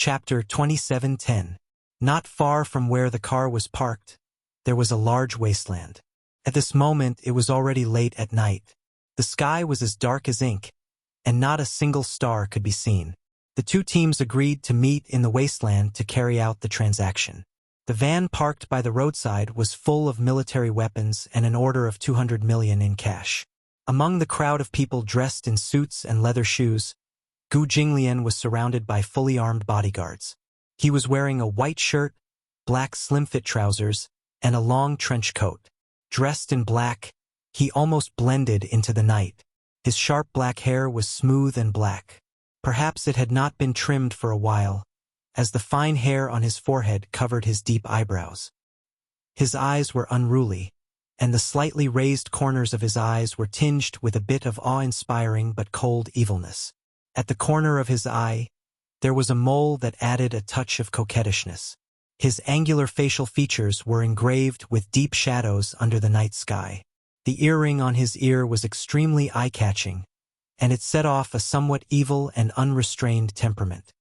Chapter 27:10. Not far from where the car was parked, there was a large wasteland. At this moment it was already late at night. The sky was as dark as ink, and not a single star could be seen. The two teams agreed to meet in the wasteland to carry out the transaction. The van parked by the roadside was full of military weapons and an order of 200 million in cash. Among the crowd of people dressed in suits and leather shoes, Gu Jinglian was surrounded by fully armed bodyguards. He was wearing a white shirt, black slim-fit trousers, and a long trench coat. Dressed in black, he almost blended into the night. His sharp black hair was smooth and black. Perhaps it had not been trimmed for a while, as the fine hair on his forehead covered his deep eyebrows. His eyes were unruly, and the slightly raised corners of his eyes were tinged with a bit of awe-inspiring but cold evilness. At the corner of his eye, there was a mole that added a touch of coquettishness. His angular facial features were engraved with deep shadows under the night sky. The earring on his ear was extremely eye-catching, and it set off a somewhat evil and unrestrained temperament.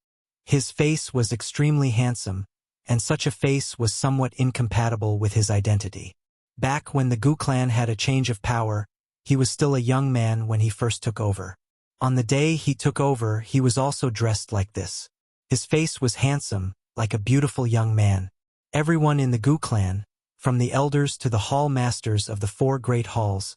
His face was extremely handsome, and such a face was somewhat incompatible with his identity. Back when the Gu clan had a change of power, he was still a young man when he first took over. On the day he took over, he was also dressed like this. His face was handsome, like a beautiful young man. Everyone in the Gu clan, from the elders to the hall masters of the 4 great halls,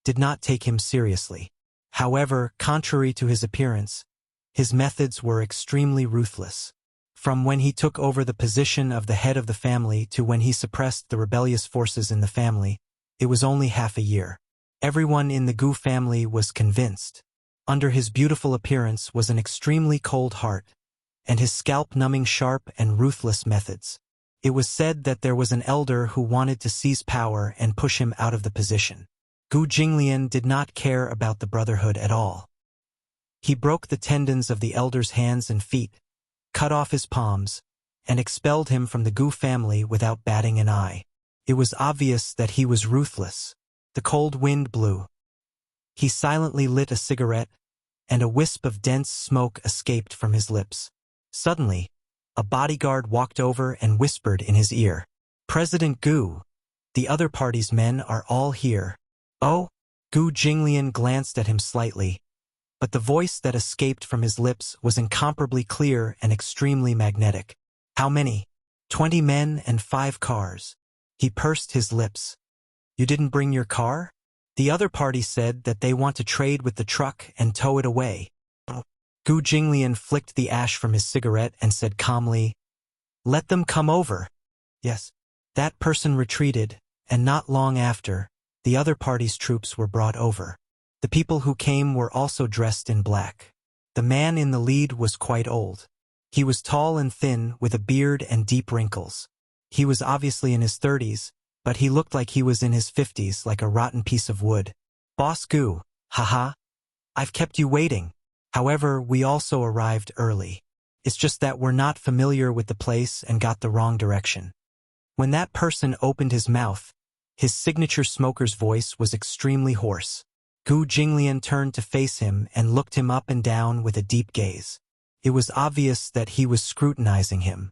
did not take him seriously. However, contrary to his appearance, his methods were extremely ruthless. From when he took over the position of the head of the family to when he suppressed the rebellious forces in the family, it was only half a year. Everyone in the Gu family was convinced. Under his beautiful appearance was an extremely cold heart, and his scalp-numbing sharp and ruthless methods. It was said that there was an elder who wanted to seize power and push him out of the position. Gu Jinglian did not care about the brotherhood at all. He broke the tendons of the elder's hands and feet, cut off his palms, and expelled him from the Gu family without batting an eye. It was obvious that he was ruthless. The cold wind blew. He silently lit a cigarette, and a wisp of dense smoke escaped from his lips. Suddenly, a bodyguard walked over and whispered in his ear, "President Gu, the other party's men are all here." "Oh?" Gu Jinglian glanced at him slightly, but the voice that escaped from his lips was incomparably clear and extremely magnetic. "How many?" 20 men and 5 cars. He pursed his lips. "You didn't bring your car?" "The other party said that they want to trade with the truck and tow it away." Gu Jinglian flicked the ash from his cigarette and said calmly, "Let them come over." "Yes." That person retreated, and not long after, the other party's troops were brought over. The people who came were also dressed in black. The man in the lead was quite old. He was tall and thin, with a beard and deep wrinkles. He was obviously in his 30s, but he looked like he was in his 50s, like a rotten piece of wood. "Boss Gu, haha. I've kept you waiting. However, we also arrived early. It's just that we're not familiar with the place and got the wrong direction." When that person opened his mouth, his signature smoker's voice was extremely hoarse. Gu Jinglian turned to face him and looked him up and down with a deep gaze. It was obvious that he was scrutinizing him.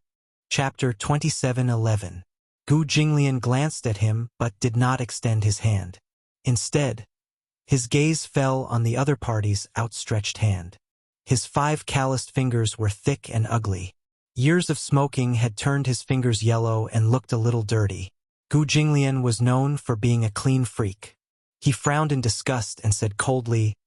Chapter 27:11. Gu Jinglian glanced at him but did not extend his hand. Instead, his gaze fell on the other party's outstretched hand. His 5 calloused fingers were thick and ugly. Years of smoking had turned his fingers yellow and looked a little dirty. Gu Jinglian was known for being a clean freak. He frowned in disgust and said coldly,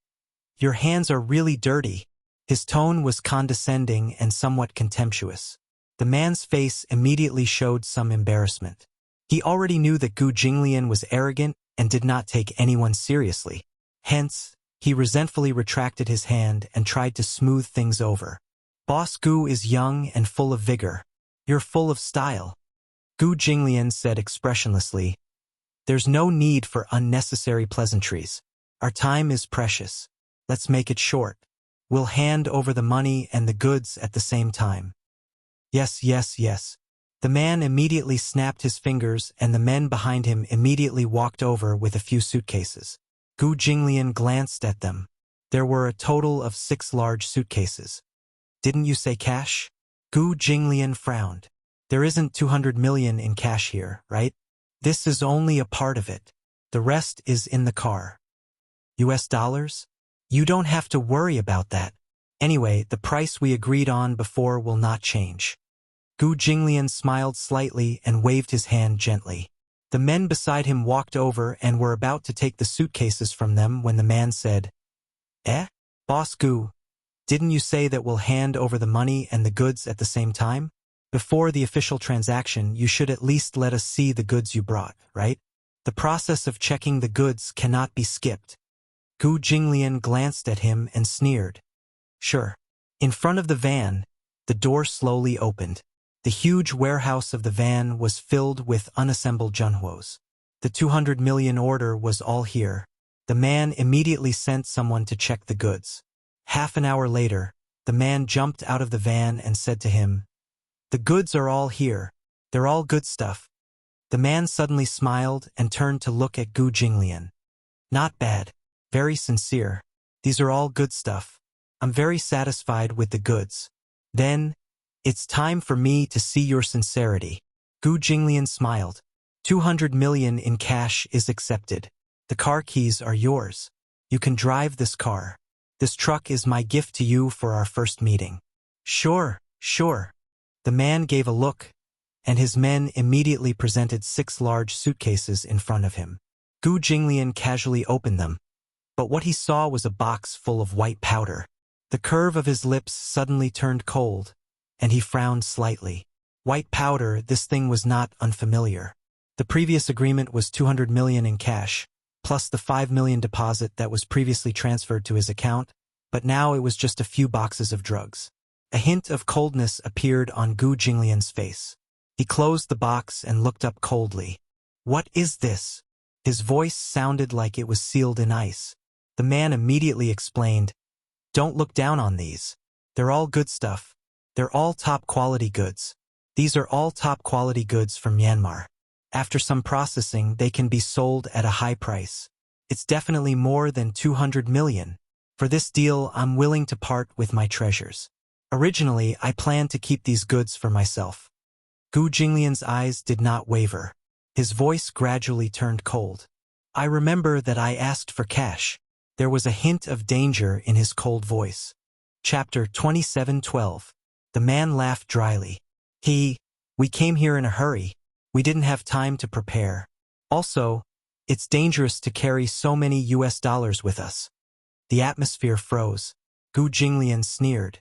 "Your hands are really dirty." His tone was condescending and somewhat contemptuous. The man's face immediately showed some embarrassment. He already knew that Gu Jinglian was arrogant and did not take anyone seriously. Hence, he resentfully retracted his hand and tried to smooth things over. "Boss Gu is young and full of vigor. You're full of style." Gu Jinglian said expressionlessly, "There's no need for unnecessary pleasantries. Our time is precious. Let's make it short. We'll hand over the money and the goods at the same time." "Yes, yes, yes." The man immediately snapped his fingers and the men behind him immediately walked over with a few suitcases. Gu Jinglian glanced at them. There were a total of 6 large suitcases. "Didn't you say cash?" Gu Jinglian frowned. There isn't 200 million in cash here, right? This is only a part of it. The rest is in the car. US dollars? You don't have to worry about that. Anyway, the price we agreed on before will not change. Gu Jinglian smiled slightly and waved his hand gently. The men beside him walked over and were about to take the suitcases from them when the man said, Boss Gu, didn't you say that we'll hand over the money and the goods at the same time? Before the official transaction, you should at least let us see the goods you brought, right? The process of checking the goods cannot be skipped. Gu Jinglian glanced at him and sneered. Sure. In front of the van, the door slowly opened. The huge warehouse of the van was filled with unassembled junhuos. The 200 million order was all here. The man immediately sent someone to check the goods. Half an hour later, the man jumped out of the van and said to him, "The goods are all here. They're all good stuff." The man suddenly smiled and turned to look at Gu Jinglian. "Not bad. Very sincere. These are all good stuff. I'm very satisfied with the goods. Then, it's time for me to see your sincerity." Gu Jinglian smiled. 200 million in cash is accepted. The car keys are yours. You can drive this car. This truck is my gift to you for our first meeting. Sure. The man gave a look, and his men immediately presented 6 large suitcases in front of him. Gu Jinglian casually opened them, but what he saw was a box full of white powder. The curve of his lips suddenly turned cold, and he frowned slightly. White powder, this thing was not unfamiliar. The previous agreement was 200 million in cash, plus the 5 million deposit that was previously transferred to his account, but now it was just a few boxes of drugs. A hint of coldness appeared on Gu Jinglian's face. He closed the box and looked up coldly. "What is this?" His voice sounded like it was sealed in ice. The man immediately explained, "Don't look down on these. They're all good stuff. They're all top-quality goods. These are all top-quality goods from Myanmar. After some processing, they can be sold at a high price. It's definitely more than 200 million. For this deal, I'm willing to part with my treasures. Originally, I planned to keep these goods for myself." Gu Jinglian's eyes did not waver. His voice gradually turned cold. "I remember that I asked for cash." There was a hint of danger in his cold voice. Chapter 27:12. The man laughed dryly. We came here in a hurry. We didn't have time to prepare. Also, it's dangerous to carry so many US dollars with us." The atmosphere froze. Gu Jinglian sneered.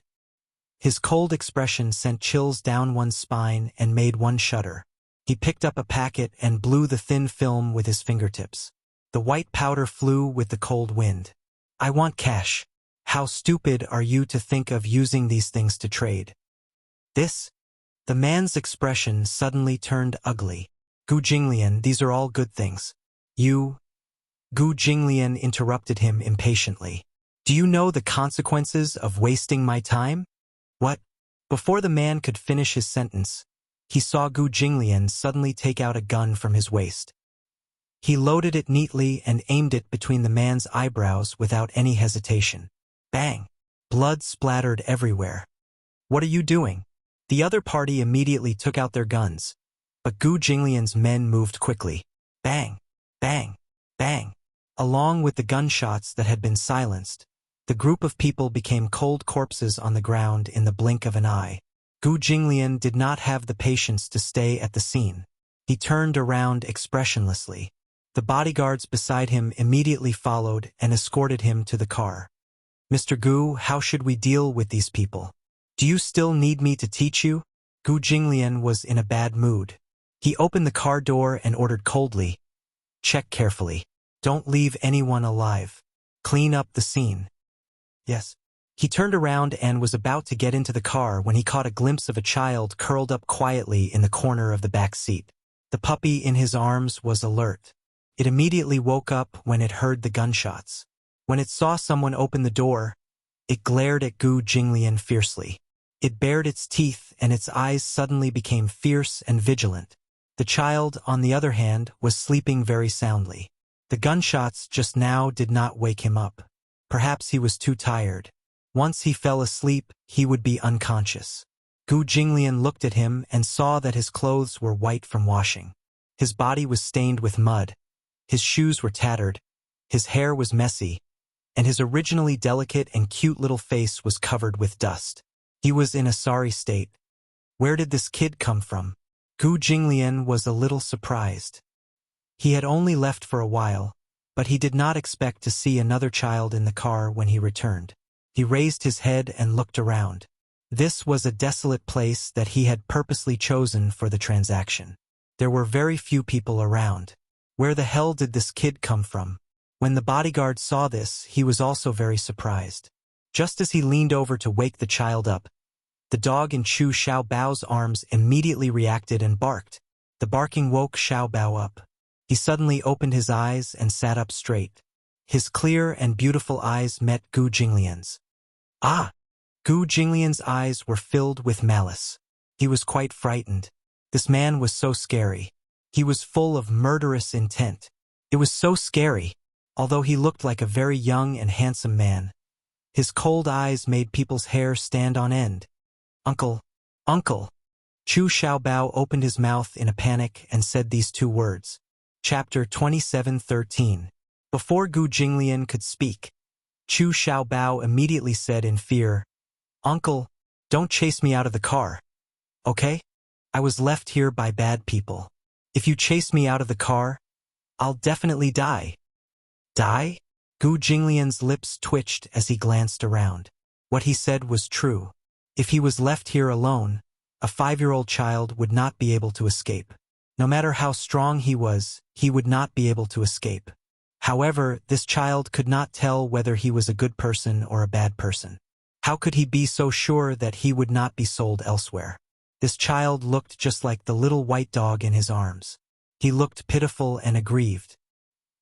His cold expression sent chills down one's spine and made one shudder. He picked up a packet and blew the thin film with his fingertips. The white powder flew with the cold wind. "I want cash. How stupid are you to think of using these things to trade?" "This?" The man's expression suddenly turned ugly. "Gu Jinglian, these are all good things. You—" Gu Jinglian interrupted him impatiently. "Do you know the consequences of wasting my time?" "What?" Before the man could finish his sentence, he saw Gu Jinglian suddenly take out a gun from his waist. He loaded it neatly and aimed it between the man's eyebrows without any hesitation. Bang! Blood splattered everywhere. "What are you doing?" The other party immediately took out their guns, but Gu Jinglian's men moved quickly. Bang! Bang! Bang! Along with the gunshots that had been silenced, the group of people became cold corpses on the ground in the blink of an eye. Gu Jinglian did not have the patience to stay at the scene. He turned around expressionlessly. The bodyguards beside him immediately followed and escorted him to the car. "Mr. Gu, how should we deal with these people? Do you still need me to teach you?" Gu Jinglian was in a bad mood. He opened the car door and ordered coldly, "Check carefully. Don't leave anyone alive. Clean up the scene." "Yes." He turned around and was about to get into the car when he caught a glimpse of a child curled up quietly in the corner of the back seat. The puppy in his arms was alert. It immediately woke up when it heard the gunshots. When it saw someone open the door, it glared at Gu Jinglian fiercely. It bared its teeth and its eyes suddenly became fierce and vigilant. The child, on the other hand, was sleeping very soundly. The gunshots just now did not wake him up. Perhaps he was too tired. Once he fell asleep, he would be unconscious. Gu Jinglian looked at him and saw that his clothes were white from washing. His body was stained with mud, his shoes were tattered, his hair was messy, and his originally delicate and cute little face was covered with dust. He was in a sorry state. Where did this kid come from? Gu Jinglian was a little surprised. He had only left for a while, but he did not expect to see another child in the car when he returned. He raised his head and looked around. This was a desolate place that he had purposely chosen for the transaction. There were very few people around. Where the hell did this kid come from? When the bodyguard saw this, he was also very surprised. Just as he leaned over to wake the child up, the dog in Chu Xiaobao's arms immediately reacted and barked. The barking woke Xiaobao up. He suddenly opened his eyes and sat up straight. His clear and beautiful eyes met Gu Jinglian's. Ah! Gu Jinglian's eyes were filled with malice. He was quite frightened. This man was so scary. He was full of murderous intent. It was so scary. Although he looked like a very young and handsome man, his cold eyes made people's hair stand on end. Uncle, uncle. Chu Xiaobao opened his mouth in a panic and said these two words. Chapter 27:13. Before Gu Jinglian could speak, Chu Xiaobao immediately said in fear, Uncle, don't chase me out of the car. Okay? I was left here by bad people. If you chase me out of the car, I'll definitely die. Die? Gu Jinglian's lips twitched as he glanced around. What he said was true. If he was left here alone, a 5-year-old child would not be able to escape. No matter how strong he was, he would not be able to escape. However, this child could not tell whether he was a good person or a bad person. How could he be so sure that he would not be sold elsewhere? This child looked just like the little white dog in his arms. He looked pitiful and aggrieved.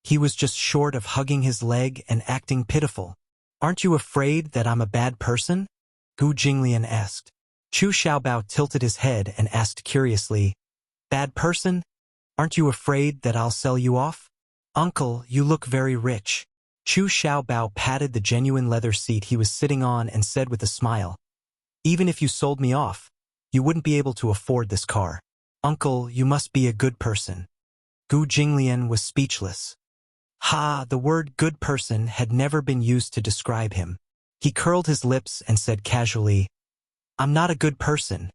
He was just short of hugging his leg and acting pitiful. Aren't you afraid that I'm a bad person? Gu Jinglian asked. Chu Xiaobao tilted his head and asked curiously, Bad person? Aren't you afraid that I'll sell you off? Uncle, you look very rich. Chu Xiaobao patted the genuine leather seat he was sitting on and said with a smile, Even if you sold me off, you wouldn't be able to afford this car. Uncle, you must be a good person. Gu Jinglian was speechless. Ha, the word good person had never been used to describe him. He curled his lips and said casually, I'm not a good person.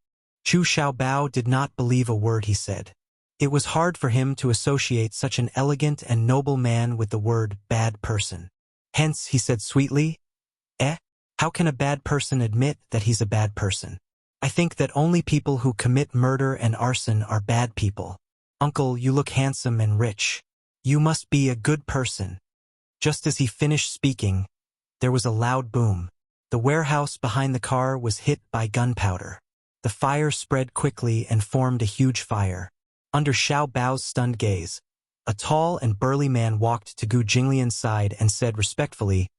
Chu Xiaobao did not believe a word he said. It was hard for him to associate such an elegant and noble man with the word bad person. Hence, he said sweetly, how can a bad person admit that he's a bad person? I think that only people who commit murder and arson are bad people. Uncle, you look handsome and rich. You must be a good person. Just as he finished speaking, there was a loud boom. The warehouse behind the car was hit by gunpowder. The fire spread quickly and formed a huge fire. Under Xiao Bao's stunned gaze, a tall and burly man walked to Gu Jinglian's side and said respectfully,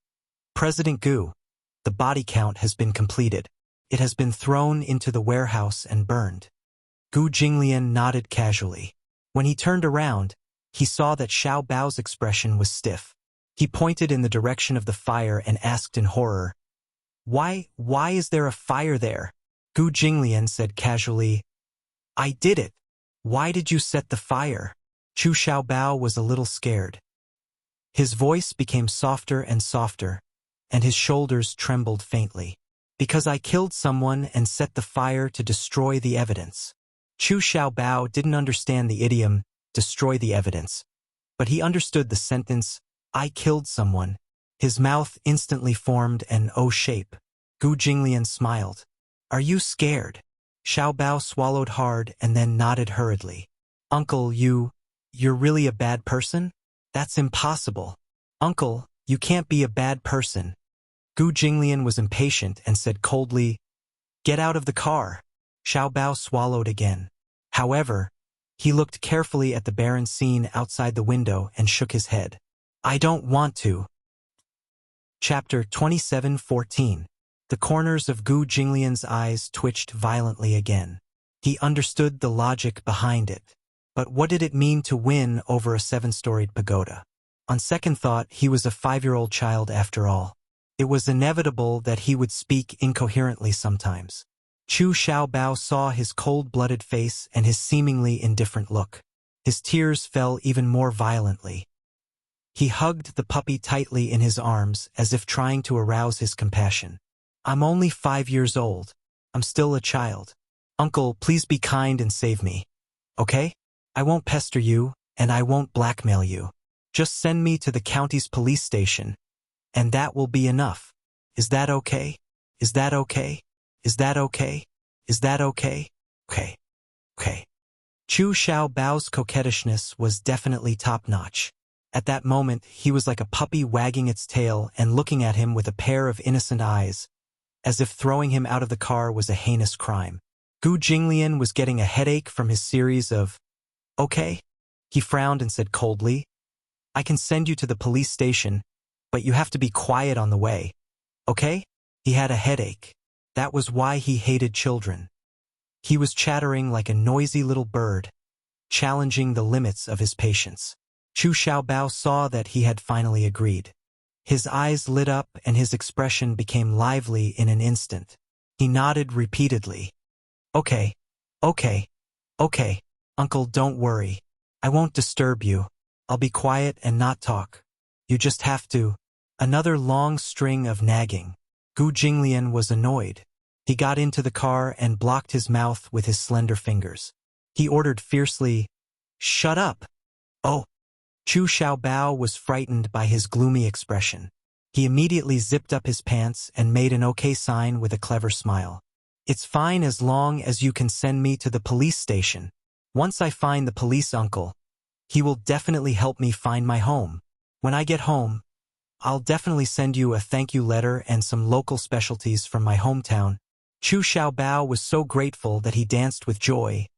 President Gu, the body count has been completed. It has been thrown into the warehouse and burned. Gu Jinglian nodded casually. When he turned around, he saw that Xiao Bao's expression was stiff. He pointed in the direction of the fire and asked in horror, Why is there a fire there? Gu Jinglian said casually, I did it. Why did you set the fire? Chu Xiaobao was a little scared. His voice became softer and softer, and his shoulders trembled faintly. Because I killed someone and set the fire to destroy the evidence. Chu Xiaobao didn't understand the idiom, destroy the evidence, but he understood the sentence, I killed someone. His mouth instantly formed an O shape. Gu Jinglian smiled. Are you scared? Xiaobao swallowed hard and then nodded hurriedly. Uncle, you're really a bad person? That's impossible. Uncle, you can't be a bad person. Gu Jinglian was impatient and said coldly, Get out of the car. Xiaobao swallowed again. However, he looked carefully at the barren scene outside the window and shook his head. I don't want to. Chapter 27:14. The corners of Gu Jinglian's eyes twitched violently again. He understood the logic behind it. But what did it mean to win over a 7-storied pagoda? On second thought, he was a 5-year-old child after all. It was inevitable that he would speak incoherently sometimes. Chu Xiaobao saw his cold-blooded face and his seemingly indifferent look. His tears fell even more violently. He hugged the puppy tightly in his arms as if trying to arouse his compassion. I'm only 5 years old. I'm still a child. Uncle, please be kind and save me. Okay? I won't pester you, and I won't blackmail you. Just send me to the county's police station, and that will be enough. Is that okay? Is that okay? Is that okay? Is that okay? Okay. Okay. Chu Xiaobao's coquettishness was definitely top-notch. At that moment, he was like a puppy wagging its tail and looking at him with a pair of innocent eyes, as if throwing him out of the car was a heinous crime. Gu Jinglian was getting a headache from his series of, okay? He frowned and said coldly, I can send you to the police station, but you have to be quiet on the way. Okay? He had a headache. That was why he hated children. He was chattering like a noisy little bird, challenging the limits of his patience. Chu Xiaobao saw that he had finally agreed. His eyes lit up and his expression became lively in an instant. He nodded repeatedly. Okay, okay, okay, Uncle, don't worry. I won't disturb you. I'll be quiet and not talk. You just have to. Another long string of nagging. Gu Jinglian was annoyed. He got into the car and blocked his mouth with his slender fingers. He ordered fiercely, Shut up! Oh! Chu Xiaobao was frightened by his gloomy expression. He immediately zipped up his pants and made an okay sign with a clever smile. It's fine as long as you can send me to the police station. Once I find the police uncle, he will definitely help me find my home. When I get home, I'll definitely send you a thank you letter and some local specialties from my hometown. Chu Xiaobao was so grateful that he danced with joy,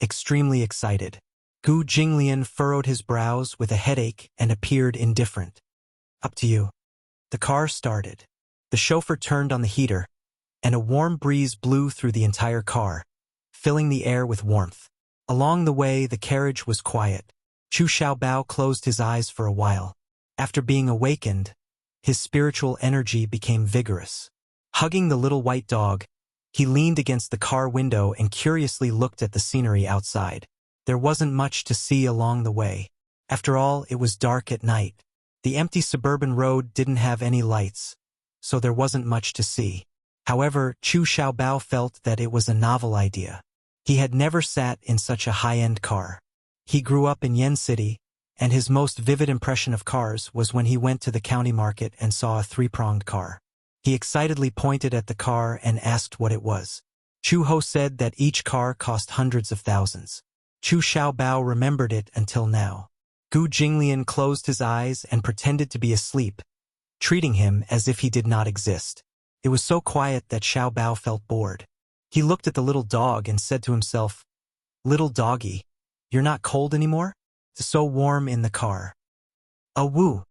extremely excited. Gu Jinglian furrowed his brows with a headache and appeared indifferent. Up to you. The car started. The chauffeur turned on the heater, and a warm breeze blew through the entire car, filling the air with warmth. Along the way, the carriage was quiet. Chu Xiaobao closed his eyes for a while. After being awakened, his spiritual energy became vigorous. Hugging the little white dog, he leaned against the car window and curiously looked at the scenery outside. There wasn't much to see along the way. After all, it was dark at night. The empty suburban road didn't have any lights, so there wasn't much to see. However, Chu Xiaobao felt that it was a novel idea. He had never sat in such a high-end car. He grew up in Yen City, and his most vivid impression of cars was when he went to the county market and saw a three-pronged car. He excitedly pointed at the car and asked what it was. Chu Ho said that each car cost hundreds of thousands. Chu Xiaobao remembered it until now. Gu Jinglian closed his eyes and pretended to be asleep, treating him as if he did not exist. It was so quiet that Xiaobao felt bored. He looked at the little dog and said to himself, Little doggy, you're not cold anymore? It's so warm in the car. Woo.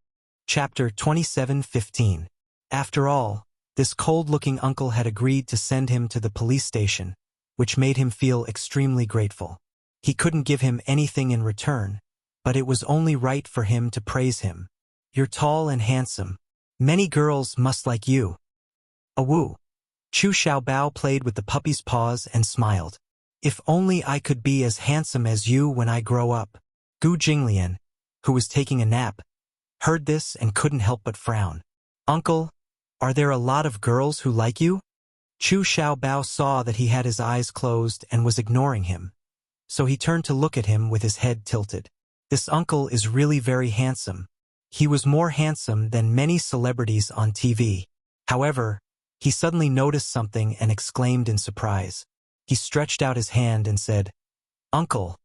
Chapter 27:15. After all, this cold-looking uncle had agreed to send him to the police station, which made him feel extremely grateful. He couldn't give him anything in return, but it was only right for him to praise him. You're tall and handsome. Many girls must like you. Woo. Chu Xiaobao played with the puppy's paws and smiled. If only I could be as handsome as you when I grow up. Gu Jinglian, who was taking a nap, heard this and couldn't help but frown. Uncle, are there a lot of girls who like you? Chu Xiaobao saw that he had his eyes closed and was ignoring him, so he turned to look at him with his head tilted. This uncle is really very handsome. He was more handsome than many celebrities on TV. However, he suddenly noticed something and exclaimed in surprise. He stretched out his hand and said, Uncle,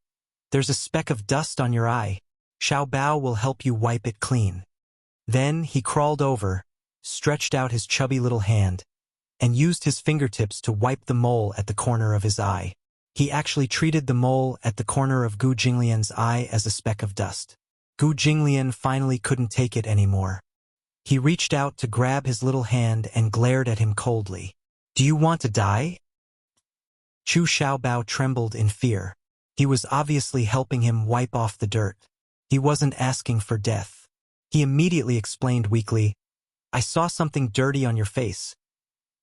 there's a speck of dust on your eye. Xiaobao will help you wipe it clean. Then he crawled over, stretched out his chubby little hand, and used his fingertips to wipe the mole at the corner of his eye. He actually treated the mole at the corner of Gu Jinglian's eye as a speck of dust. Gu Jinglian finally couldn't take it anymore. He reached out to grab his little hand and glared at him coldly. Do you want to die? Chu Xiaobao trembled in fear. He was obviously helping him wipe off the dirt. He wasn't asking for death. He immediately explained weakly, I saw something dirty on your face.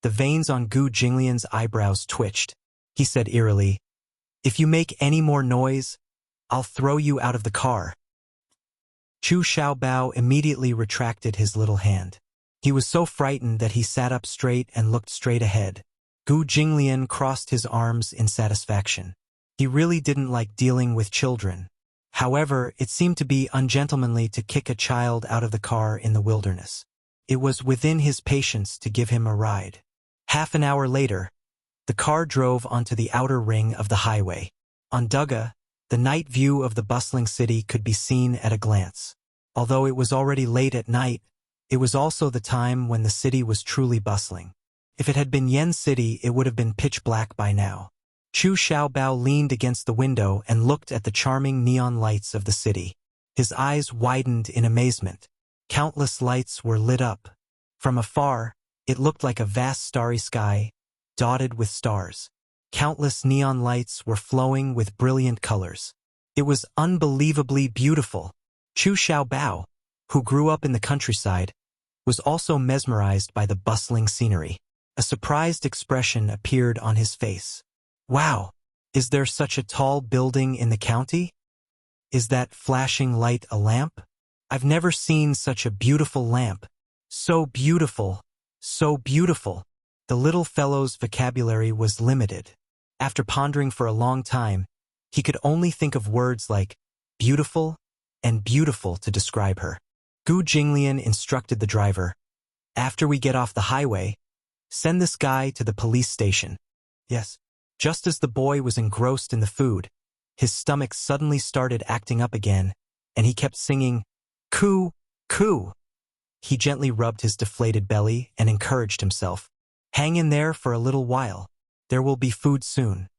The veins on Gu Jinglian's eyebrows twitched. He said eerily, "If you make any more noise, I'll throw you out of the car." Chu Xiaobao immediately retracted his little hand. He was so frightened that he sat up straight and looked straight ahead. Gu Jinglian crossed his arms in satisfaction. He really didn't like dealing with children. However, it seemed to be ungentlemanly to kick a child out of the car in the wilderness. It was within his patience to give him a ride. Half an hour later, the car drove onto the outer ring of the highway. On Duga, the night view of the bustling city could be seen at a glance. Although it was already late at night, it was also the time when the city was truly bustling. If it had been Yen City, it would have been pitch black by now. Chu Xiaobao leaned against the window and looked at the charming neon lights of the city. His eyes widened in amazement. Countless lights were lit up. From afar, it looked like a vast starry sky, dotted with stars. Countless neon lights were flowing with brilliant colors. It was unbelievably beautiful. Chu Xiaobao, who grew up in the countryside, was also mesmerized by the bustling scenery. A surprised expression appeared on his face. "Wow, is there such a tall building in the county? Is that flashing light a lamp? I've never seen such a beautiful lamp. So beautiful, so beautiful." The little fellow's vocabulary was limited. After pondering for a long time, he could only think of words like beautiful and beautiful to describe her. Gu Jinglian instructed the driver, "After we get off the highway, send this guy to the police station." Yes. Just as the boy was engrossed in the food, his stomach suddenly started acting up again, and he kept singing, "Coo, coo." He gently rubbed his deflated belly and encouraged himself. "Hang in there for a little while. There will be food soon."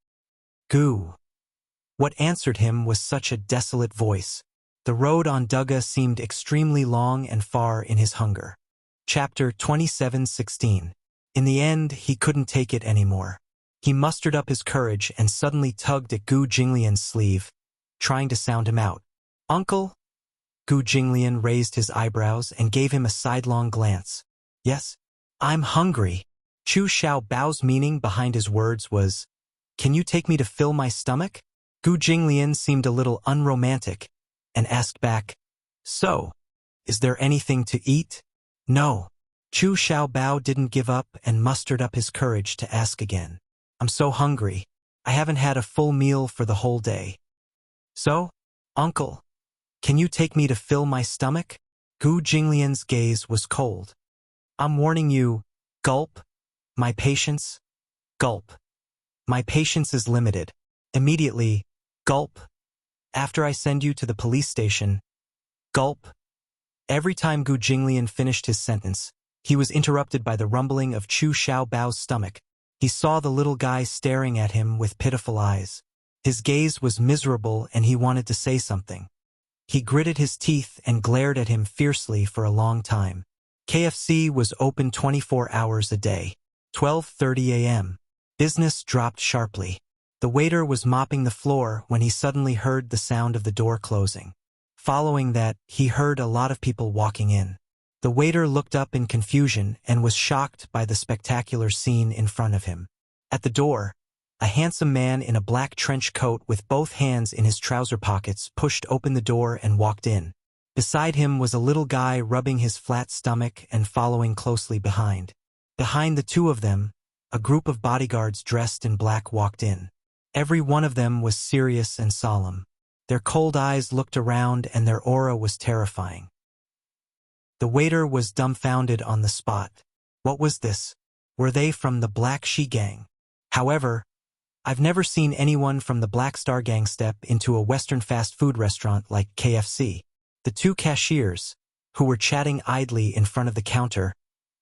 Goo. What answered him was such a desolate voice. The road on Duga seemed extremely long and far in his hunger. Chapter 27:16. In the end, he couldn't take it anymore. He mustered up his courage and suddenly tugged at Gu Jinglian's sleeve, trying to sound him out. "Uncle?" Gu Jinglian raised his eyebrows and gave him a sidelong glance. "Yes, I'm hungry." Chu Xiaobao's meaning behind his words was, "Can you take me to fill my stomach?" Gu Jinglian seemed a little unromantic and asked back, "So, is there anything to eat?" "No." Chu Xiaobao didn't give up and mustered up his courage to ask again. "I'm so hungry. I haven't had a full meal for the whole day." "So, uncle, can you take me to fill my stomach?" Gu Jinglian's gaze was cold. "I'm warning you, gulp, my patience, gulp. My patience is limited. Immediately, gulp. After I send you to the police station, gulp." Every time Gu Jinglian finished his sentence, he was interrupted by the rumbling of Chu Xiaobao's stomach. He saw the little guy staring at him with pitiful eyes. His gaze was miserable and he wanted to say something. He gritted his teeth and glared at him fiercely for a long time. KFC was open 24 hours a day. 12:30 a.m. Business dropped sharply. The waiter was mopping the floor when he suddenly heard the sound of the door closing. Following that, he heard a lot of people walking in. The waiter looked up in confusion and was shocked by the spectacular scene in front of him. At the door, a handsome man in a black trench coat with both hands in his trouser pockets pushed open the door and walked in. Beside him was a little guy rubbing his flat stomach and following closely behind. Behind the two of them, a group of bodyguards dressed in black walked in. Every one of them was serious and solemn. Their cold eyes looked around and their aura was terrifying. The waiter was dumbfounded on the spot. What was this? Were they from the Black She Gang? However, I've never seen anyone from the Black Star Gang step into a Western fast food restaurant like KFC. The two cashiers, who were chatting idly in front of the counter,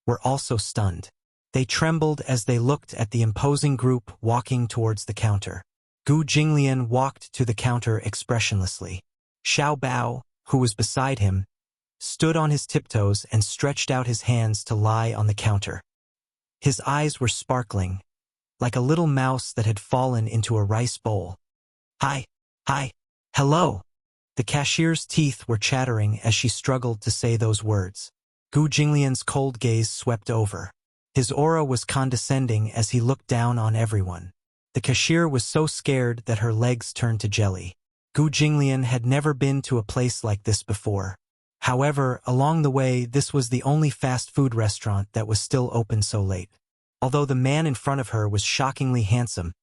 were also stunned. They trembled as they looked at the imposing group walking towards the counter. Gu Jinglian walked to the counter expressionlessly. Xiao Bao, who was beside him, stood on his tiptoes and stretched out his hands to lie on the counter. His eyes were sparkling, like a little mouse that had fallen into a rice bowl. "Hi, hello." The cashier's teeth were chattering as she struggled to say those words. Gu Jinglian's cold gaze swept over. His aura was condescending as he looked down on everyone. The cashier was so scared that her legs turned to jelly. Gu Jinglian had never been to a place like this before. However, along the way, this was the only fast food restaurant that was still open so late. Although the man in front of her was shockingly handsome,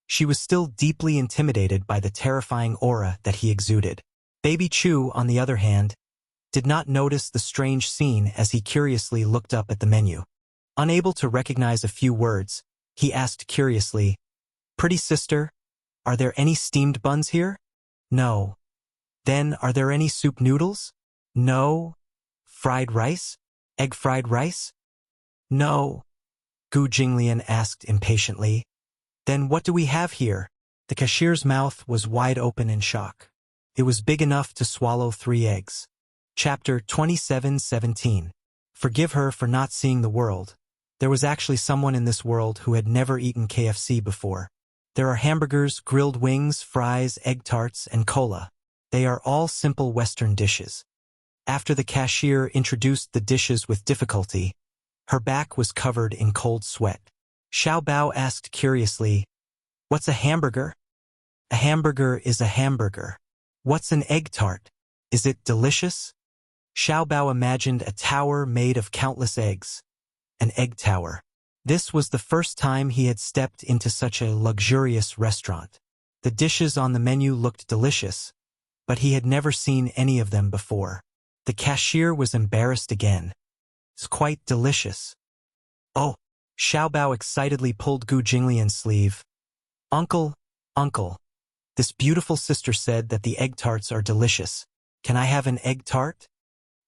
she was still deeply intimidated by the terrifying aura that he exuded. Baby Chu, on the other hand, did not notice the strange scene as he curiously looked up at the menu. Unable to recognize a few words, he asked curiously, "Pretty sister, are there any steamed buns here?" "No." "Then are there any soup noodles?" "No." "Fried rice? Egg fried rice?" "No." Gu Jinglian asked impatiently. "Then what do we have here?" The cashier's mouth was wide open in shock. It was big enough to swallow 3 eggs. Chapter 27:17. Forgive her for not seeing the world. There was actually someone in this world who had never eaten KFC before. There are hamburgers, grilled wings, fries, egg tarts, and cola. They are all simple Western dishes. After the cashier introduced the dishes with difficulty, her back was covered in cold sweat. Xiao Bao asked curiously, "What's a hamburger?" "A hamburger is a hamburger." "What's an egg tart? Is it delicious?" Xiao Bao imagined a tower made of countless eggs. An egg tower. This was the first time he had stepped into such a luxurious restaurant. The dishes on the menu looked delicious, but he had never seen any of them before. The cashier was embarrassed again. "It's quite delicious." "Oh!" Xiao Bao excitedly pulled Gu Jinglian's sleeve. "Uncle, uncle, this beautiful sister said that the egg tarts are delicious. Can I have an egg tart?"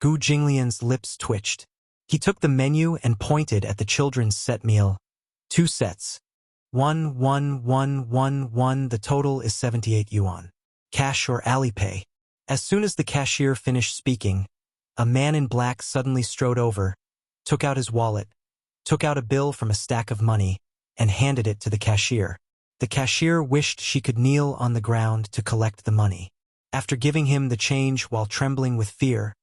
Gu Jinglian's lips twitched. He took the menu and pointed at the children's set meal. 2 sets. 1. The total is 78 yuan. Cash or Alipay. As soon as the cashier finished speaking, a man in black suddenly strode over, took out his wallet, took out a bill from a stack of money, and handed it to the cashier. The cashier wished she could kneel on the ground to collect the money. After giving him the change while trembling with fear,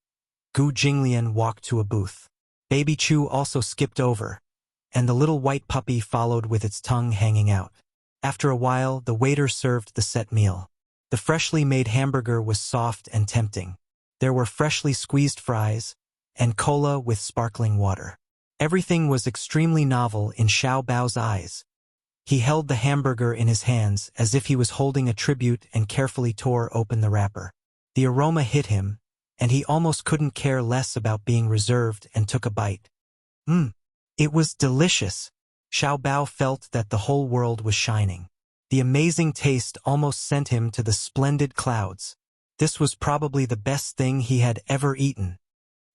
Gu Jinglian walked to a booth. Baby Chu also skipped over, and the little white puppy followed with its tongue hanging out. After a while, the waiter served the set meal. The freshly made hamburger was soft and tempting. There were freshly squeezed fries, and cola with sparkling water. Everything was extremely novel in Xiao Bao's eyes. He held the hamburger in his hands as if he was holding a tribute and carefully tore open the wrapper. The aroma hit him, and he almost couldn't care less about being reserved and took a bite. It was delicious. Xiao Bao felt that the whole world was shining. The amazing taste almost sent him to the splendid clouds. This was probably the best thing he had ever eaten.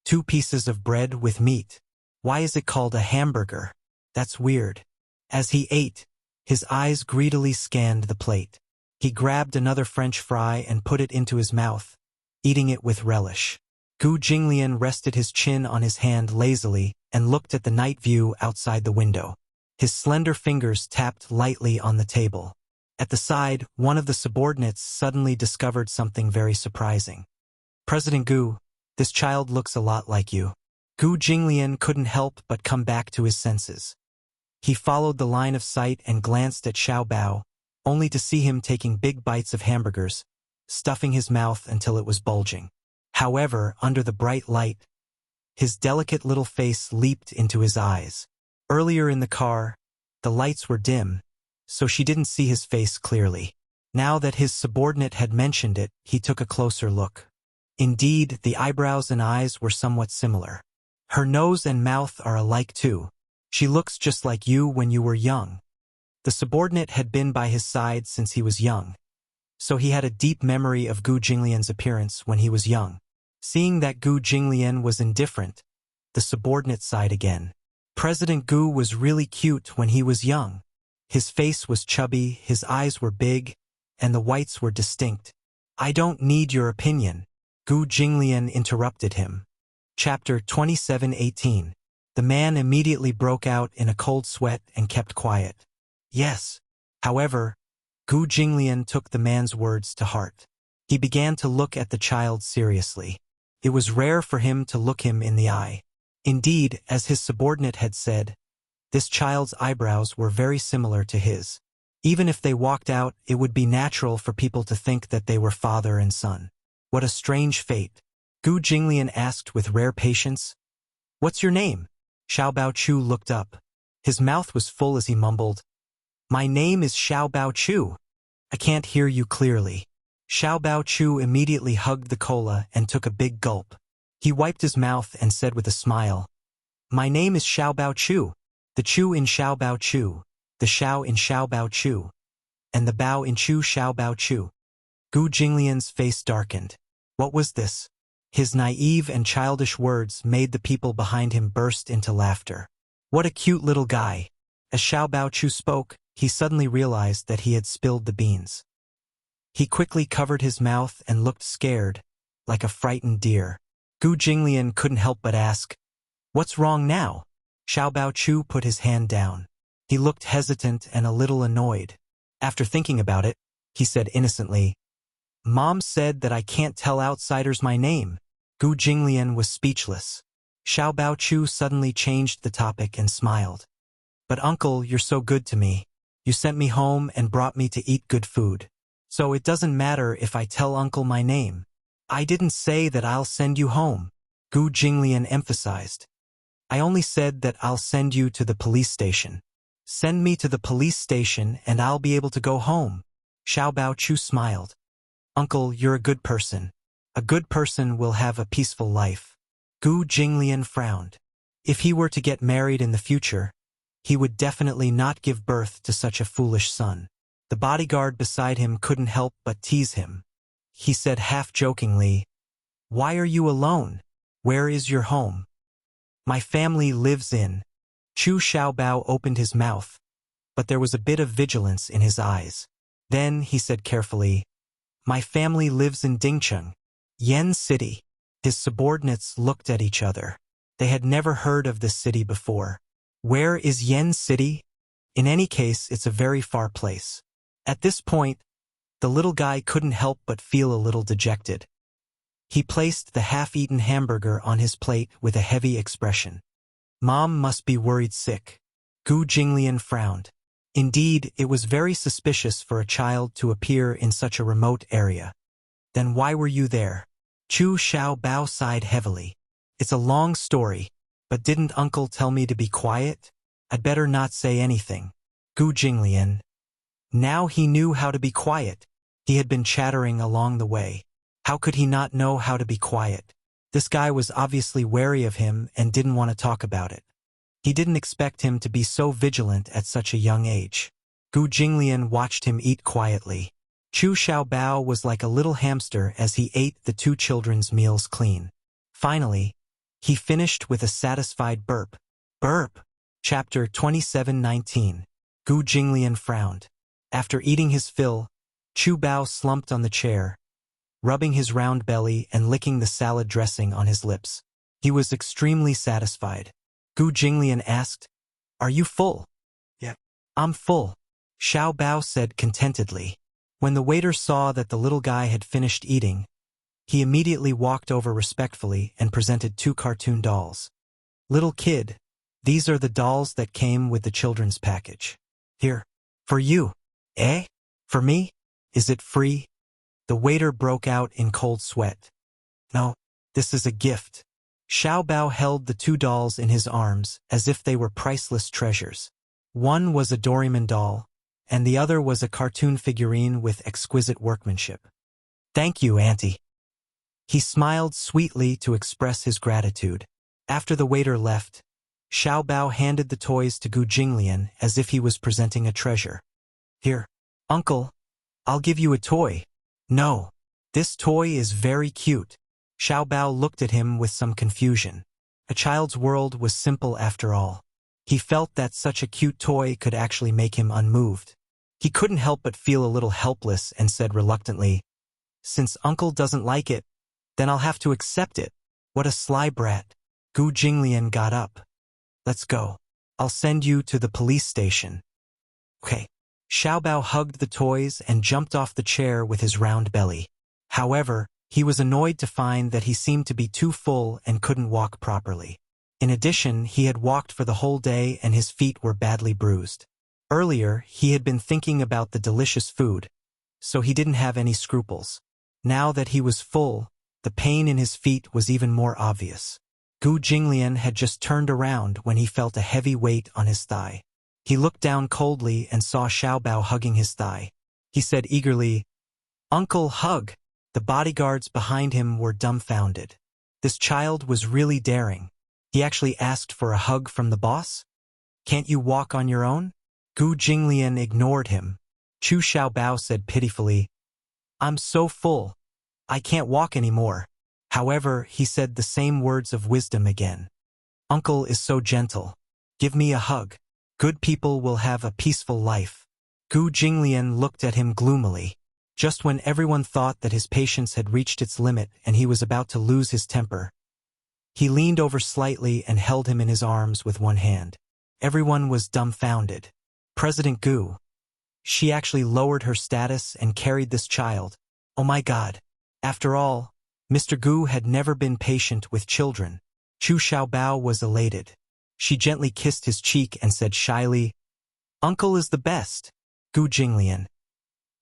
2 pieces of bread with meat. Why is it called a hamburger? That's weird. As he ate, his eyes greedily scanned the plate. He grabbed another French fry and put it into his mouth, eating it with relish. Gu Jinglian rested his chin on his hand lazily and looked at the night view outside the window. His slender fingers tapped lightly on the table. At the side, one of the subordinates suddenly discovered something very surprising. "President Gu, this child looks a lot like you." Gu Jinglian couldn't help but come back to his senses. He followed the line of sight and glanced at Xiao Bao, only to see him taking big bites of hamburgers, stuffing his mouth until it was bulging. However, under the bright light, his delicate little face leaped into his eyes. Earlier in the car, the lights were dim, so she didn't see his face clearly. Now that his subordinate had mentioned it, he took a closer look. Indeed, the eyebrows and eyes were somewhat similar. Her nose and mouth are alike too. She looks just like you when you were young. The subordinate had been by his side since he was young, so he had a deep memory of Gu Jinglian's appearance when he was young. Seeing that Gu Jinglian was indifferent, the subordinate sighed again. President Gu was really cute when he was young. His face was chubby, his eyes were big, and the whites were distinct. "I don't need your opinion," Gu Jinglian interrupted him. Chapter 27:18. The man immediately broke out in a cold sweat and kept quiet. Yes. However, Gu Jinglian took the man's words to heart. He began to look at the child seriously. It was rare for him to look him in the eye. Indeed, as his subordinate had said, This child's eyebrows were very similar to his. Even if they walked out, it would be natural for people to think that they were father and son. What a strange fate. Gu Jinglian asked with rare patience. What's your name? Xiao Bao Chu looked up. His mouth was full as he mumbled, My name is Xiao Bao Chu. I can't hear you clearly. Xiao Bao Chu immediately hugged the cola and took a big gulp. He wiped his mouth and said with a smile, My name is Xiao Bao Chu. The Chu in Xiao Bao Chu. The Xiao in Xiao Bao Chu. And the Bao in Chu Xiao Bao Chu. Gu Jinglian's face darkened. What was this? His naive and childish words made the people behind him burst into laughter. What a cute little guy. As Xiao Bao Chu spoke, he suddenly realized that he had spilled the beans. He quickly covered his mouth and looked scared, like a frightened deer. Gu Jinglian couldn't help but ask, What's wrong now? Xiao Bao Chu put his hand down. He looked hesitant and a little annoyed. After thinking about it, he said innocently, Mom said that I can't tell outsiders my name. Gu Jinglian was speechless. Xiao Bao Chu suddenly changed the topic and smiled. But uncle, you're so good to me. You sent me home and brought me to eat good food. So it doesn't matter if I tell uncle my name. I didn't say that I'll send you home, Gu Jinglian emphasized. I only said that I'll send you to the police station. Send me to the police station and I'll be able to go home. Xiao Bao Chu smiled. Uncle, you're a good person. A good person will have a peaceful life. Gu Jinglian frowned. If he were to get married in the future, he would definitely not give birth to such a foolish son. The bodyguard beside him couldn't help but tease him. He said half-jokingly, Why are you alone? Where is your home? My family lives in. Chu Xiaobao opened his mouth, but there was a bit of vigilance in his eyes. Then he said carefully, My family lives in Dingcheng, Yen City. His subordinates looked at each other. They had never heard of this city before. Where is Yen City? In any case, it's a very far place. At this point, the little guy couldn't help but feel a little dejected. He placed the half-eaten hamburger on his plate with a heavy expression. Mom must be worried sick. Gu Jinglian frowned. Indeed, it was very suspicious for a child to appear in such a remote area. Then why were you there? Chu Xiaobao sighed heavily. It's a long story, but didn't uncle tell me to be quiet? I'd better not say anything. Gu Jinglian. Now he knew how to be quiet. He had been chattering along the way. How could he not know how to be quiet? This guy was obviously wary of him and didn't want to talk about it. He didn't expect him to be so vigilant at such a young age. Gu Jinglian watched him eat quietly. Chu Xiaobao was like a little hamster as he ate the two children's meals clean. Finally, he finished with a satisfied burp. Burp! Chapter 27:19. Gu Jinglian frowned. After eating his fill, Chu Bao slumped on the chair, rubbing his round belly and licking the salad dressing on his lips. He was extremely satisfied. Gu Jinglian asked, Are you full? Yeah, I'm full, Xiao Bao said contentedly. When the waiter saw that the little guy had finished eating, he immediately walked over respectfully and presented two cartoon dolls. Little kid, these are the dolls that came with the children's package. Here, for you. Eh? For me? Is it free? The waiter broke out in cold sweat. No, this is a gift. Xiao Bao held the two dolls in his arms as if they were priceless treasures. One was a Doraemon doll, and the other was a cartoon figurine with exquisite workmanship. Thank you, Auntie. He smiled sweetly to express his gratitude. After the waiter left, Xiao Bao handed the toys to Gu Jinglian as if he was presenting a treasure. Here, Uncle, I'll give you a toy. No, this toy is very cute. Xiao Bao looked at him with some confusion. A child's world was simple after all. He felt that such a cute toy could actually make him unmoved. He couldn't help but feel a little helpless and said reluctantly, Since Uncle doesn't like it, then I'll have to accept it. What a sly brat. Gu Jinglian got up. Let's go. I'll send you to the police station. Okay. Xiao Bao hugged the toys and jumped off the chair with his round belly. However, he was annoyed to find that he seemed to be too full and couldn't walk properly. In addition, he had walked for the whole day and his feet were badly bruised. Earlier, he had been thinking about the delicious food, so he didn't have any scruples. Now that he was full, the pain in his feet was even more obvious. Gu Jinglian had just turned around when he felt a heavy weight on his thigh. He looked down coldly and saw Xiaobao hugging his thigh. He said eagerly, "Uncle, hug!" The bodyguards behind him were dumbfounded. This child was really daring. He actually asked for a hug from the boss? "Can't you walk on your own?" Gu Jinglian ignored him. Chu Xiaobao said pitifully, "I'm so full. I can't walk anymore." However, he said the same words of wisdom again. "Uncle is so gentle. Give me a hug. Good people will have a peaceful life." Gu Jinglian looked at him gloomily. Just when everyone thought that his patience had reached its limit and he was about to lose his temper, he leaned over slightly and held him in his arms with one hand. Everyone was dumbfounded. President Gu. She actually lowered her status and carried this child. Oh my God. After all, Mr. Gu had never been patient with children. Chu Xiaobao was elated. She gently kissed his cheek and said shyly, "Uncle is the best." Gu Jinglian.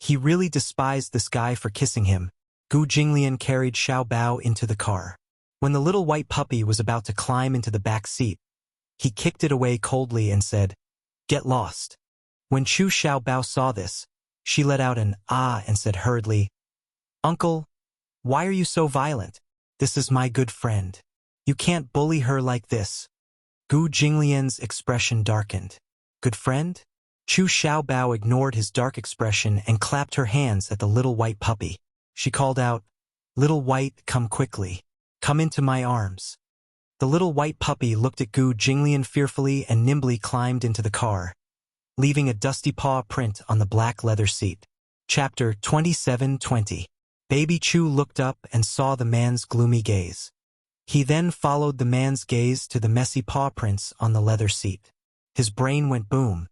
He really despised this guy for kissing him. Gu Jinglian carried Xiaobao into the car. When the little white puppy was about to climb into the back seat, he kicked it away coldly and said, "Get lost." When Chu Xiaobao saw this, she let out an "ah" and said hurriedly, "Uncle, why are you so violent? This is my good friend. You can't bully her like this." Gu Jinglian's expression darkened. "Good friend?" Chu Xiaobao ignored his dark expression and clapped her hands at the little white puppy. She called out, "Little white, come quickly. Come into my arms." The little white puppy looked at Gu Jinglian fearfully and nimbly climbed into the car, leaving a dusty paw print on the black leather seat. Chapter 27:20. Baby Chu looked up and saw the man's gloomy gaze. He then followed the man's gaze to the messy paw prints on the leather seat. His brain went boom,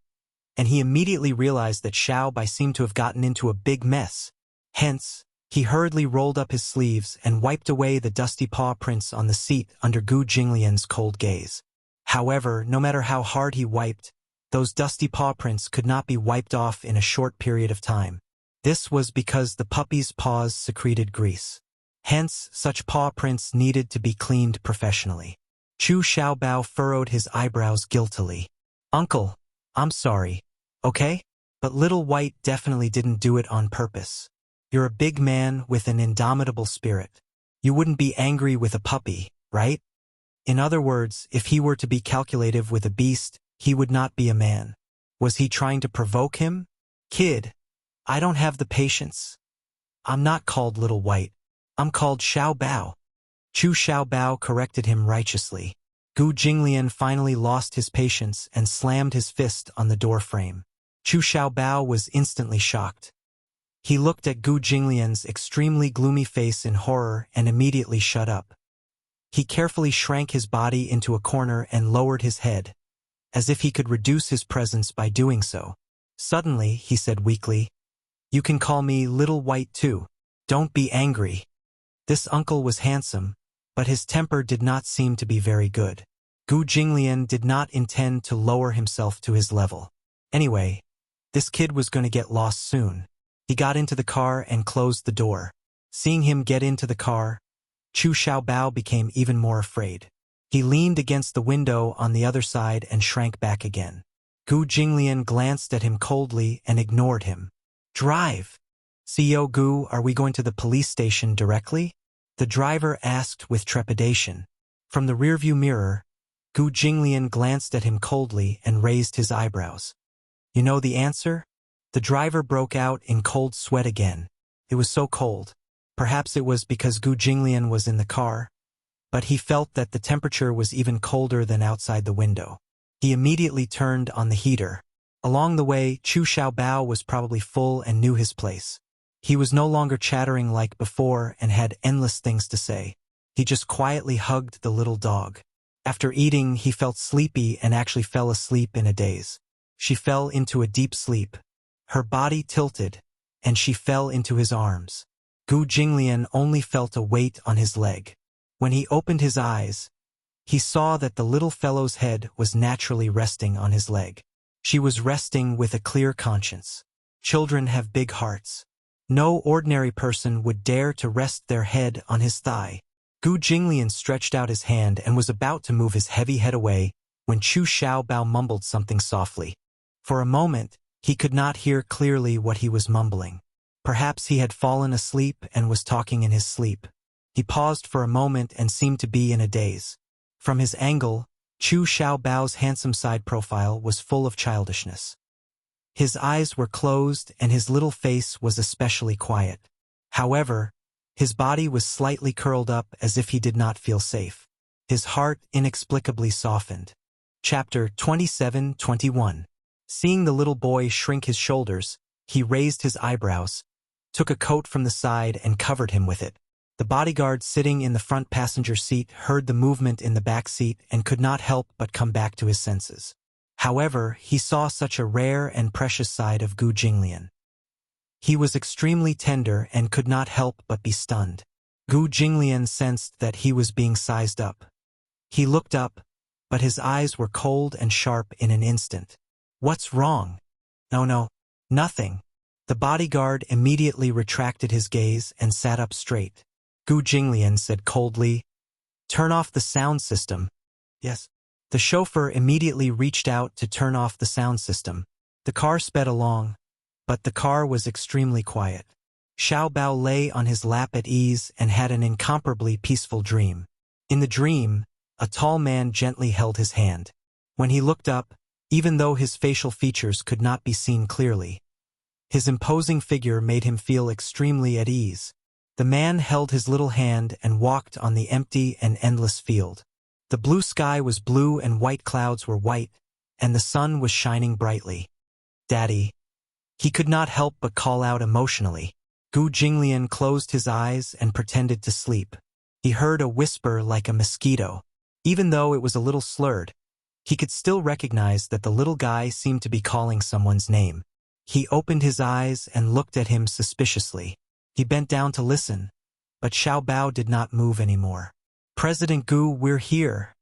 and he immediately realized that Xiaobao seemed to have gotten into a big mess. Hence, he hurriedly rolled up his sleeves and wiped away the dusty paw prints on the seat under Gu Jinglian's cold gaze. However, no matter how hard he wiped, those dusty paw prints could not be wiped off in a short period of time. This was because the puppy's paws secreted grease. Hence, such paw prints needed to be cleaned professionally. Chu Xiaobao furrowed his eyebrows guiltily. "Uncle, I'm sorry, okay? But Little White definitely didn't do it on purpose. You're a big man with an indomitable spirit. You wouldn't be angry with a puppy, right? In other words, if he were to be calculative with a beast, he would not be a man. Was he trying to provoke him? Kid, I don't have the patience. I'm not called Little White. I'm called Xiaobao." Chu Xiaobao corrected him righteously. Gu Jinglian finally lost his patience and slammed his fist on the door frame. Chu Xiaobao was instantly shocked. He looked at Gu Jinglian's extremely gloomy face in horror and immediately shut up. He carefully shrank his body into a corner and lowered his head, as if he could reduce his presence by doing so. Suddenly, he said weakly, "You can call me Little White too. Don't be angry." This uncle was handsome, but his temper did not seem to be very good. Gu Jinglian did not intend to lower himself to his level. Anyway, this kid was going to get lost soon. He got into the car and closed the door. Seeing him get into the car, Chu Xiaobao became even more afraid. He leaned against the window on the other side and shrank back again. Gu Jinglian glanced at him coldly and ignored him. "Drive." "CEO Gu, are we going to the police station directly?" the driver asked with trepidation. From the rearview mirror, Gu Jinglian glanced at him coldly and raised his eyebrows. "You know the answer?" The driver broke out in cold sweat again. It was so cold. Perhaps it was because Gu Jinglian was in the car, but he felt that the temperature was even colder than outside the window. He immediately turned on the heater. Along the way, Chu Xiaobao was probably full and knew his place. He was no longer chattering like before and had endless things to say. He just quietly hugged the little dog. After eating, he felt sleepy and actually fell asleep in a daze. She fell into a deep sleep. Her body tilted, and she fell into his arms. Gu Jinglian only felt a weight on his leg. When he opened his eyes, he saw that the little fellow's head was naturally resting on his leg. She was resting with a clear conscience. Children have big hearts. No ordinary person would dare to rest their head on his thigh. Gu Jinglian stretched out his hand and was about to move his heavy head away when Chu Xiaobao mumbled something softly. For a moment, he could not hear clearly what he was mumbling. Perhaps he had fallen asleep and was talking in his sleep. He paused for a moment and seemed to be in a daze. From his angle, Chu Xiaobao's handsome side profile was full of childishness. His eyes were closed and his little face was especially quiet. However, his body was slightly curled up as if he did not feel safe. His heart inexplicably softened. Chapter 27-21. Seeing the little boy shrink his shoulders, he raised his eyebrows, took a coat from the side and covered him with it. The bodyguard sitting in the front passenger seat heard the movement in the back seat and could not help but come back to his senses. However, he saw such a rare and precious side of Gu Jinglian. He was extremely tender and could not help but be stunned. Gu Jinglian sensed that he was being sized up. He looked up, but his eyes were cold and sharp in an instant. "What's wrong?" No, nothing." The bodyguard immediately retracted his gaze and sat up straight. Gu Jinglian said coldly, "Turn off the sound system." "Yes." The chauffeur immediately reached out to turn off the sound system. The car sped along, but the car was extremely quiet. Xiaobao lay on his lap at ease and had an incomparably peaceful dream. In the dream, a tall man gently held his hand. When he looked up, even though his facial features could not be seen clearly, his imposing figure made him feel extremely at ease. The man held his little hand and walked on the empty and endless field. The blue sky was blue and white clouds were white, and the sun was shining brightly. "Daddy." He could not help but call out emotionally. Gu Jinglian closed his eyes and pretended to sleep. He heard a whisper like a mosquito. Even though it was a little slurred, he could still recognize that the little guy seemed to be calling someone's name. He opened his eyes and looked at him suspiciously. He bent down to listen, but Xiaobao did not move anymore. "President Gu, we're here,"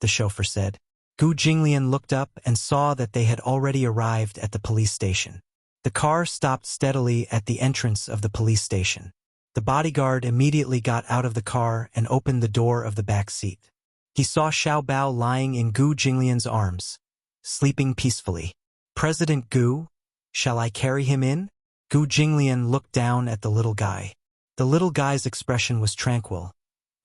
the chauffeur said. Gu Jinglian looked up and saw that they had already arrived at the police station. The car stopped steadily at the entrance of the police station. The bodyguard immediately got out of the car and opened the door of the back seat. He saw Xiaobao lying in Gu Jinglian's arms, sleeping peacefully. "President Gu, shall I carry him in?" Gu Jinglian looked down at the little guy. The little guy's expression was tranquil,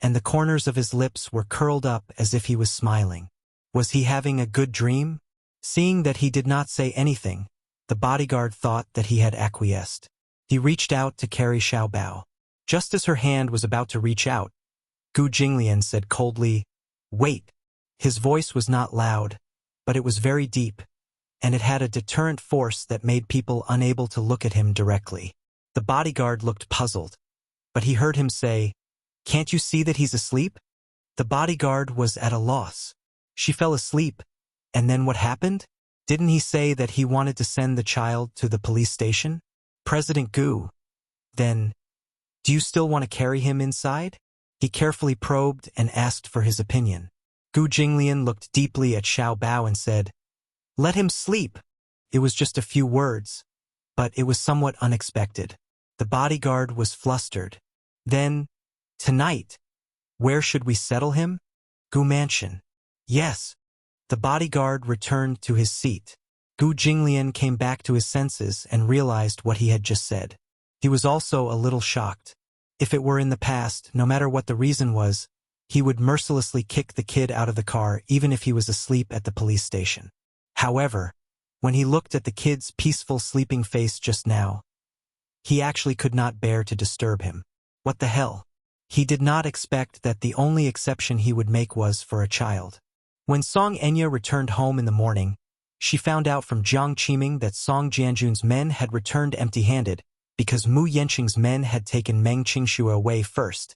and the corners of his lips were curled up as if he was smiling. Was he having a good dream? Seeing that he did not say anything, the bodyguard thought that he had acquiesced. He reached out to carry Xiaobao. Just as her hand was about to reach out, Gu Jinglian said coldly, "Wait." His voice was not loud, but it was very deep, and it had a deterrent force that made people unable to look at him directly. The bodyguard looked puzzled, but he heard him say, "Can't you see that he's asleep?" The bodyguard was at a loss. She fell asleep, and then what happened? Didn't he say that he wanted to send the child to the police station? "President Gu, then, do you still want to carry him inside?" He carefully probed and asked for his opinion. Gu Jinglian looked deeply at Xiaobao and said, "Let him sleep." It was just a few words, but it was somewhat unexpected. The bodyguard was flustered. "Then, tonight, where should we settle him?" "Gu Mansion." "Yes." The bodyguard returned to his seat. Gu Jinglian came back to his senses and realized what he had just said. He was also a little shocked. If it were in the past, no matter what the reason was, he would mercilessly kick the kid out of the car even if he was asleep at the police station. However, when he looked at the kid's peaceful sleeping face just now, he actually could not bear to disturb him. What the hell? He did not expect that the only exception he would make was for a child. When Song Enya returned home in the morning, she found out from Jiang Qiming that Song Jianjun's men had returned empty-handed because Mu Yanqing's men had taken Meng Qingxue away first,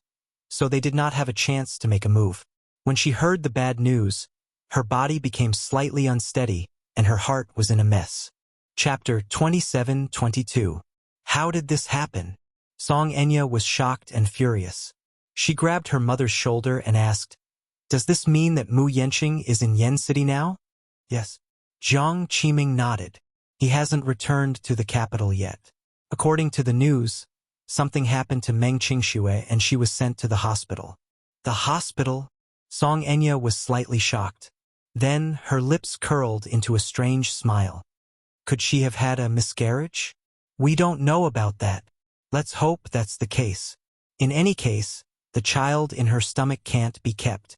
so they did not have a chance to make a move. When she heard the bad news, her body became slightly unsteady and her heart was in a mess. Chapter 27-22. How did this happen? Song Enya was shocked and furious. She grabbed her mother's shoulder and asked, Does this mean that Mu Yenqing is in Yen City now? Yes. Jiang Qiming nodded. He hasn't returned to the capital yet. According to the news, something happened to Meng Qingxue and she was sent to the hospital. The hospital? Song Enya was slightly shocked. Then her lips curled into a strange smile. Could she have had a miscarriage? We don't know about that. Let's hope that's the case. In any case, the child in her stomach can't be kept.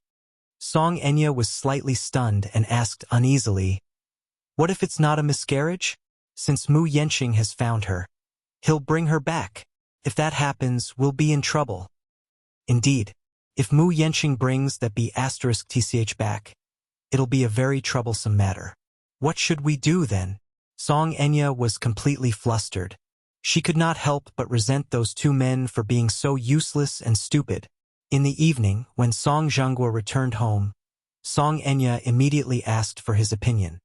Song Enya was slightly stunned and asked uneasily, "What if it's not a miscarriage? Since Mu Yenqing has found her, he'll bring her back. If that happens, we'll be in trouble." Indeed, if Mu Yenqing brings that B*TCH back, it'll be a very troublesome matter. What should we do then? Song Enya was completely flustered. She could not help but resent those two men for being so useless and stupid. In the evening, when Song Zhenghua returned home, Song Enya immediately asked for his opinion.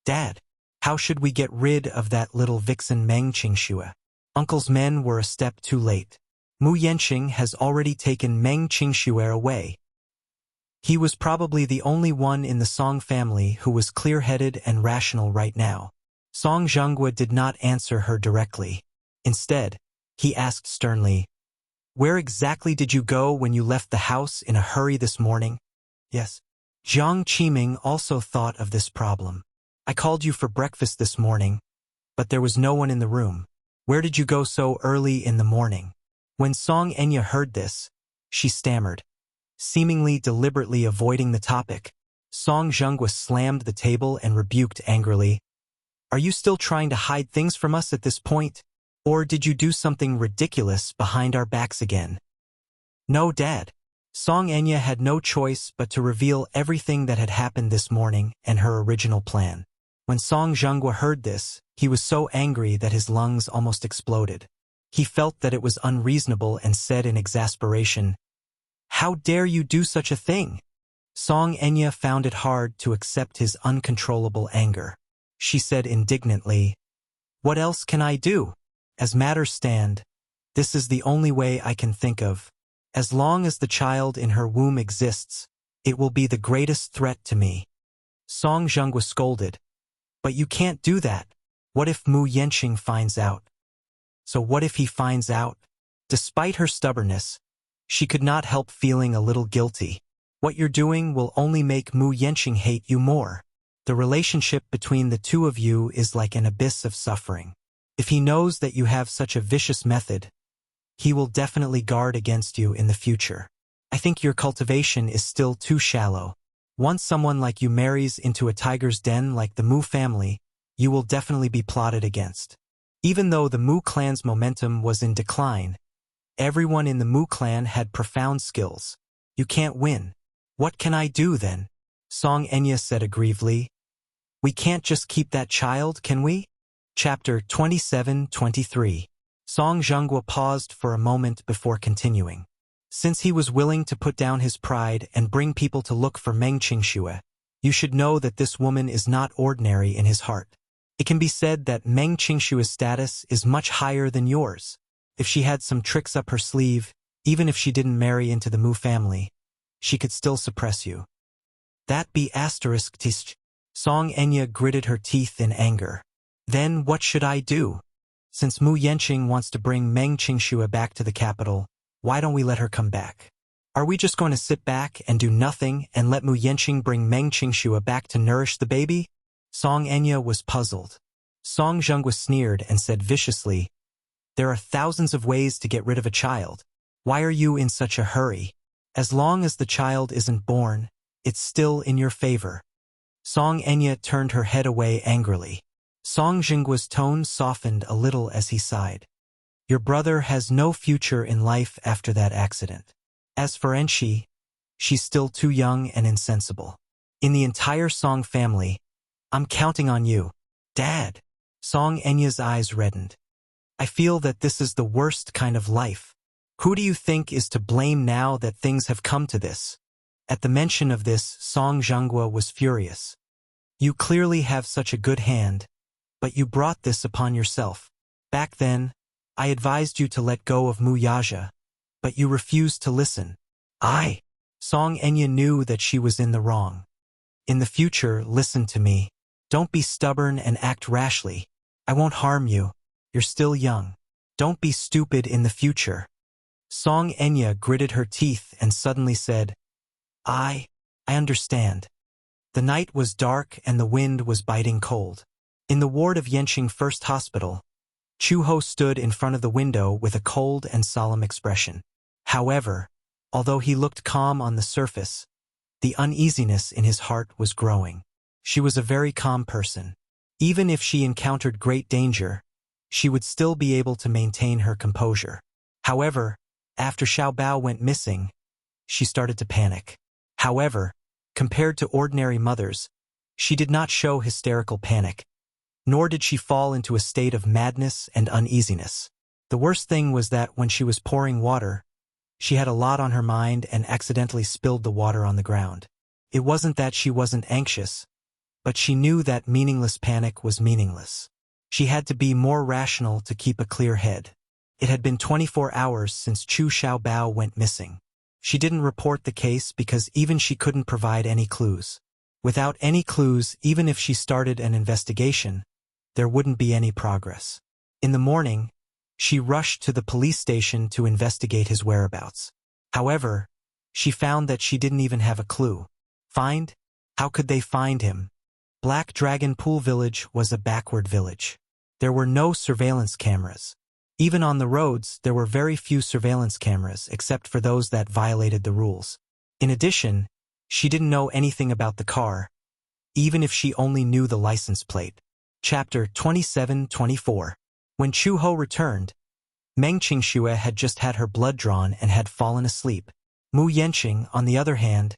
"Dad, how should we get rid of that little vixen Meng Qingxue?" Uncle's men were a step too late. Mu Yenqing has already taken Meng Qingxue away. He was probably the only one in the Song family who was clear-headed and rational right now. Song Zhenghua did not answer her directly. Instead, he asked sternly, "Where exactly did you go when you left the house in a hurry this morning?" "Yes." Jiang Qiming also thought of this problem. "I called you for breakfast this morning, but there was no one in the room. Where did you go so early in the morning?" When Song Enya heard this, she stammered. Seemingly deliberately avoiding the topic, Song Zhenghua slammed the table and rebuked angrily, "Are you still trying to hide things from us at this point? Or did you do something ridiculous behind our backs again?" "No, Dad." Song Enya had no choice but to reveal everything that had happened this morning and her original plan. When Song Zhenghua heard this, he was so angry that his lungs almost exploded. He felt that it was unreasonable and said in exasperation, "How dare you do such a thing?" Song Enya found it hard to accept his uncontrollable anger. She said indignantly, "What else can I do? As matters stand, this is the only way I can think of. As long as the child in her womb exists, it will be the greatest threat to me." Song Zhenghua scolded, "But you can't do that. What if Mu Yenqing finds out?" "So what if he finds out?" Despite her stubbornness, she could not help feeling a little guilty. What you're doing will only make Mu Yenqing hate you more. The relationship between the two of you is like an abyss of suffering. If he knows that you have such a vicious method, he will definitely guard against you in the future. I think your cultivation is still too shallow. Once someone like you marries into a tiger's den like the Mu family, you will definitely be plotted against. Even though the Mu clan's momentum was in decline, everyone in the Mu clan had profound skills. You can't win. What can I do then? Song Enya said aggrievedly. We can't just keep that child, can we? Chapter 27-23. Song Zhenghua paused for a moment before continuing. Since he was willing to put down his pride and bring people to look for Meng Qingxue, you should know that this woman is not ordinary in his heart. It can be said that Meng Qingshue's status is much higher than yours. If she had some tricks up her sleeve, even if she didn't marry into the Mu family, she could still suppress you. That be asterisk tist. Song Enya gritted her teeth in anger. Then what should I do? Since Mu Yenqing wants to bring Meng Qingxue back to the capital, why don't we let her come back? Are we just going to sit back and do nothing and let Mu Yenqing bring Meng Qingxue back to nourish the baby? Song Enya was puzzled. Song Zhenghua sneered and said viciously, There are thousands of ways to get rid of a child. Why are you in such a hurry? As long as the child isn't born, it's still in your favor. Song Enya turned her head away angrily. Song Zhenghua's tone softened a little as he sighed. Your brother has no future in life after that accident. As for Enshi, she's still too young and insensible. In the entire Song family, I'm counting on you. Dad. Song Enya's eyes reddened. I feel that this is the worst kind of life. Who do you think is to blame now that things have come to this? At the mention of this, Song Zhenghua was furious. You clearly have such a good hand, but you brought this upon yourself. Back then, I advised you to let go of Mu Yaja, but you refused to listen. Song Enya knew that she was in the wrong. In the future, listen to me. Don't be stubborn and act rashly. I won't harm you. You're still young. Don't be stupid in the future. Song Enya gritted her teeth and suddenly said, I understand. The night was dark and the wind was biting cold. In the ward of Yenqing First Hospital, Chu-ho stood in front of the window with a cold and solemn expression. However, although he looked calm on the surface, the uneasiness in his heart was growing. She was a very calm person. Even if she encountered great danger, she would still be able to maintain her composure. However, after Xiao Bao went missing, she started to panic. However, compared to ordinary mothers, she did not show hysterical panic, nor did she fall into a state of madness and uneasiness. The worst thing was that when she was pouring water, she had a lot on her mind and accidentally spilled the water on the ground. It wasn't that she wasn't anxious, but she knew that meaningless panic was meaningless. She had to be more rational to keep a clear head. It had been 24 hours since Chu Xiaobao went missing. She didn't report the case because even she couldn't provide any clues. Without any clues, even if she started an investigation, there wouldn't be any progress. In the morning, she rushed to the police station to investigate his whereabouts. However, she found that she didn't even have a clue. Find? How could they find him? Black Dragon Pool Village was a backward village. There were no surveillance cameras. Even on the roads, there were very few surveillance cameras except for those that violated the rules. In addition, she didn't know anything about the car, even if she only knew the license plate. Chapter 27-24. When Chu-ho returned, Meng Qingxue had just had her blood drawn and had fallen asleep. Mu Yenqing, on the other hand,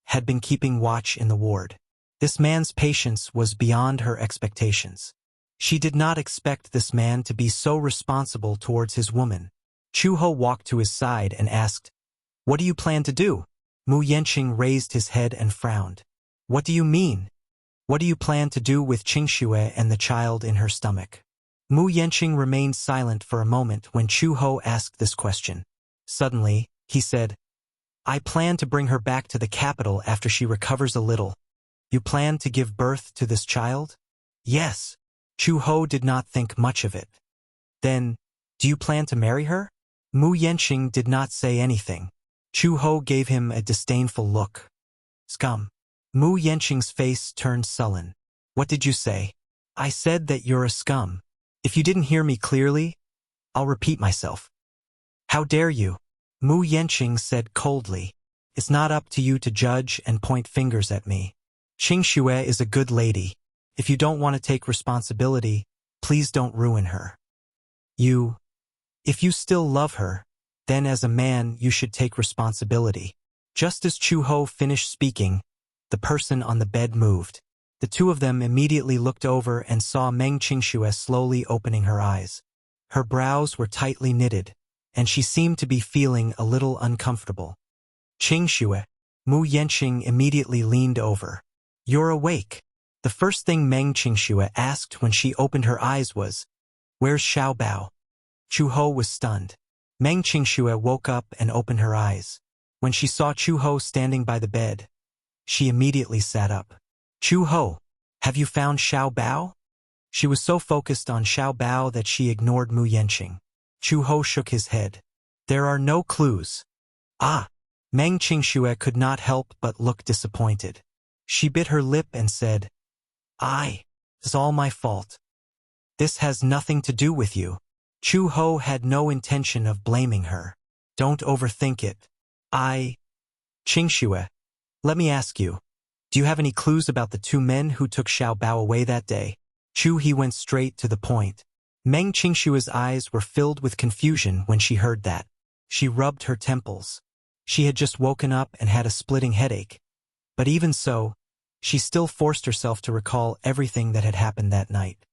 had been keeping watch in the ward. This man's patience was beyond her expectations. She did not expect this man to be so responsible towards his woman. Chu-ho walked to his side and asked, "What do you plan to do?" Mu Yenqing raised his head and frowned. "What do you mean? What do you plan to do with Qingxue and the child in her stomach?" Mu Yenqing remained silent for a moment when Chu-ho asked this question. Suddenly, he said, "I plan to bring her back to the capital after she recovers a little." "You plan to give birth to this child?" "Yes." Chu-ho did not think much of it. "Then, do you plan to marry her?" Mu Yenqing did not say anything. Chu-ho gave him a disdainful look. "Scum." Mu Yenqing's face turned sullen. "What did you say?" "I said that you're a scum. If you didn't hear me clearly, I'll repeat myself." "How dare you?" Mu Yenqing said coldly. "It's not up to you to judge and point fingers at me. Qingxue is a good lady. If you don't want to take responsibility, please don't ruin her. If you still love her, then as a man you should take responsibility." Just as Chu-ho finished speaking, the person on the bed moved. The two of them immediately looked over and saw Meng Qingxue slowly opening her eyes. Her brows were tightly knitted, and she seemed to be feeling a little uncomfortable. "Qingxue." Mu Yenqing immediately leaned over. "You're awake." The first thing Meng Qingxue asked when she opened her eyes was, "Where's Xiao Bao?" Chu-ho was stunned. Meng Qingxue woke up and opened her eyes. When she saw Chu-ho standing by the bed, she immediately sat up. "Chu-ho, have you found Xiao Bao?" She was so focused on Xiao Bao that she ignored Mu Yenqing. Chu-ho shook his head. "There are no clues." "Ah!" Meng Qingxue could not help but look disappointed. She bit her lip and said, "It's all my fault. This has nothing to do with you." Chu-ho had no intention of blaming her. "Don't overthink it. Qingxue, let me ask you, do you have any clues about the two men who took Xiao Bao away that day?" He went straight to the point. Meng Qingxue's eyes were filled with confusion when she heard that. She rubbed her temples. She had just woken up and had a splitting headache. But even so, she still forced herself to recall everything that had happened that night.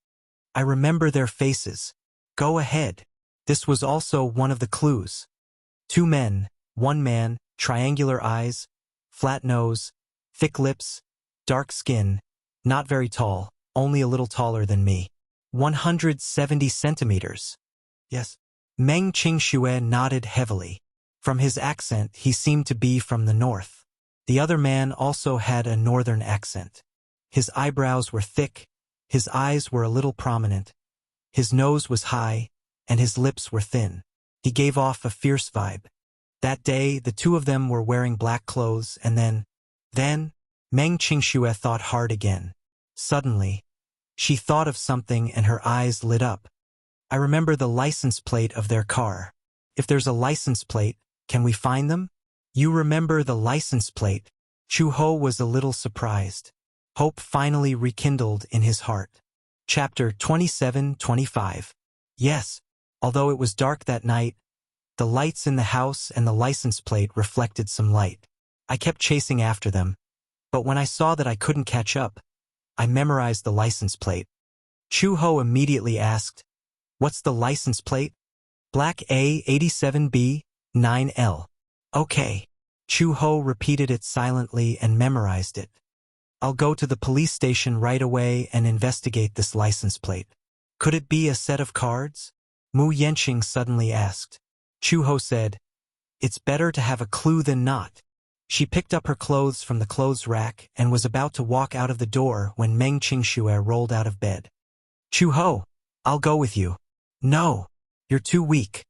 "I remember their faces." "Go ahead." This was also one of the clues. Two men, one man, triangular eyes, flat nose, thick lips, dark skin, not very tall, only a little taller than me. 170 centimeters. Yes. Meng Qingxue nodded heavily. From his accent, he seemed to be from the north. The other man also had a northern accent. His eyebrows were thick, his eyes were a little prominent, his nose was high, and his lips were thin. He gave off a fierce vibe. That day, the two of them were wearing black clothes, and then, Meng Qingxue thought hard again. Suddenly, she thought of something and her eyes lit up. I remember the license plate of their car. If there's a license plate, can we find them? You remember the license plate? Chu Ho was a little surprised. Hope finally rekindled in his heart. Chapter 27-25. Yes, although it was dark that night, the lights in the house and the license plate reflected some light. I kept chasing after them, but when I saw that I couldn't catch up, I memorized the license plate. Chu Ho immediately asked, "What's the license plate?" "Black A87B, 9L. Okay." Chu Ho repeated it silently and memorized it. "I'll go to the police station right away and investigate this license plate." "Could it be a set of cards?" Mu Yenqing suddenly asked. Chu Ho said, "It's better to have a clue than not." She picked up her clothes from the clothes rack and was about to walk out of the door when Meng Qingxue rolled out of bed. "Chu Ho, I'll go with you." "No, you're too weak."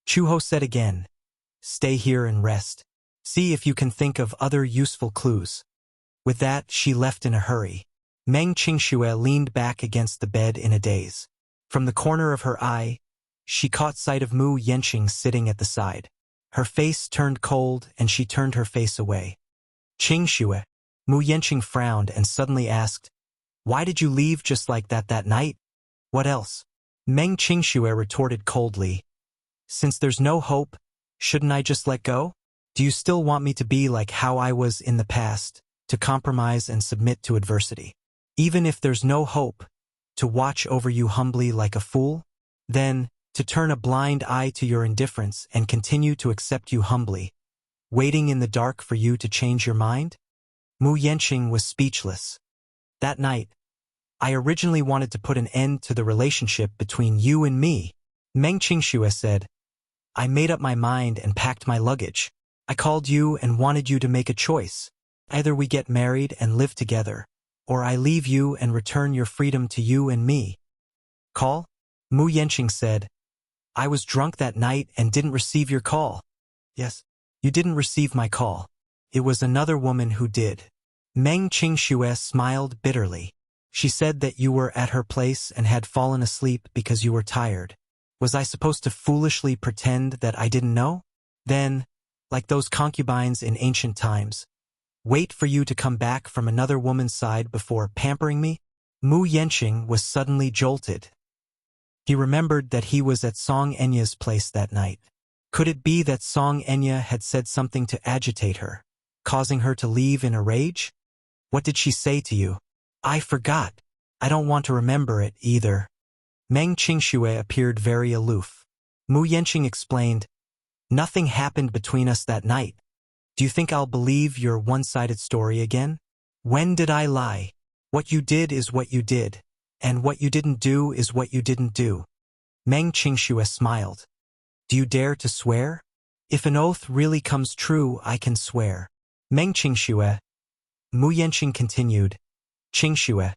Chu Ho said again, "Stay here and rest. See if you can think of other useful clues." With that, she left in a hurry. Meng Qingxue leaned back against the bed in a daze. From the corner of her eye, she caught sight of Mu Yenqing sitting at the side. Her face turned cold and she turned her face away. "Qingxue." Mu Yenqing frowned and suddenly asked, "Why did you leave just like that night?" "What else?" Meng Qingxue retorted coldly. "Since there's no hope, shouldn't I just let go? Do you still want me to be like how I was in the past, to compromise and submit to adversity? Even if there's no hope, to watch over you humbly like a fool? Then, to turn a blind eye to your indifference and continue to accept you humbly, waiting in the dark for you to change your mind?" Mu Yenqing was speechless. "That night, I originally wanted to put an end to the relationship between you and me," Meng Qingxue said. "I made up my mind and packed my luggage. I called you and wanted you to make a choice. Either we get married and live together, or I leave you and return your freedom to you and me." "Call?" Mu Yenqing said. "I was drunk that night and didn't receive your call." "Yes, you didn't receive my call. It was another woman who did." Meng Qingxue smiled bitterly. "She said that you were at her place and had fallen asleep because you were tired. Was I supposed to foolishly pretend that I didn't know? Then, like those concubines in ancient times, wait for you to come back from another woman's side before pampering me?" Mu Yenqing was suddenly jolted. He remembered that he was at Song Enya's place that night. Could it be that Song Enya had said something to agitate her, causing her to leave in a rage? "What did she say to you?" "I forgot. I don't want to remember it either." Meng Qingxue appeared very aloof. Mu Yenqing explained, "Nothing happened between us that night. Do you think I'll believe your one-sided story again? When did I lie? What you did is what you did, and what you didn't do is what you didn't do." Meng Qingxue smiled. "Do you dare to swear?" "If an oath really comes true, I can swear." Meng Qingxue. Mu Yenqing continued, "Qingxue,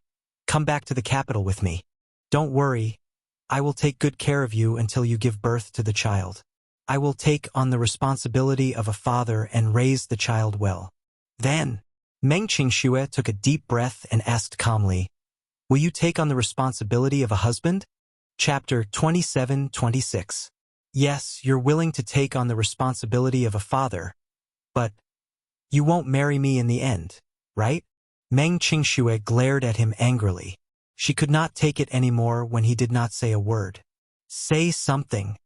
come back to the capital with me. Don't worry, I will take good care of you until you give birth to the child. I will take on the responsibility of a father and raise the child well." Then, Meng Qingxue took a deep breath and asked calmly, "Will you take on the responsibility of a husband?" Chapter 27-26. "Yes, you're willing to take on the responsibility of a father, but you won't marry me in the end, right?" Meng Qingxue glared at him angrily. She could not take it anymore when he did not say a word. "Say something.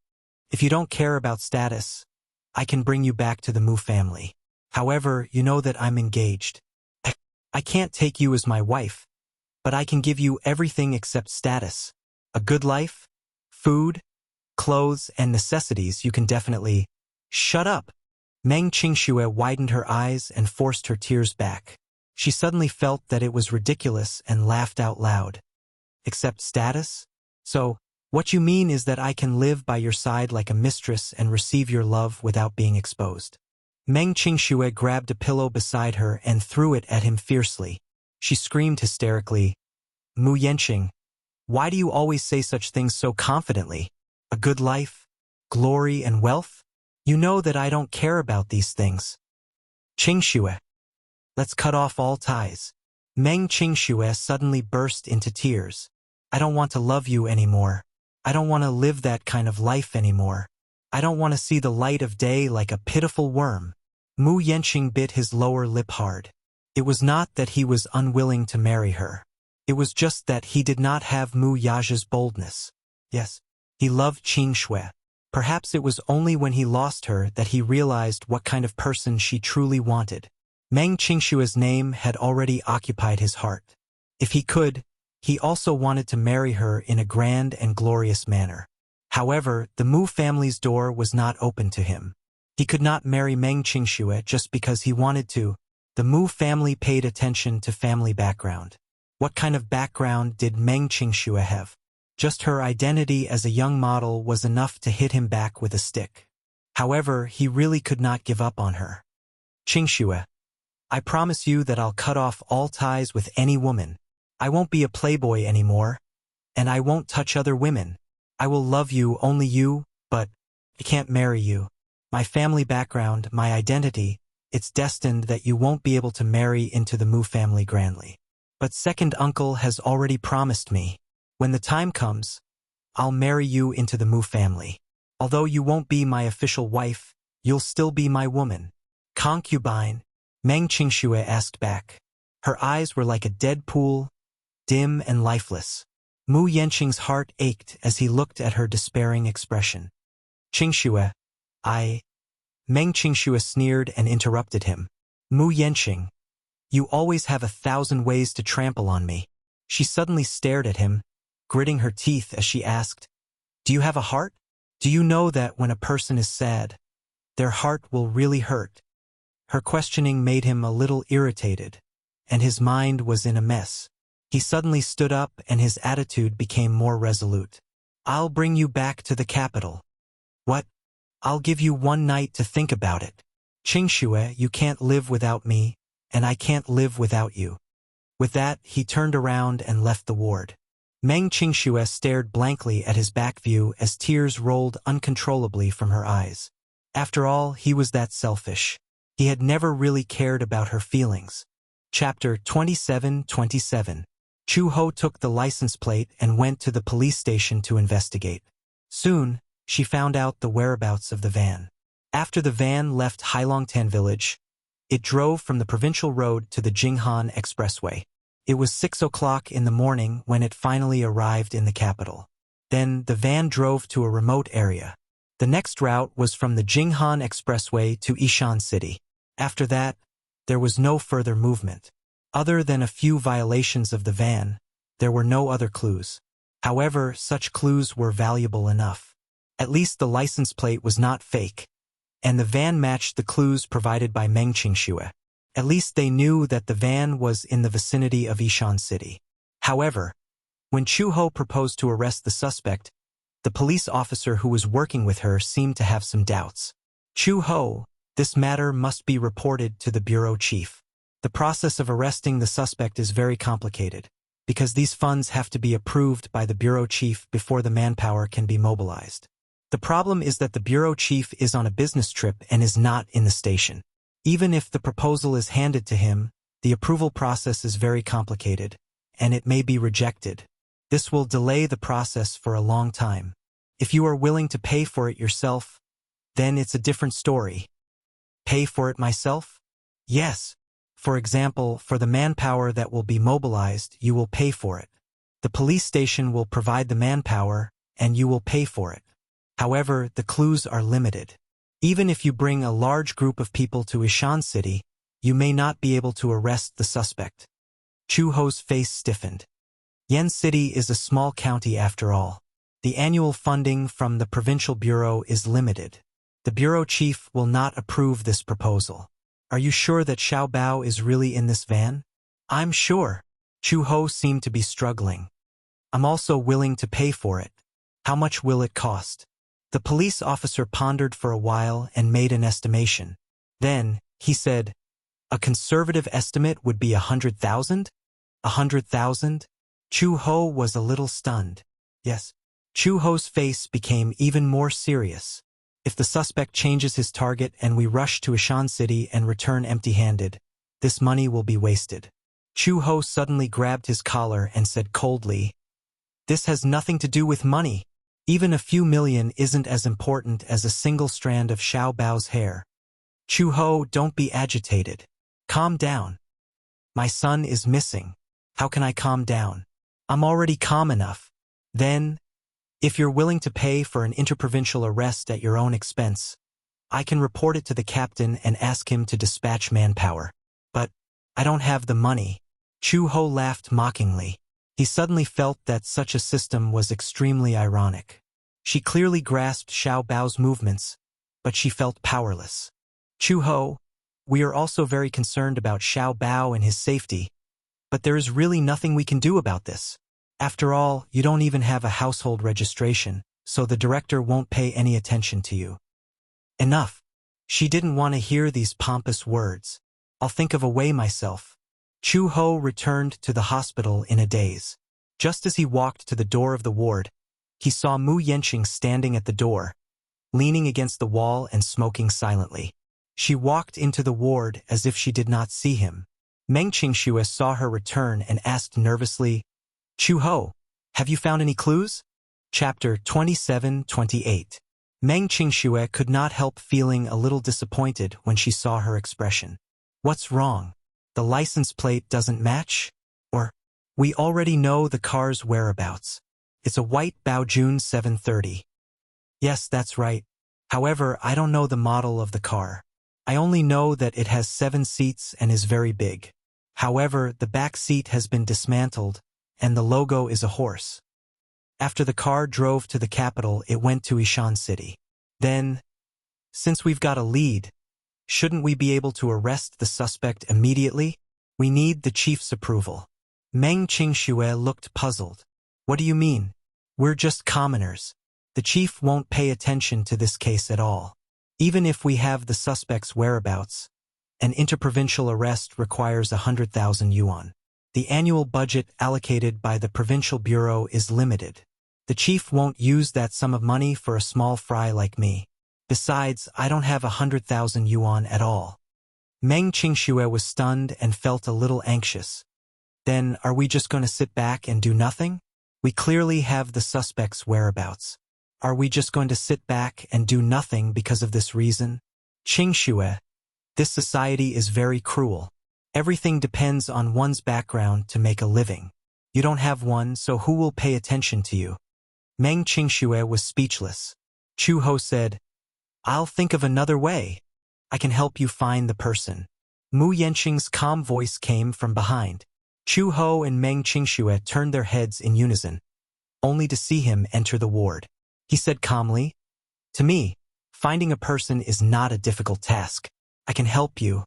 If you don't care about status, I can bring you back to the Mu family. However, you know that I'm engaged. I can't take you as my wife, but I can give you everything except status. A good life, food, clothes, and necessities you can definitely—" "Shut up!" Meng Qingxue widened her eyes and forced her tears back. She suddenly felt that it was ridiculous and laughed out loud. "Except status? So, What you mean is that I can live by your side like a mistress and receive your love without being exposed. Meng Qingxue grabbed a pillow beside her and threw it at him fiercely. She screamed hysterically, Mu Yanqing, why do you always say such things so confidently? A good life? Glory and wealth? You know that I don't care about these things. Qingxue. Let's cut off all ties. Meng Qingxue suddenly burst into tears. I don't want to love you anymore. I don't want to live that kind of life anymore. I don't want to see the light of day like a pitiful worm. Mu Yanqing bit his lower lip hard. It was not that he was unwilling to marry her. It was just that he did not have Mu Yaja's boldness. Yes, he loved Qingxue. Perhaps it was only when he lost her that he realized what kind of person she truly wanted. Meng Qingxue's name had already occupied his heart. If he could, he also wanted to marry her in a grand and glorious manner. However, the Mu family's door was not open to him. He could not marry Meng Qingxue just because he wanted to. The Mu family paid attention to family background. What kind of background did Meng Qingxue have? Just her identity as a young model was enough to hit him back with a stick. However, he really could not give up on her. Qingxue, I promise you that I'll cut off all ties with any woman. I won't be a playboy anymore, and I won't touch other women. I will love you, only you, but I can't marry you. My family background, my identity, it's destined that you won't be able to marry into the Mu family grandly. But second uncle has already promised me. When the time comes, I'll marry you into the Mu family. Although you won't be my official wife, you'll still be my woman. Concubine, Meng Qingxue asked back. Her eyes were like a dead pool, dim and lifeless. Mu Yanqing's heart ached as he looked at her despairing expression. Qingxue, Meng Qingxue sneered and interrupted him. Mu Yanqing, you always have 1,000 ways to trample on me. She suddenly stared at him, gritting her teeth as she asked, Do you have a heart? Do you know that when a person is sad, their heart will really hurt? Her questioning made him a little irritated, and his mind was in a mess. He suddenly stood up and his attitude became more resolute. I'll bring you back to the capital. What? I'll give you one night to think about it. Qingxue, you can't live without me, and I can't live without you. With that, he turned around and left the ward. Meng Qingxue stared blankly at his back view as tears rolled uncontrollably from her eyes. After all, he was that selfish. He had never really cared about her feelings. Chapter 27:27. Chu Ho took the license plate and went to the police station to investigate. Soon, she found out the whereabouts of the van. After the van left Heilongtan village, it drove from the provincial road to the Jinghan Expressway. It was 6 o'clock in the morning when it finally arrived in the capital. Then the van drove to a remote area. The next route was from the Jinghan Expressway to Yishan City. After that, there was no further movement. Other than a few violations of the van, there were no other clues. However, such clues were valuable enough. At least the license plate was not fake, and the van matched the clues provided by Meng Qingxue. At least they knew that the van was in the vicinity of Yishan City. However, when Chu Ho proposed to arrest the suspect, the police officer who was working with her seemed to have some doubts. Chu Ho, this matter must be reported to the bureau chief. The process of arresting the suspect is very complicated, because these funds have to be approved by the bureau chief before the manpower can be mobilized. The problem is that the bureau chief is on a business trip and is not in the station. Even if the proposal is handed to him, the approval process is very complicated, and it may be rejected. This will delay the process for a long time. If you are willing to pay for it yourself, then it's a different story. Pay for it myself? Yes. For example, for the manpower that will be mobilized, you will pay for it. The police station will provide the manpower, and you will pay for it. However, the clues are limited. Even if you bring a large group of people to Yishan City, you may not be able to arrest the suspect. Chu Ho's face stiffened. Yen City is a small county after all. The annual funding from the provincial bureau is limited. The bureau chief will not approve this proposal. Are you sure that Xiao Bao is really in this van? I'm sure. Chu Ho seemed to be struggling. I'm also willing to pay for it. How much will it cost? The police officer pondered for a while and made an estimation. Then, he said, a conservative estimate would be 100,000? 100,000? Chu Ho was a little stunned. Yes. Chu Ho's face became even more serious. If the suspect changes his target and we rush to Ishan City and return empty-handed, this money will be wasted. Chu Ho suddenly grabbed his collar and said coldly, "This has nothing to do with money. Even a few million isn't as important as a single strand of Xiao Bao's hair. Chu Ho, don't be agitated. Calm down. My son is missing. How can I calm down? I'm already calm enough. Then, if you're willing to pay for an interprovincial arrest at your own expense, I can report it to the captain and ask him to dispatch manpower. But I don't have the money." Chu Ho laughed mockingly. He suddenly felt that such a system was extremely ironic. She clearly grasped Xiao Bao's movements, but she felt powerless. "Chu Ho, we are also very concerned about Xiao Bao and his safety, but there is really nothing we can do about this. After all, you don't even have a household registration, so the director won't pay any attention to you." Enough. She didn't want to hear these pompous words. "I'll think of a way myself." Chu Ho returned to the hospital in a daze. Just as he walked to the door of the ward, he saw Mu Yenqing standing at the door, leaning against the wall and smoking silently. She walked into the ward as if she did not see him. Meng Qingxue saw her return and asked nervously, "Chu Ho, have you found any clues?" Chapter 27-28. Meng Qingxue could not help feeling a little disappointed when she saw her expression. "What's wrong? The license plate doesn't match? Or, we already know the car's whereabouts. It's a white Baojun 730. "Yes, that's right. However, I don't know the model of the car. I only know that it has 7 seats and is very big. However, the back seat has been dismantled, and the logo is a horse. After the car drove to the capital, it went to Ishan City. Then, since we've got a lead, shouldn't we be able to arrest the suspect immediately? We need the chief's approval." Meng Qingxue looked puzzled. "What do you mean? We're just commoners. The chief won't pay attention to this case at all. Even if we have the suspect's whereabouts, an interprovincial arrest requires 100,000 yuan. The annual budget allocated by the provincial bureau is limited. The chief won't use that sum of money for a small fry like me. Besides, I don't have 100,000 yuan at all." Meng Qingxue was stunned and felt a little anxious. "Then are we just going to sit back and do nothing? We clearly have the suspect's whereabouts. Are we just going to sit back and do nothing because of this reason? Qingxue, this society is very cruel. Everything depends on one's background to make a living. You don't have one, so who will pay attention to you?" Meng Qingxue was speechless. Chu Ho said, "I'll think of another way. I can help you find the person." Mu Yenqing's calm voice came from behind. Chu Ho and Meng Qingxue turned their heads in unison, only to see him enter the ward. He said calmly, "To me, finding a person is not a difficult task. I can help you."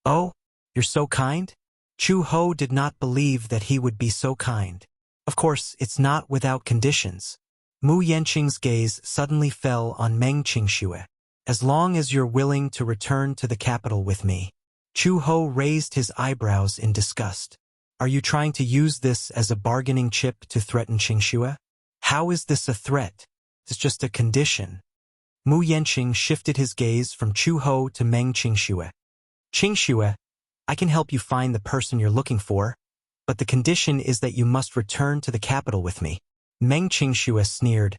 "Oh, you're so kind?" Chu Ho did not believe that he would be so kind. "Of course, it's not without conditions." Mu Yenqing's gaze suddenly fell on Meng Qingxue. "As long as you're willing to return to the capital with me." Chu Ho raised his eyebrows in disgust. "Are you trying to use this as a bargaining chip to threaten Qingxue? How is this a threat? It's just a condition." Mu Yenqing shifted his gaze from Chu Ho to Meng Qingxue. "Qingxue, I can help you find the person you're looking for, but the condition is that you must return to the capital with me." Meng Qingxue sneered.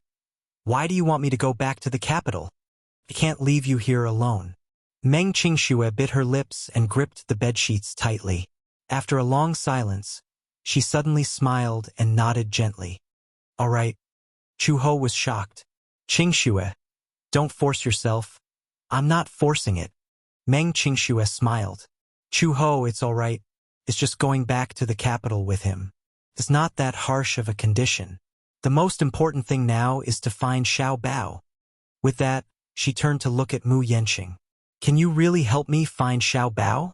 "Why do you want me to go back to the capital? I can't leave you here alone." Meng Qingxue bit her lips and gripped the bedsheets tightly. After a long silence, she suddenly smiled and nodded gently. "All right." Chu Ho was shocked. "Qingxue, don't force yourself." "I'm not forcing it." Meng Qingxue smiled. "Chu Ho, it's all right. It's just going back to the capital with him. It's not that harsh of a condition. The most important thing now is to find Xiao Bao." With that, she turned to look at Mu Yenqing. "Can you really help me find Xiao Bao?"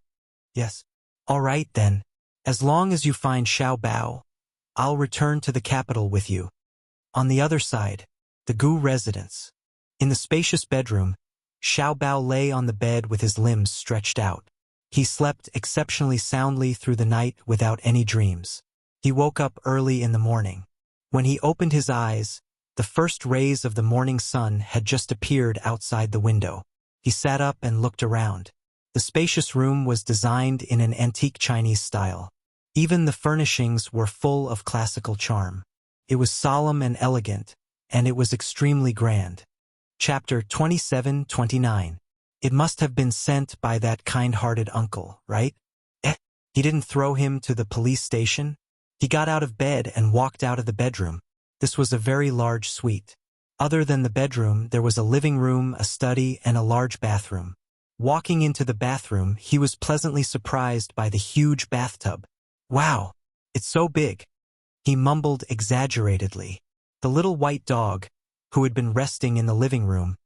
"Yes." "All right then. As long as you find Xiao Bao, I'll return to the capital with you. On the other side, The Gu residence. In the spacious bedroom, Xiao Bao lay on the bed with his limbs stretched out. He slept exceptionally soundly through the night without any dreams. He woke up early in the morning. When he opened his eyes, the first rays of the morning sun had just appeared outside the window. He sat up and looked around. The spacious room was designed in an antique Chinese style. Even the furnishings were full of classical charm. It was solemn and elegant, and it was extremely grand. Chapter 27-29. It must have been sent by that kind-hearted uncle, right? He didn't throw him to the police station? He got out of bed and walked out of the bedroom. This was a very large suite. Other than the bedroom, there was a living room, a study, and a large bathroom. Walking into the bathroom, he was pleasantly surprised by the huge bathtub. Wow, it's so big, he mumbled exaggeratedly. The little white dog, who had been resting in the living room,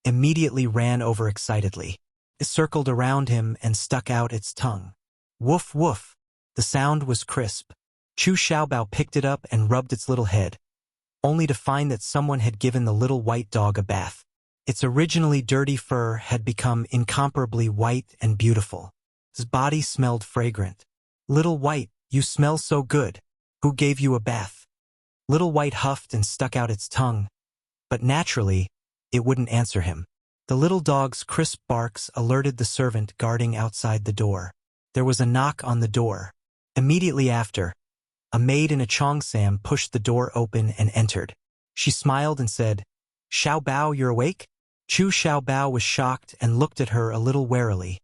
immediately ran over excitedly. It circled around him and stuck out its tongue. Woof woof. The sound was crisp. Chu Xiaobao picked it up and rubbed its little head, only to find that someone had given the little white dog a bath. Its originally dirty fur had become incomparably white and beautiful. His body smelled fragrant. Little White, you smell so good. Who gave you a bath? Little White huffed and stuck out its tongue, but naturally, it wouldn't answer him. The little dog's crisp barks alerted the servant guarding outside the door. There was a knock on the door. Immediately after, a maid in a cheongsam pushed the door open and entered. She smiled and said, "Xiao Bao, you're awake?" Chu Xiao Bao was shocked and looked at her a little warily,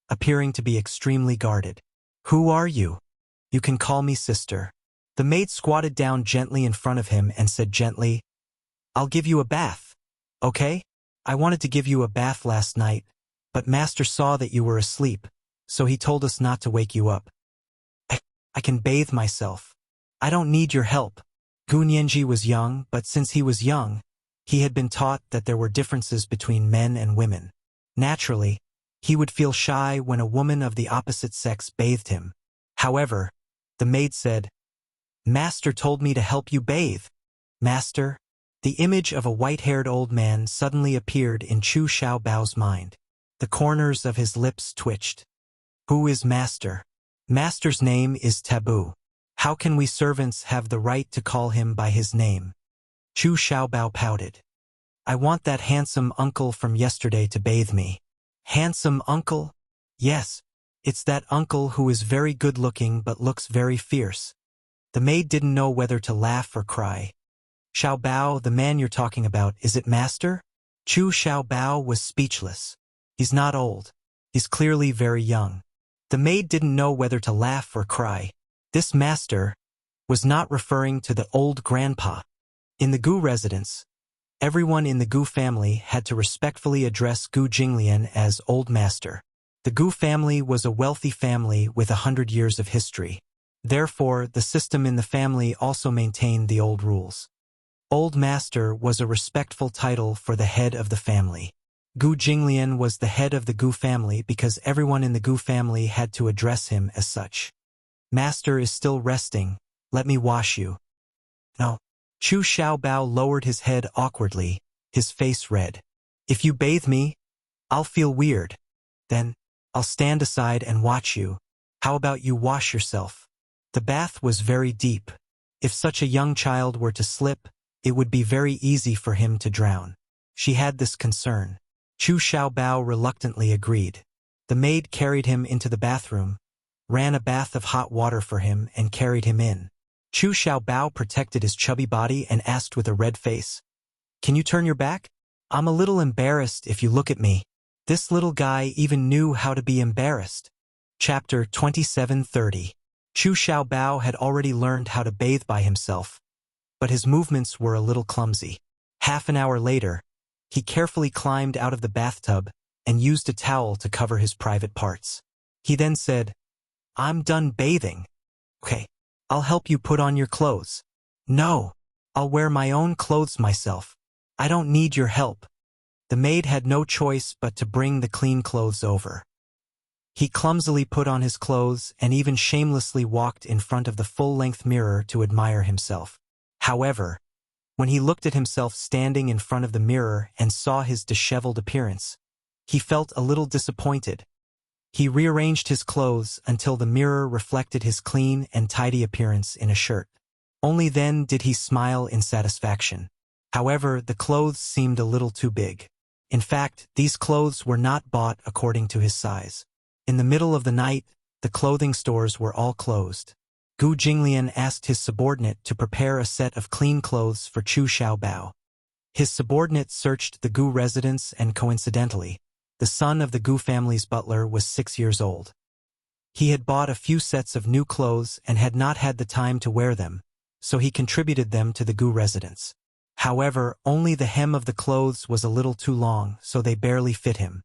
appearing to be extremely guarded. "Who are you?" "You can call me sister." The maid squatted down gently in front of him and said gently, "I'll give you a bath, okay? I wanted to give you a bath last night, but master saw that you were asleep, so he told us not to wake you up." I can bathe myself. I don't need your help." Gu Nianji was young, but since he was young, he had been taught that there were differences between men and women. Naturally, he would feel shy when a woman of the opposite sex bathed him. However, the maid said, "Master told me to help you bathe." Master? The image of a white-haired old man suddenly appeared in Chu Xiaobao's mind. The corners of his lips twitched. Who is Master? Master's name is taboo. How can we servants have the right to call him by his name? Chu Xiaobao pouted. "I want that handsome uncle from yesterday to bathe me." Handsome uncle? Yes, it's that uncle who is very good-looking but looks very fierce. The maid didn't know whether to laugh or cry. "Xiao Bao, the man you're talking about, is it Master?" Chu Xiaobao was speechless. He's not old. He's clearly very young. The maid didn't know whether to laugh or cry. This Master was not referring to the old grandpa. In the Gu residence, everyone in the Gu family had to respectfully address Gu Jinglian as Old Master. The Gu family was a wealthy family with 100 years of history. Therefore, the system in the family also maintained the old rules. Old Master was a respectful title for the head of the family. Gu Jinglian was the head of the Gu family because everyone in the Gu family had to address him as such. "Master is still resting. Let me wash you." "No." Chu Xiaobao lowered his head awkwardly, his face red. "If you bathe me, I'll feel weird. Then, I'll stand aside and watch you. How about you wash yourself?" The bath was very deep. If such a young child were to slip, it would be very easy for him to drown. She had this concern. Chu Xiaobao reluctantly agreed. The maid carried him into the bathroom, ran a bath of hot water for him, and carried him in. Chu Xiaobao protected his chubby body and asked with a red face, "Can you turn your back? I'm a little embarrassed if you look at me." This little guy even knew how to be embarrassed. Chapter 27-30. Chu Xiaobao had already learned how to bathe by himself, but his movements were a little clumsy. Half an hour later, he carefully climbed out of the bathtub and used a towel to cover his private parts. He then said, "I'm done bathing. Okay, I'll help you put on your clothes." "No, I'll wear my own clothes myself. I don't need your help." The maid had no choice but to bring the clean clothes over. He clumsily put on his clothes and even shamelessly walked in front of the full-length mirror to admire himself. However, When he looked at himself standing in front of the mirror and saw his disheveled appearance, he felt a little disappointed. He rearranged his clothes until the mirror reflected his clean and tidy appearance in a shirt. Only then did he smile in satisfaction. However, the clothes seemed a little too big. In fact, these clothes were not bought according to his size. In the middle of the night, the clothing stores were all closed. Gu Jinglian asked his subordinate to prepare a set of clean clothes for Chu Xiaobao. His subordinate searched the Gu residence and coincidentally, the son of the Gu family's butler was 6 years old. He had bought a few sets of new clothes and had not had the time to wear them, so he contributed them to the Gu residence. However, only the hem of the clothes was a little too long, so they barely fit him.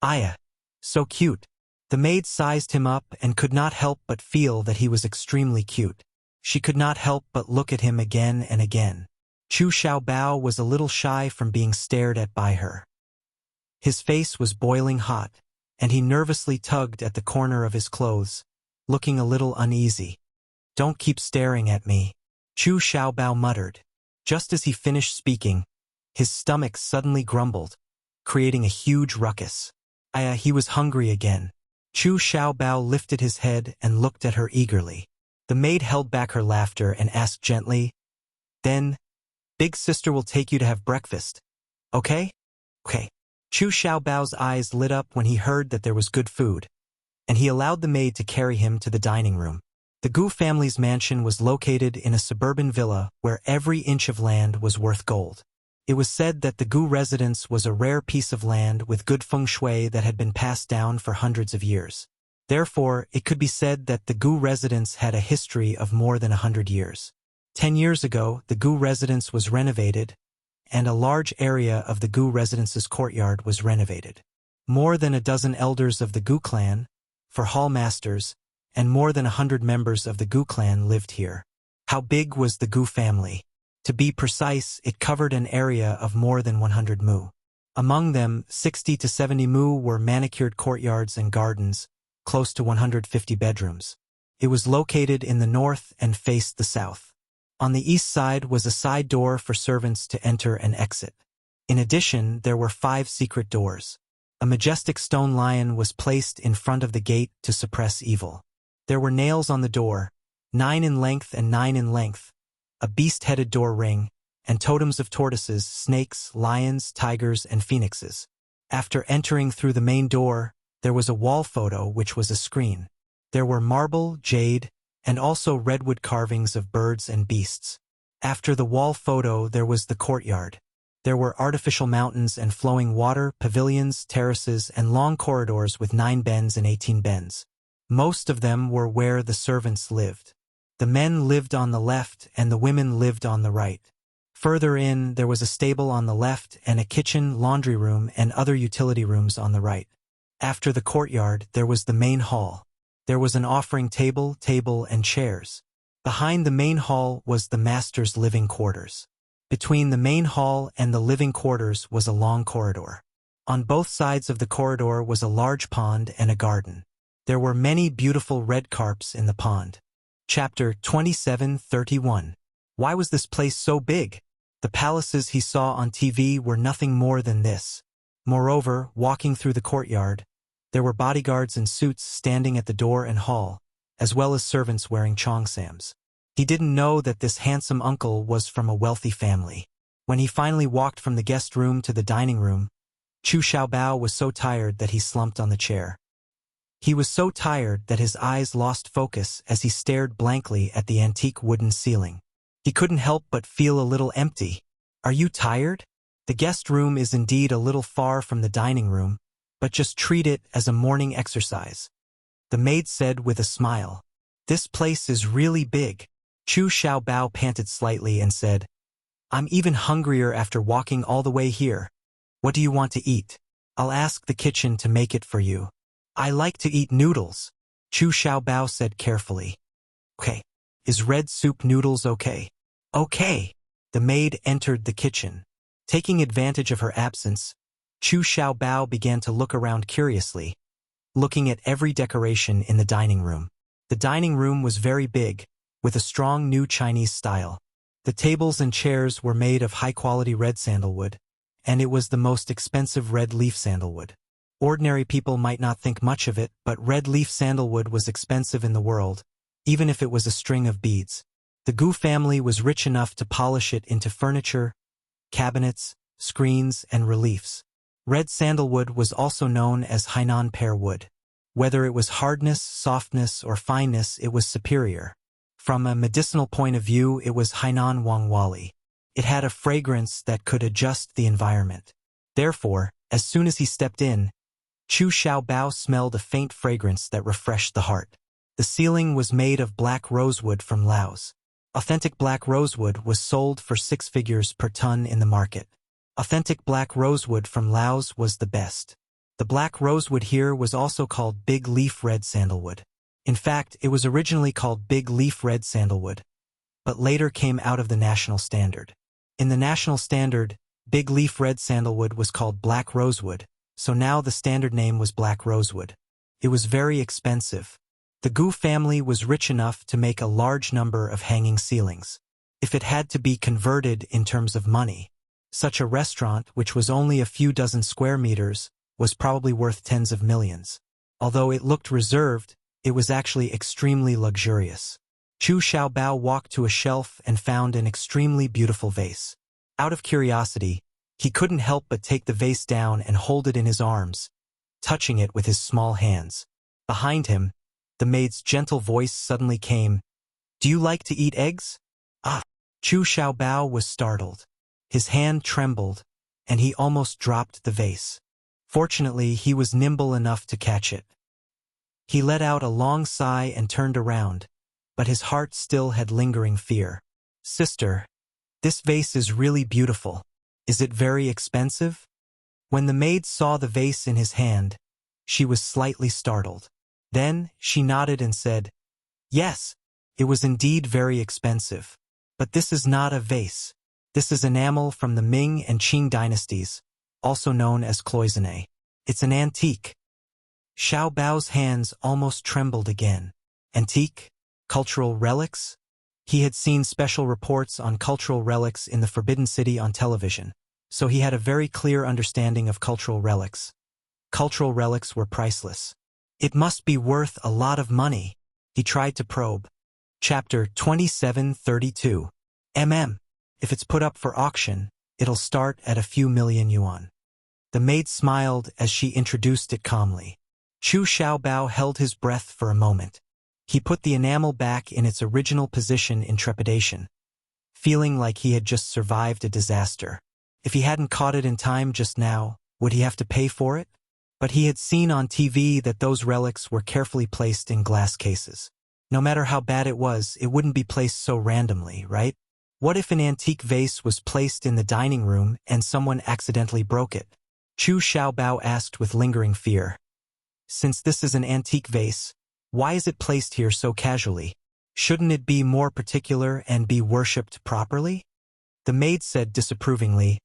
Aya, so cute. The maid sized him up and could not help but feel that he was extremely cute. She could not help but look at him again and again. Chu Xiaobao was a little shy from being stared at by her. His face was boiling hot, and he nervously tugged at the corner of his clothes, looking a little uneasy. "Don't keep staring at me," Chu Xiaobao muttered. Just as he finished speaking, his stomach suddenly grumbled, creating a huge ruckus. He was hungry again. Chu Xiaobao lifted his head and looked at her eagerly. The maid held back her laughter and asked gently, "Then, big sister will take you to have breakfast. Okay?" "Okay." Chu Xiaobao's eyes lit up when he heard that there was good food, and he allowed the maid to carry him to the dining room. The Gu family's mansion was located in a suburban villa where every inch of land was worth gold. It was said that the Gu residence was a rare piece of land with good feng shui that had been passed down for hundreds of years. Therefore, it could be said that the Gu residence had a history of more than 100 years. 10 years ago, the Gu residence was renovated, and a large area of the Gu residence's courtyard was renovated. More than a dozen elders of the Gu clan, for hall masters, and more than 100 members of the Gu clan lived here. How big was the Gu family? To be precise, it covered an area of more than 100 mu. Among them, 60 to 70 mu were manicured courtyards and gardens, close to 150 bedrooms. It was located in the north and faced the south. On the east side was a side door for servants to enter and exit. In addition, there were 5 secret doors. A majestic stone lion was placed in front of the gate to suppress evil. There were nails on the door, 9 in length and 9 in length, a beast-headed door ring, and totems of tortoises, snakes, lions, tigers, and phoenixes. After entering through the main door, there was a wall photo which was a screen. There were marble, jade, and also redwood carvings of birds and beasts. After the wall photo, there was the courtyard. There were artificial mountains and flowing water, pavilions, terraces, and long corridors with 9 bends and 18 bends. Most of them were where the servants lived. The men lived on the left and the women lived on the right. Further in, there was a stable on the left and a kitchen, laundry room, and other utility rooms on the right. After the courtyard, there was the main hall. There was an offering table, and chairs. Behind the main hall was the master's living quarters. Between the main hall and the living quarters was a long corridor. On both sides of the corridor was a large pond and a garden. There were many beautiful red carps in the pond. Chapter 27:31. Why was this place so big? The palaces he saw on TV were nothing more than this. Moreover, walking through the courtyard, there were bodyguards in suits standing at the door and hall, as well as servants wearing cheongsams. He didn't know that this handsome uncle was from a wealthy family. When he finally walked from the guest room to the dining room, Chu Xiaobao was so tired that he slumped on the chair. He was so tired that his eyes lost focus as he stared blankly at the antique wooden ceiling. He couldn't help but feel a little empty. "Are you tired?" The guest room is indeed a little far from the dining room, but just treat it as a morning exercise, the maid said with a smile. "This place is really big." Chu Xiaobao panted slightly and said, "I'm even hungrier after walking all the way here. What do you want to eat? I'll ask the kitchen to make it for you." "I like to eat noodles," Chu Xiaobao said carefully. "Okay. Is red soup noodles okay?" "Okay." The maid entered the kitchen. Taking advantage of her absence, Chu Xiaobao began to look around curiously, looking at every decoration in the dining room. The dining room was very big, with a strong new Chinese style. The tables and chairs were made of high-quality red sandalwood, and it was the most expensive red leaf sandalwood. Ordinary people might not think much of it, but red leaf sandalwood was expensive in the world, even if it was a string of beads. The Gu family was rich enough to polish it into furniture, cabinets, screens, and reliefs. Red sandalwood was also known as Hainan pear wood. Whether it was hardness, softness, or fineness, it was superior. From a medicinal point of view, it was Hainan Wangwali. It had a fragrance that could adjust the environment. Therefore, as soon as he stepped in, Chu Xiaobao smelled a faint fragrance that refreshed the heart. The ceiling was made of black rosewood from Laos. Authentic black rosewood was sold for 6 figures per ton in the market. Authentic black rosewood from Laos was the best. The black rosewood here was also called big leaf red sandalwood. In fact, it was originally called big leaf red sandalwood, but later came out of the national standard. In the national standard, big leaf red sandalwood was called black rosewood, so now the standard name was black rosewood. It was very expensive. The Gu family was rich enough to make a large number of hanging ceilings. If it had to be converted in terms of money, such a restaurant, which was only a few dozen square meters, was probably worth tens of millions. Although it looked reserved, it was actually extremely luxurious. Chu Xiaobao walked to a shelf and found an extremely beautiful vase. Out of curiosity, he couldn't help but take the vase down and hold it in his arms, touching it with his small hands. Behind him, the maid's gentle voice suddenly came, "Do you like to eat eggs?" Ah! Chu Xiaobao was startled. His hand trembled, and he almost dropped the vase. Fortunately, he was nimble enough to catch it. He let out a long sigh and turned around, but his heart still had lingering fear. "Sister, this vase is really beautiful. Is it very expensive?" When the maid saw the vase in his hand, she was slightly startled. Then she nodded and said, "Yes, it was indeed very expensive. But this is not a vase. This is enamel from the Ming and Qing dynasties, also known as cloisonne. It's an antique." Xiao Bao's hands almost trembled again. Antique? Cultural relics? He had seen special reports on cultural relics in the Forbidden City on television, so he had a very clear understanding of cultural relics. Cultural relics were priceless. It must be worth a lot of money. He tried to probe. Chapter 2732. If it's put up for auction, it'll start at a few million yuan. The maid smiled as she introduced it calmly. Chu Xiaobao held his breath for a moment. He put the enamel back in its original position in trepidation, feeling like he had just survived a disaster. If he hadn't caught it in time just now, would he have to pay for it? But he had seen on TV that those relics were carefully placed in glass cases. No matter how bad it was, it wouldn't be placed so randomly, right? What if an antique vase was placed in the dining room and someone accidentally broke it? Chu Xiaobao asked with lingering fear. Since this is an antique vase, why is it placed here so casually? Shouldn't it be more particular and be worshipped properly? The maid said disapprovingly,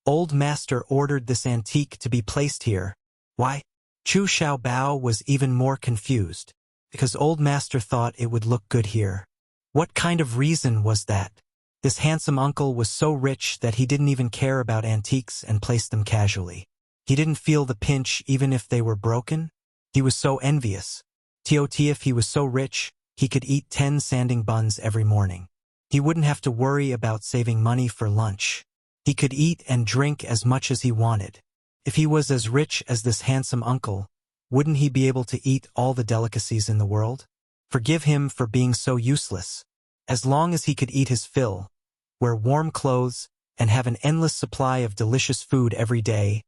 "Old master ordered this antique to be placed here. Why?" Chu Xiaobao was even more confused. Because old master thought it would look good here. What kind of reason was that? This handsome uncle was so rich that he didn't even care about antiques and placed them casually. He didn't feel the pinch even if they were broken. He was so envious. If he was so rich, he could eat 10 sanding buns every morning. He wouldn't have to worry about saving money for lunch. He could eat and drink as much as he wanted. If he was as rich as this handsome uncle, wouldn't he be able to eat all the delicacies in the world? Forgive him for being so useless. As long as he could eat his fill, wear warm clothes, and have an endless supply of delicious food every day,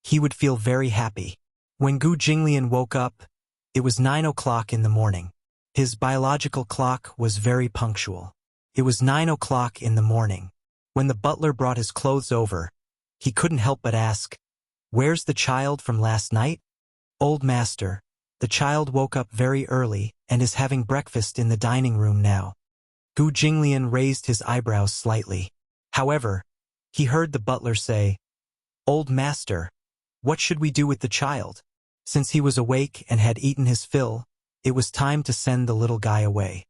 he would feel very happy. When Gu Jinglian woke up, it was 9 o'clock in the morning. His biological clock was very punctual. It was 9 o'clock in the morning. When the butler brought his clothes over, he couldn't help but ask, "Where's the child from last night?" "Old master, the child woke up very early and is having breakfast in the dining room now." Gu Jinglian raised his eyebrows slightly. However, he heard the butler say, "Old master, what should we do with the child?" Since he was awake and had eaten his fill, it was time to send the little guy away.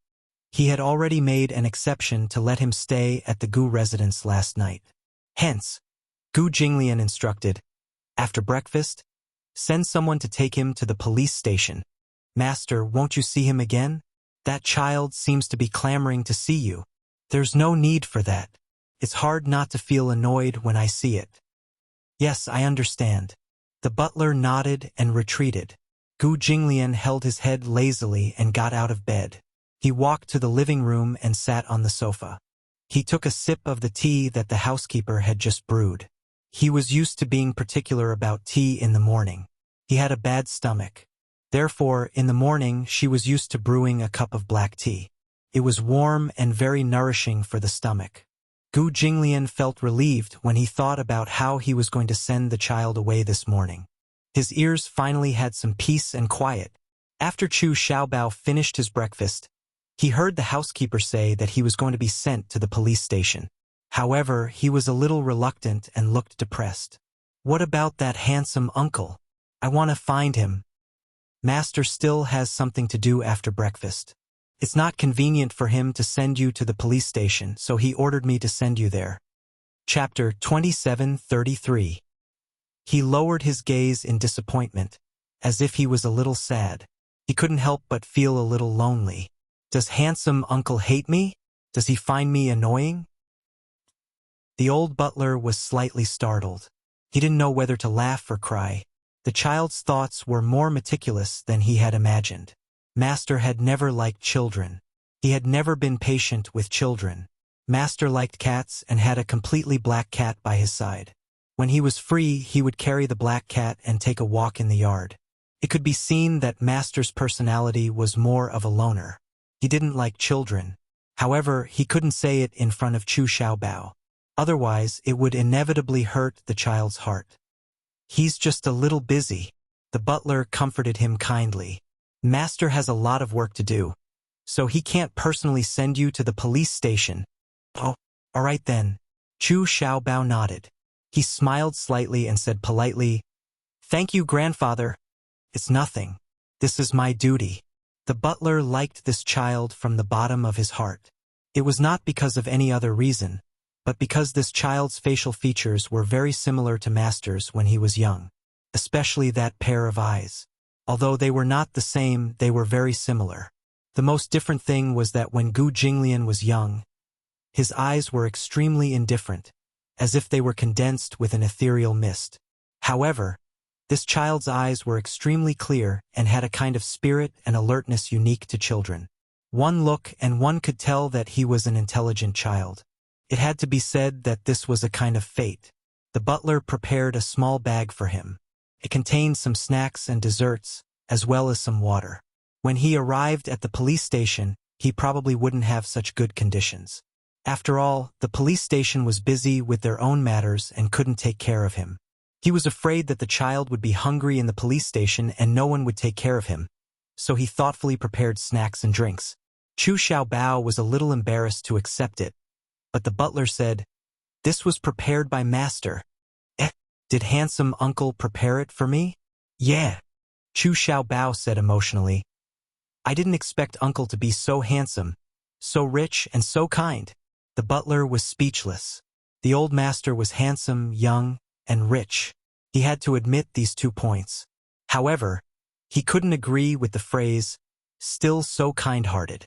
He had already made an exception to let him stay at the Gu residence last night. Hence, Gu Jinglian instructed, after breakfast, send someone to take him to the police station. Master, won't you see him again? That child seems to be clamoring to see you. There's no need for that. It's hard not to feel annoyed when I see it. Yes, I understand. The butler nodded and retreated. Gu Jinglian held his head lazily and got out of bed. He walked to the living room and sat on the sofa. He took a sip of the tea that the housekeeper had just brewed. He was used to being particular about tea in the morning. He had a bad stomach. Therefore, in the morning, she was used to brewing a cup of black tea. It was warm and very nourishing for the stomach. Gu Jinglian felt relieved when he thought about how he was going to send the child away this morning. His ears finally had some peace and quiet. After Chu Xiaobao finished his breakfast, he heard the housekeeper say that he was going to be sent to the police station. However, he was a little reluctant and looked depressed. What about that handsome uncle? I want to find him. Master still has something to do after breakfast. It's not convenient for him to send you to the police station, so he ordered me to send you there. Chapter 27:33. He lowered his gaze in disappointment, as if he was a little sad. He couldn't help but feel a little lonely. Does handsome uncle hate me? Does he find me annoying? The old butler was slightly startled. He didn't know whether to laugh or cry. The child's thoughts were more meticulous than he had imagined. Master had never liked children. He had never been patient with children. Master liked cats and had a completely black cat by his side. When he was free, he would carry the black cat and take a walk in the yard. It could be seen that Master's personality was more of a loner. He didn't like children. However, he couldn't say it in front of Chu Xiaobao. Otherwise, it would inevitably hurt the child's heart. He's just a little busy. The butler comforted him kindly. Master has a lot of work to do, so he can't personally send you to the police station. Oh, all right then. Chu Xiaobao nodded. He smiled slightly and said politely, "Thank you, grandfather. It's nothing. This is my duty." The butler liked this child from the bottom of his heart. It was not because of any other reason, but because this child's facial features were very similar to Master's when he was young, especially that pair of eyes. Although they were not the same, they were very similar. The most different thing was that when Gu Jinglian was young, his eyes were extremely indifferent, as if they were condensed with an ethereal mist. However, this child's eyes were extremely clear and had a kind of spirit and alertness unique to children. One look and one could tell that he was an intelligent child. It had to be said that this was a kind of fate. The butler prepared a small bag for him. It contained some snacks and desserts, as well as some water. When he arrived at the police station, he probably wouldn't have such good conditions. After all, the police station was busy with their own matters and couldn't take care of him. He was afraid that the child would be hungry in the police station and no one would take care of him, so he thoughtfully prepared snacks and drinks. Chu Xiaobao was a little embarrassed to accept it, but the butler said, "This was prepared by Master." Did handsome uncle prepare it for me? Yeah, Chu Xiaobao said emotionally. I didn't expect uncle to be so handsome, so rich and so kind. The butler was speechless. The old master was handsome, young, and rich. He had to admit these 2 points. However, he couldn't agree with the phrase, still so kind-hearted.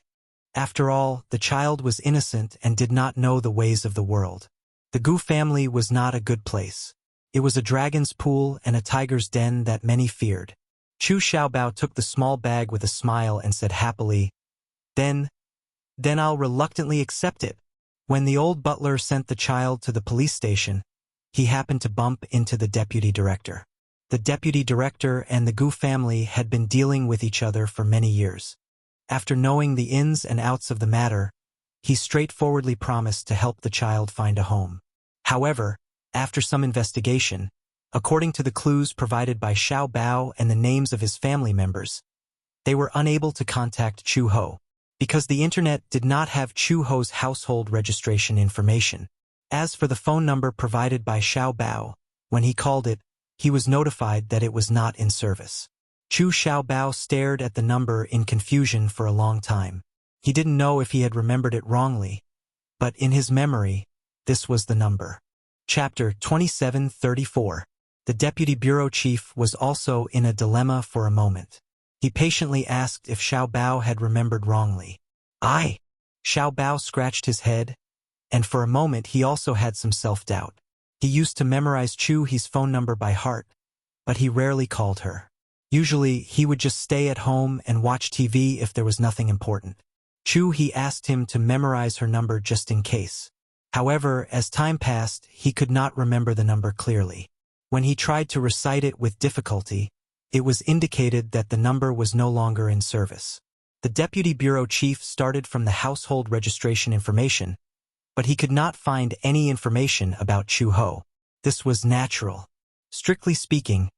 After all, the child was innocent and did not know the ways of the world. The Gu family was not a good place. It was a dragon's pool and a tiger's den that many feared. Chu Xiaobao took the small bag with a smile and said happily, Then I'll reluctantly accept it." When the old butler sent the child to the police station, he happened to bump into the deputy director. The deputy director and the Gu family had been dealing with each other for many years. After knowing the ins and outs of the matter, he straightforwardly promised to help the child find a home. However, after some investigation, according to the clues provided by Xiao Bao and the names of his family members, they were unable to contact Chu Ho, because the internet did not have Chu Ho's household registration information. As for the phone number provided by Xiao Bao, when he called it, he was notified that it was not in service. Chu Xiaobao stared at the number in confusion for a long time. He didn't know if he had remembered it wrongly, but in his memory, this was the number. Chapter 2734. The deputy bureau chief was also in a dilemma for a moment. He patiently asked if Xiao Bao had remembered wrongly. "I." Xiao Bao scratched his head, and for a moment he also had some self-doubt. He used to memorize Chu He's phone number by heart, but he rarely called her. Usually, he would just stay at home and watch TV if there was nothing important. Chu He asked him to memorize her number just in case. However, as time passed, he could not remember the number clearly. When he tried to recite it with difficulty, it was indicated that the number was no longer in service. The deputy bureau chief started from the household registration information, but he could not find any information about Chu Ho. This was natural. Strictly speaking,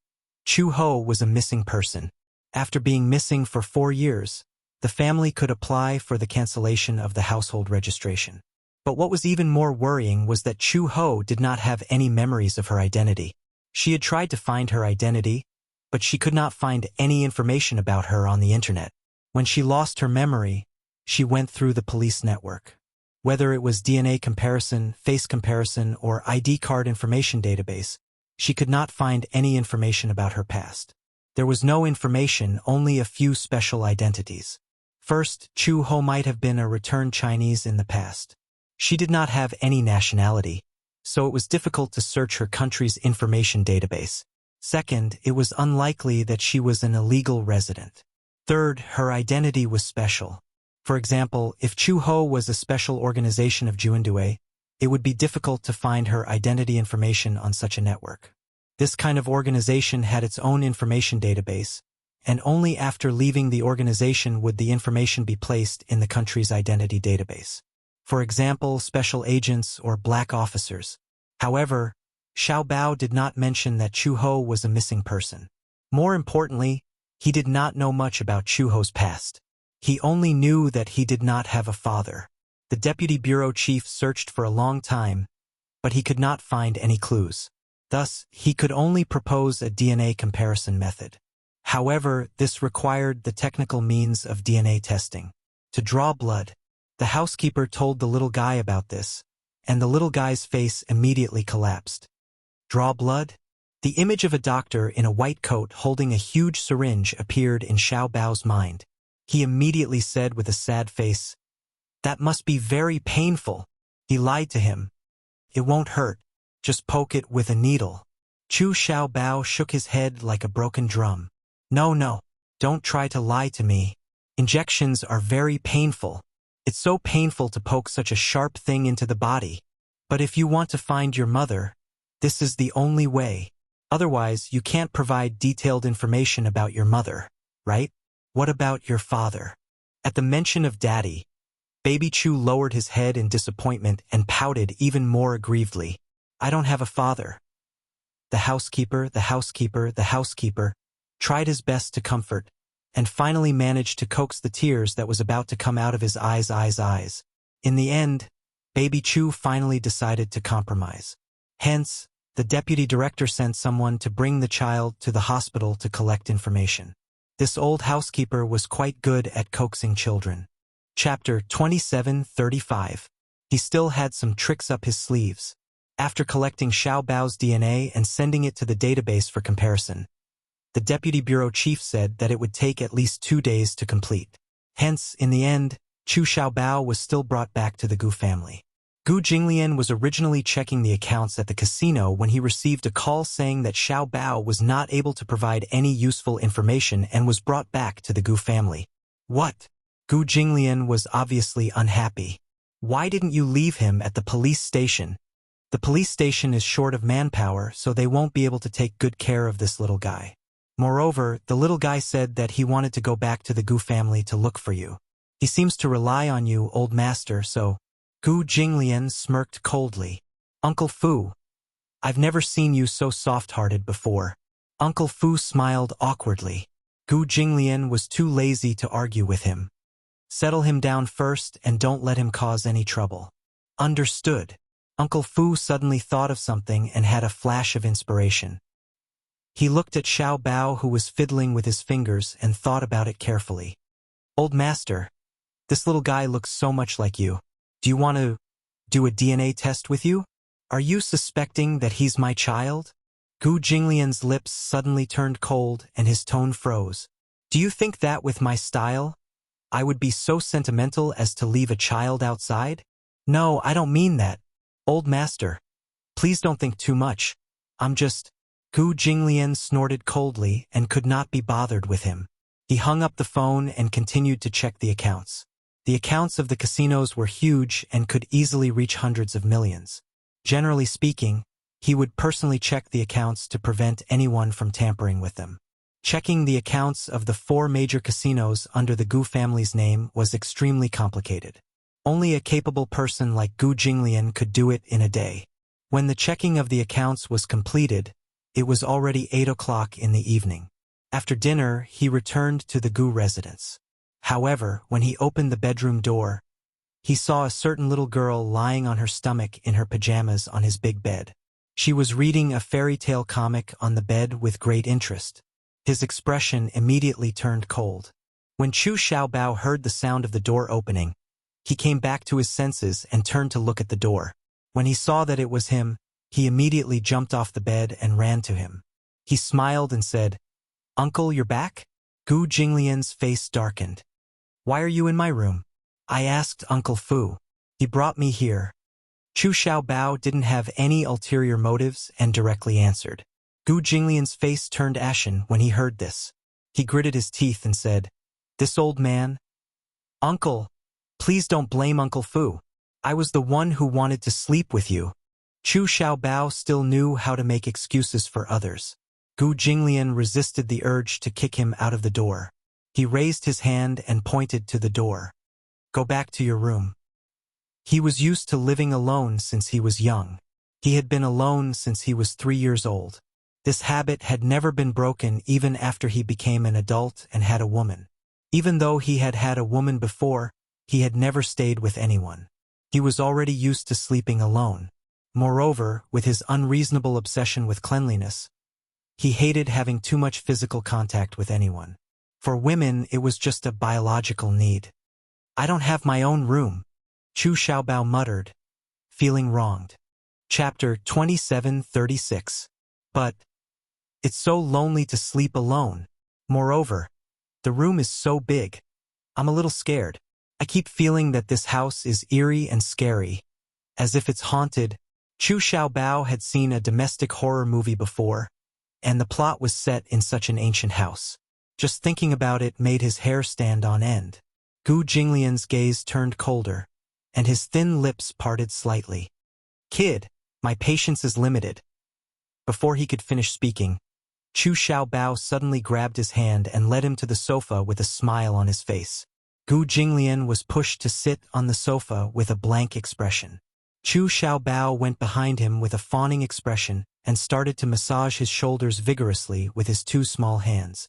Chu Ho was a missing person. After being missing for 4 years, the family could apply for the cancellation of the household registration. But what was even more worrying was that Chu Ho did not have any memories of her identity. She had tried to find her identity, but she could not find any information about her on the internet. When she lost her memory, she went through the police network. Whether it was DNA comparison, face comparison, or ID card information database, she could not find any information about her past. There was no information, only a few special identities. First, Chu Ho might have been a returned Chinese in the past. She did not have any nationality, so it was difficult to search her country's information database. Second, it was unlikely that she was an illegal resident. Third, her identity was special. For example, if Chu Ho was a special organization of Juandue, it would be difficult to find her identity information on such a network. This kind of organization had its own information database, and only after leaving the organization would the information be placed in the country's identity database. For example, special agents or black officers. However, Xiao Bao did not mention that Chu Ho was a missing person. More importantly, he did not know much about Chu Ho's past. He only knew that he did not have a father. The deputy bureau chief searched for a long time, but he could not find any clues. Thus, he could only propose a DNA comparison method. However, this required the technical means of DNA testing. To draw blood, the housekeeper told the little guy about this, and the little guy's face immediately collapsed. Draw blood? The image of a doctor in a white coat holding a huge syringe appeared in Xiao Bao's mind. He immediately said with a sad face, "That must be very painful." He lied to him. "It won't hurt. Just poke it with a needle." Chu Xiao Bao shook his head like a broken drum. No, don't try to lie to me. Injections are very painful. It's so painful to poke such a sharp thing into the body. But if you want to find your mother, this is the only way. Otherwise, you can't provide detailed information about your mother, right? What about your father? At the mention of Daddy, Baby Chu lowered his head in disappointment and pouted even more aggrievedly. "I don't have a father." The housekeeper tried his best to comfort, and finally managed to coax the tears that was about to come out of his eyes. In the end, Baby Chu finally decided to compromise. Hence, the deputy director sent someone to bring the child to the hospital to collect information. This old housekeeper was quite good at coaxing children. Chapter 2735. He still had some tricks up his sleeves. After collecting Xiao Bao's DNA and sending it to the database for comparison, the deputy bureau chief said that it would take at least 2 days to complete. Hence, in the end, Chu Xiao Bao was still brought back to the Gu family. Gu Jinglian was originally checking the accounts at the casino when he received a call saying that Xiao Bao was not able to provide any useful information and was brought back to the Gu family. What? Gu Jinglian was obviously unhappy. Why didn't you leave him at the police station? The police station is short of manpower, so they won't be able to take good care of this little guy. Moreover, the little guy said that he wanted to go back to the Gu family to look for you. He seems to rely on you, old master, so... Gu Jinglian smirked coldly. "Uncle Fu, I've never seen you so soft-hearted before." Uncle Fu smiled awkwardly. Gu Jinglian was too lazy to argue with him. "Settle him down first and don't let him cause any trouble." "Understood." Uncle Fu suddenly thought of something and had a flash of inspiration. He looked at Xiao Bao, who was fiddling with his fingers, and thought about it carefully. "Old master, This little guy looks so much like you. Do you want to do a DNA test with you? Are you suspecting that he's my child? Gu Jinglian's lips suddenly turned cold and his tone froze. Do you think that with my style, I would be so sentimental as to leave a child outside? No, I don't mean that. Old master, please don't think too much. I'm just... Gu Jinglian snorted coldly and could not be bothered with him. He hung up the phone and continued to check the accounts. The accounts of the casinos were huge and could easily reach hundreds of millions. Generally speaking, he would personally check the accounts to prevent anyone from tampering with them. Checking the accounts of the 4 major casinos under the Gu family's name was extremely complicated. Only a capable person like Gu Jinglian could do it in a day. When the checking of the accounts was completed, it was already 8 o'clock in the evening. After dinner, he returned to the Gu residence. However, when he opened the bedroom door, he saw a certain little girl lying on her stomach in her pajamas on his big bed. She was reading a fairy tale comic on the bed with great interest. His expression immediately turned cold. When Chu Xiaobao heard the sound of the door opening, he came back to his senses and turned to look at the door. When he saw that it was him, he immediately jumped off the bed and ran to him. He smiled and said, "Uncle, you're back?" Gu Jinglian's face darkened. "Why are you in my room?" "I asked Uncle Fu. He brought me here." Chu Xiaobao didn't have any ulterior motives and directly answered. Gu Jinglian's face turned ashen when he heard this. He gritted his teeth and said, "This old man? Uncle, please don't blame Uncle Fu. I was the one who wanted to sleep with you." Chu Xiaobao still knew how to make excuses for others. Gu Jinglian resisted the urge to kick him out of the door. He raised his hand and pointed to the door. "Go back to your room." He was used to living alone since he was young. He had been alone since he was 3 years old. This habit had never been broken even after he became an adult and had a woman. Even though he had had a woman before, he had never stayed with anyone. He was already used to sleeping alone. Moreover, with his unreasonable obsession with cleanliness, he hated having too much physical contact with anyone. For women, it was just a biological need. "I don't have my own room," Chu Xiaobao muttered, feeling wronged. Chapter 27:36. But it's so lonely to sleep alone. Moreover, the room is so big. I'm a little scared. I keep feeling that this house is eerie and scary, as if it's haunted. Chu Xiaobao had seen a domestic horror movie before, and the plot was set in such an ancient house. Just thinking about it made his hair stand on end. Gu Jinglian's gaze turned colder, and his thin lips parted slightly. "Kid, my patience is limited." Before he could finish speaking, Chu Xiaobao suddenly grabbed his hand and led him to the sofa with a smile on his face. Gu Jinglian was pushed to sit on the sofa with a blank expression. Chu Xiaobao went behind him with a fawning expression and started to massage his shoulders vigorously with his 2 small hands.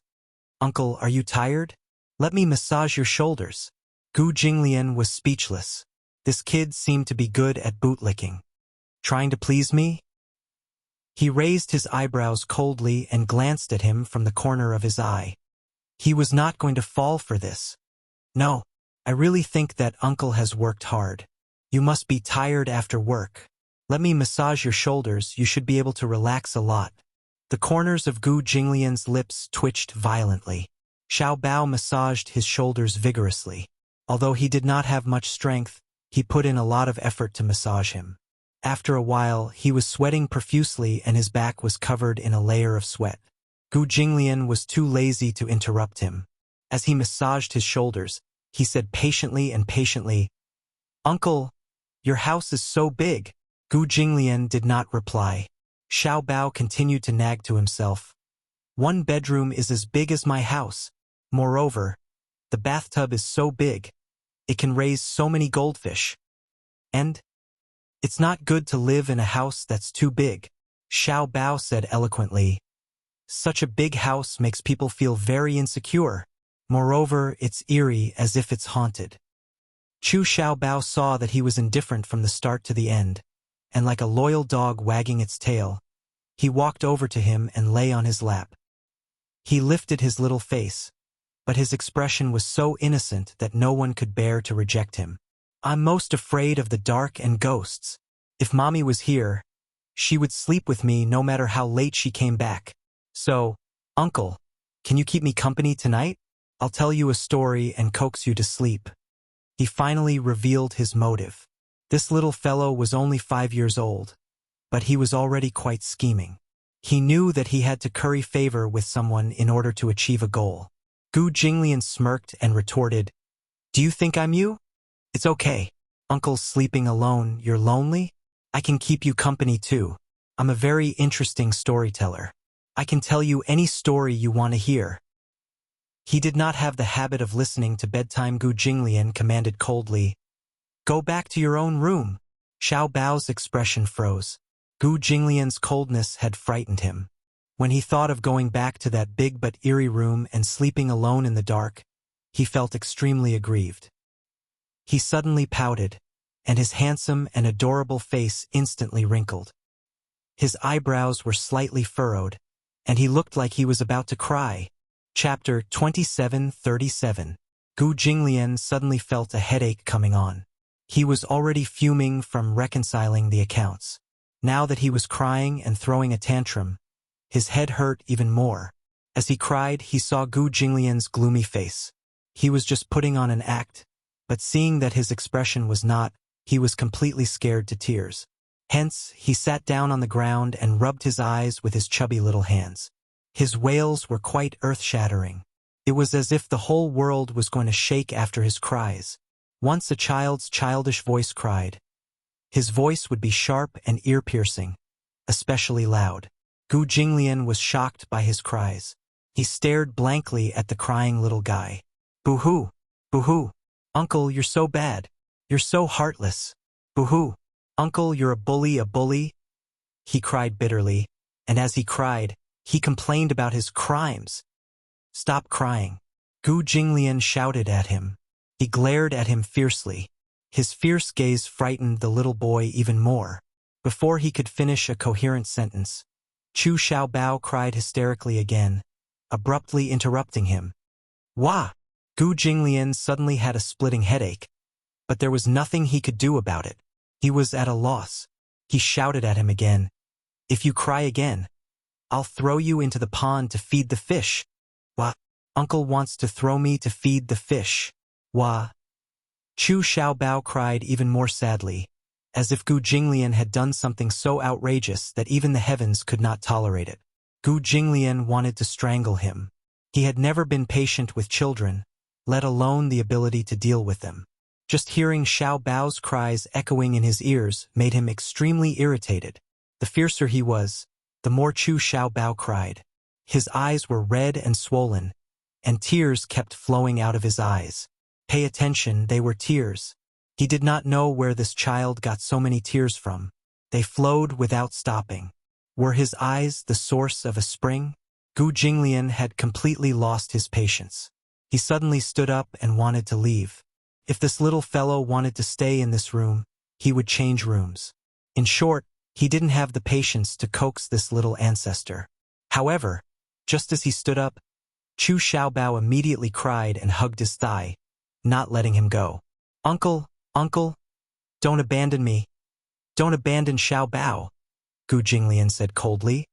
"Uncle, are you tired? Let me massage your shoulders." Gu Jinglian was speechless. This kid seemed to be good at bootlicking. "Trying to please me?" He raised his eyebrows coldly and glanced at him from the corner of his eye. He was not going to fall for this. "No, I really think that Uncle has worked hard. You must be tired after work. Let me massage your shoulders, you should be able to relax a lot." The corners of Gu Jinglian's lips twitched violently. Xiaobao massaged his shoulders vigorously. Although he did not have much strength, he put in a lot of effort to massage him. After a while, he was sweating profusely and his back was covered in a layer of sweat. Gu Jinglian was too lazy to interrupt him. As he massaged his shoulders, he said patiently, "Uncle, your house is so big." Gu Jinglian did not reply. Xiaobao continued to nag to himself. "One bedroom is as big as my house. Moreover, the bathtub is so big. It can raise so many goldfish. And it's not good to live in a house that's too big." Xiaobao said eloquently. "Such a big house makes people feel very insecure. Moreover, it's eerie, as if it's haunted." Chu Xiaobao saw that he was indifferent from the start to the end, and like a loyal dog wagging its tail, he walked over to him and lay on his lap. He lifted his little face, but his expression was so innocent that no one could bear to reject him. I'm most afraid of the dark and ghosts. If Mommy was here, she would sleep with me no matter how late she came back. So, Uncle, can you keep me company tonight? I'll tell you a story and coax you to sleep. He finally revealed his motive. This little fellow was only 5 years old, but he was already quite scheming. He knew that he had to curry favor with someone in order to achieve a goal. Gu Jinglian smirked and retorted, "Do you think I'm you? It's okay. Uncle's sleeping alone. You're lonely? I can keep you company too. I'm a very interesting storyteller. I can tell you any story you want to hear." He did not have the habit of listening to bedtime. Gu Jinglian commanded coldly, "Go back to your own room." Xiao Bao's expression froze. Gu Jinglian's coldness had frightened him. When he thought of going back to that big but eerie room and sleeping alone in the dark, he felt extremely aggrieved. He suddenly pouted, and his handsome and adorable face instantly wrinkled. His eyebrows were slightly furrowed, and he looked like he was about to cry. Chapter 27:37. Gu Jinglian suddenly felt a headache coming on. He was already fuming from reconciling the accounts. Now that he was crying and throwing a tantrum, his head hurt even more. As he cried, he saw Gu Jinglian's gloomy face. He was just putting on an act, but seeing that his expression was not, he was completely scared to tears. Hence, he sat down on the ground and rubbed his eyes with his chubby little hands. His wails were quite earth-shattering. It was as if the whole world was going to shake after his cries. Once a child's childish voice cried. His voice would be sharp and ear-piercing, especially loud. Gu Jinglian was shocked by his cries. He stared blankly at the crying little guy. "Boo-hoo! Boo-hoo! Uncle, you're so bad. You're so heartless. Boo-hoo! Uncle, you're a bully, he cried bitterly, and as he cried, he complained about his crimes. "Stop crying." Gu Jinglian shouted at him. He glared at him fiercely. His fierce gaze frightened the little boy even more. Before he could finish a coherent sentence, Chu Xiaobao cried hysterically again, abruptly interrupting him. "Wah!" Gu Jinglian suddenly had a splitting headache, but there was nothing he could do about it. He was at a loss. He shouted at him again, "If you cry again, I'll throw you into the pond to feed the fish." "Wah! Uncle wants to throw me to feed the fish. Wah!" Chu Xiaobao cried even more sadly, as if Gu Jinglian had done something so outrageous that even the heavens could not tolerate it. Gu Jinglian wanted to strangle him. He had never been patient with children, let alone the ability to deal with them. Just hearing Xiao Bao's cries echoing in his ears made him extremely irritated. The fiercer he was, the more Chu Xiao Bao cried. His eyes were red and swollen, and tears kept flowing out of his eyes. Pay attention, they were tears. He did not know where this child got so many tears from. They flowed without stopping. Were his eyes the source of a spring? Gu Jinglian had completely lost his patience. He suddenly stood up and wanted to leave. If this little fellow wanted to stay in this room, he would change rooms. In short, he didn't have the patience to coax this little ancestor. However, just as he stood up, Chu Xiaobao immediately cried and hugged his thigh, not letting him go. "Uncle, uncle, don't abandon me. Don't abandon Xiaobao," Gu Jinglian said coldly.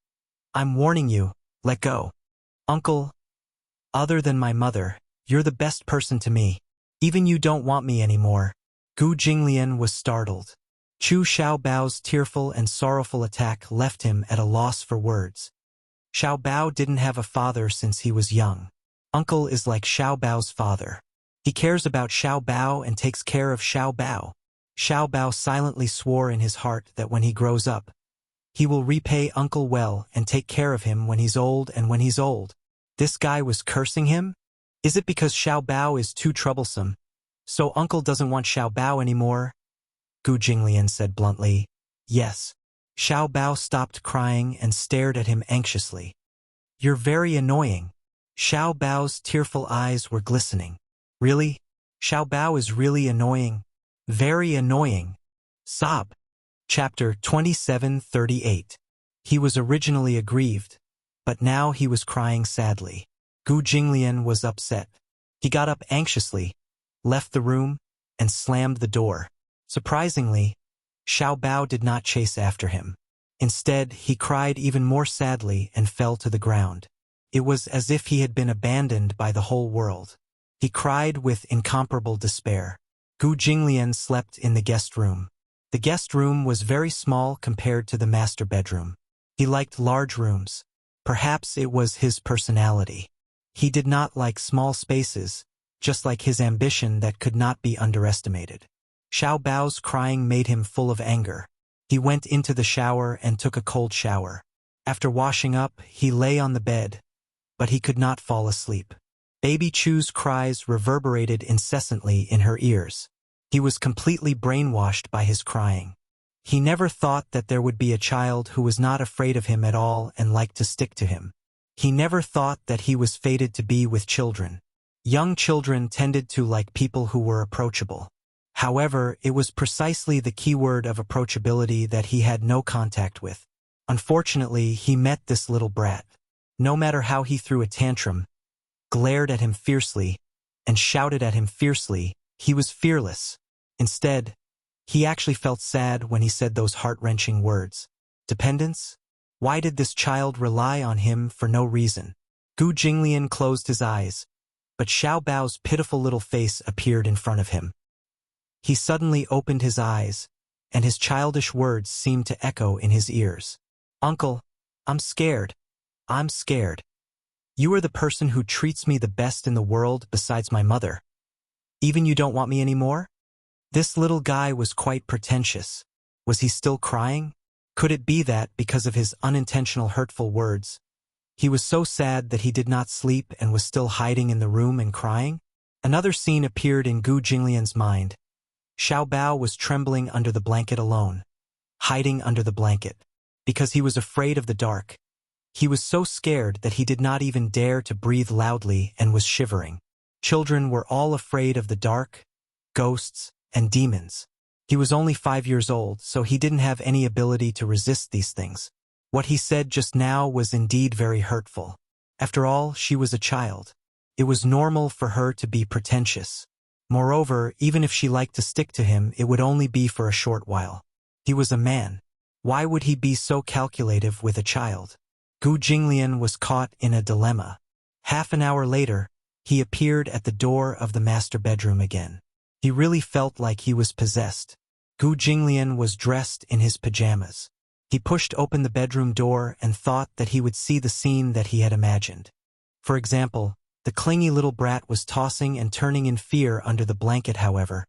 "I'm warning you, let go. Uncle, other than my mother, you're the best person to me. Even you don't want me anymore." Gu Jinglian was startled. Chu Xiaobao's tearful and sorrowful attack left him at a loss for words. Xiaobao didn't have a father since he was young. Uncle is like Xiaobao's father. He cares about Xiaobao and takes care of Xiaobao. Xiaobao silently swore in his heart that when he grows up, he will repay Uncle well and take care of him when he's old and when he's old. This guy was cursing him? Is it because Xiaobao is too troublesome, so Uncle doesn't want Xiaobao anymore? Gu Jinglian said bluntly. Yes. Xiaobao stopped crying and stared at him anxiously. You're very annoying. Xiaobao's tearful eyes were glistening. Really? Xiaobao is really annoying. Very annoying. Sob. Chapter 27:38. He was originally aggrieved, but now he was crying sadly. Gu Jinglian was upset. He got up anxiously, left the room, and slammed the door. Surprisingly, Xiao Bao did not chase after him. Instead, he cried even more sadly and fell to the ground. It was as if he had been abandoned by the whole world. He cried with incomparable despair. Gu Jinglian slept in the guest room. The guest room was very small compared to the master bedroom. He liked large rooms. Perhaps it was his personality. He did not like small spaces, just like his ambition that could not be underestimated. Xiao Bao's crying made him full of anger. He went into the shower and took a cold shower. After washing up, he lay on the bed, but he could not fall asleep. Baby Chu's cries reverberated incessantly in her ears. He was completely brainwashed by his crying. He never thought that there would be a child who was not afraid of him at all and liked to stick to him. He never thought that he was fated to be with children. Young children tended to like people who were approachable. However, it was precisely the keyword of approachability that he had no contact with. Unfortunately, he met this little brat. No matter how he threw a tantrum, glared at him fiercely, and shouted at him fiercely, he was fearless. Instead, he actually felt sad when he said those heart-wrenching words. Dependence? Why did this child rely on him for no reason? Gu Jinglian closed his eyes, but Xiao Bao's pitiful little face appeared in front of him. He suddenly opened his eyes, and his childish words seemed to echo in his ears. "Uncle, I'm scared. I'm scared. You are the person who treats me the best in the world besides my mother. Even you don't want me anymore?" This little guy was quite pretentious. Was he still crying? Could it be that, because of his unintentional hurtful words, he was so sad that he did not sleep and was still hiding in the room and crying? Another scene appeared in Gu Jinglian's mind. Xiao Bao was trembling under the blanket alone, hiding under the blanket, because he was afraid of the dark. He was so scared that he did not even dare to breathe loudly and was shivering. Children were all afraid of the dark, ghosts, and demons. He was only 5 years old, so he didn't have any ability to resist these things. What he said just now was indeed very hurtful. After all, she was a child. It was normal for her to be pretentious. Moreover, even if she liked to stick to him, it would only be for a short while. He was a man. Why would he be so calculative with a child? Gu Jinglian was caught in a dilemma. Half an hour later, he appeared at the door of the master bedroom again. He really felt like he was possessed. Gu Jinglian was dressed in his pajamas. He pushed open the bedroom door and thought that he would see the scene that he had imagined. For example, the clingy little brat was tossing and turning in fear under the blanket. However,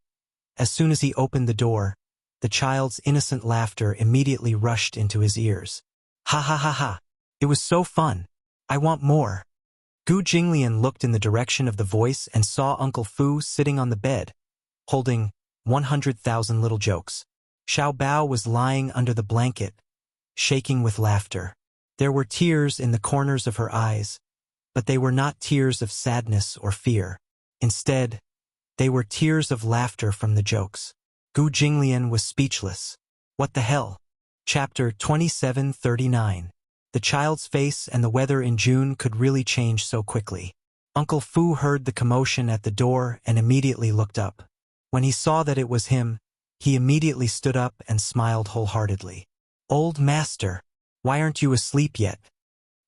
as soon as he opened the door, the child's innocent laughter immediately rushed into his ears. "Ha ha ha ha! It was so fun! I want more!" Gu Jinglian looked in the direction of the voice and saw Uncle Fu sitting on the bed, holding 100,000 little jokes. Xiao Bao was lying under the blanket, shaking with laughter. There were tears in the corners of her eyes, but they were not tears of sadness or fear. Instead, they were tears of laughter from the jokes. Gu Jinglian was speechless. What the hell? Chapter 2739. The child's face and the weather in June could really change so quickly. Uncle Fu heard the commotion at the door and immediately looked up. When he saw that it was him, he immediately stood up and smiled wholeheartedly. "Old master, why aren't you asleep yet?"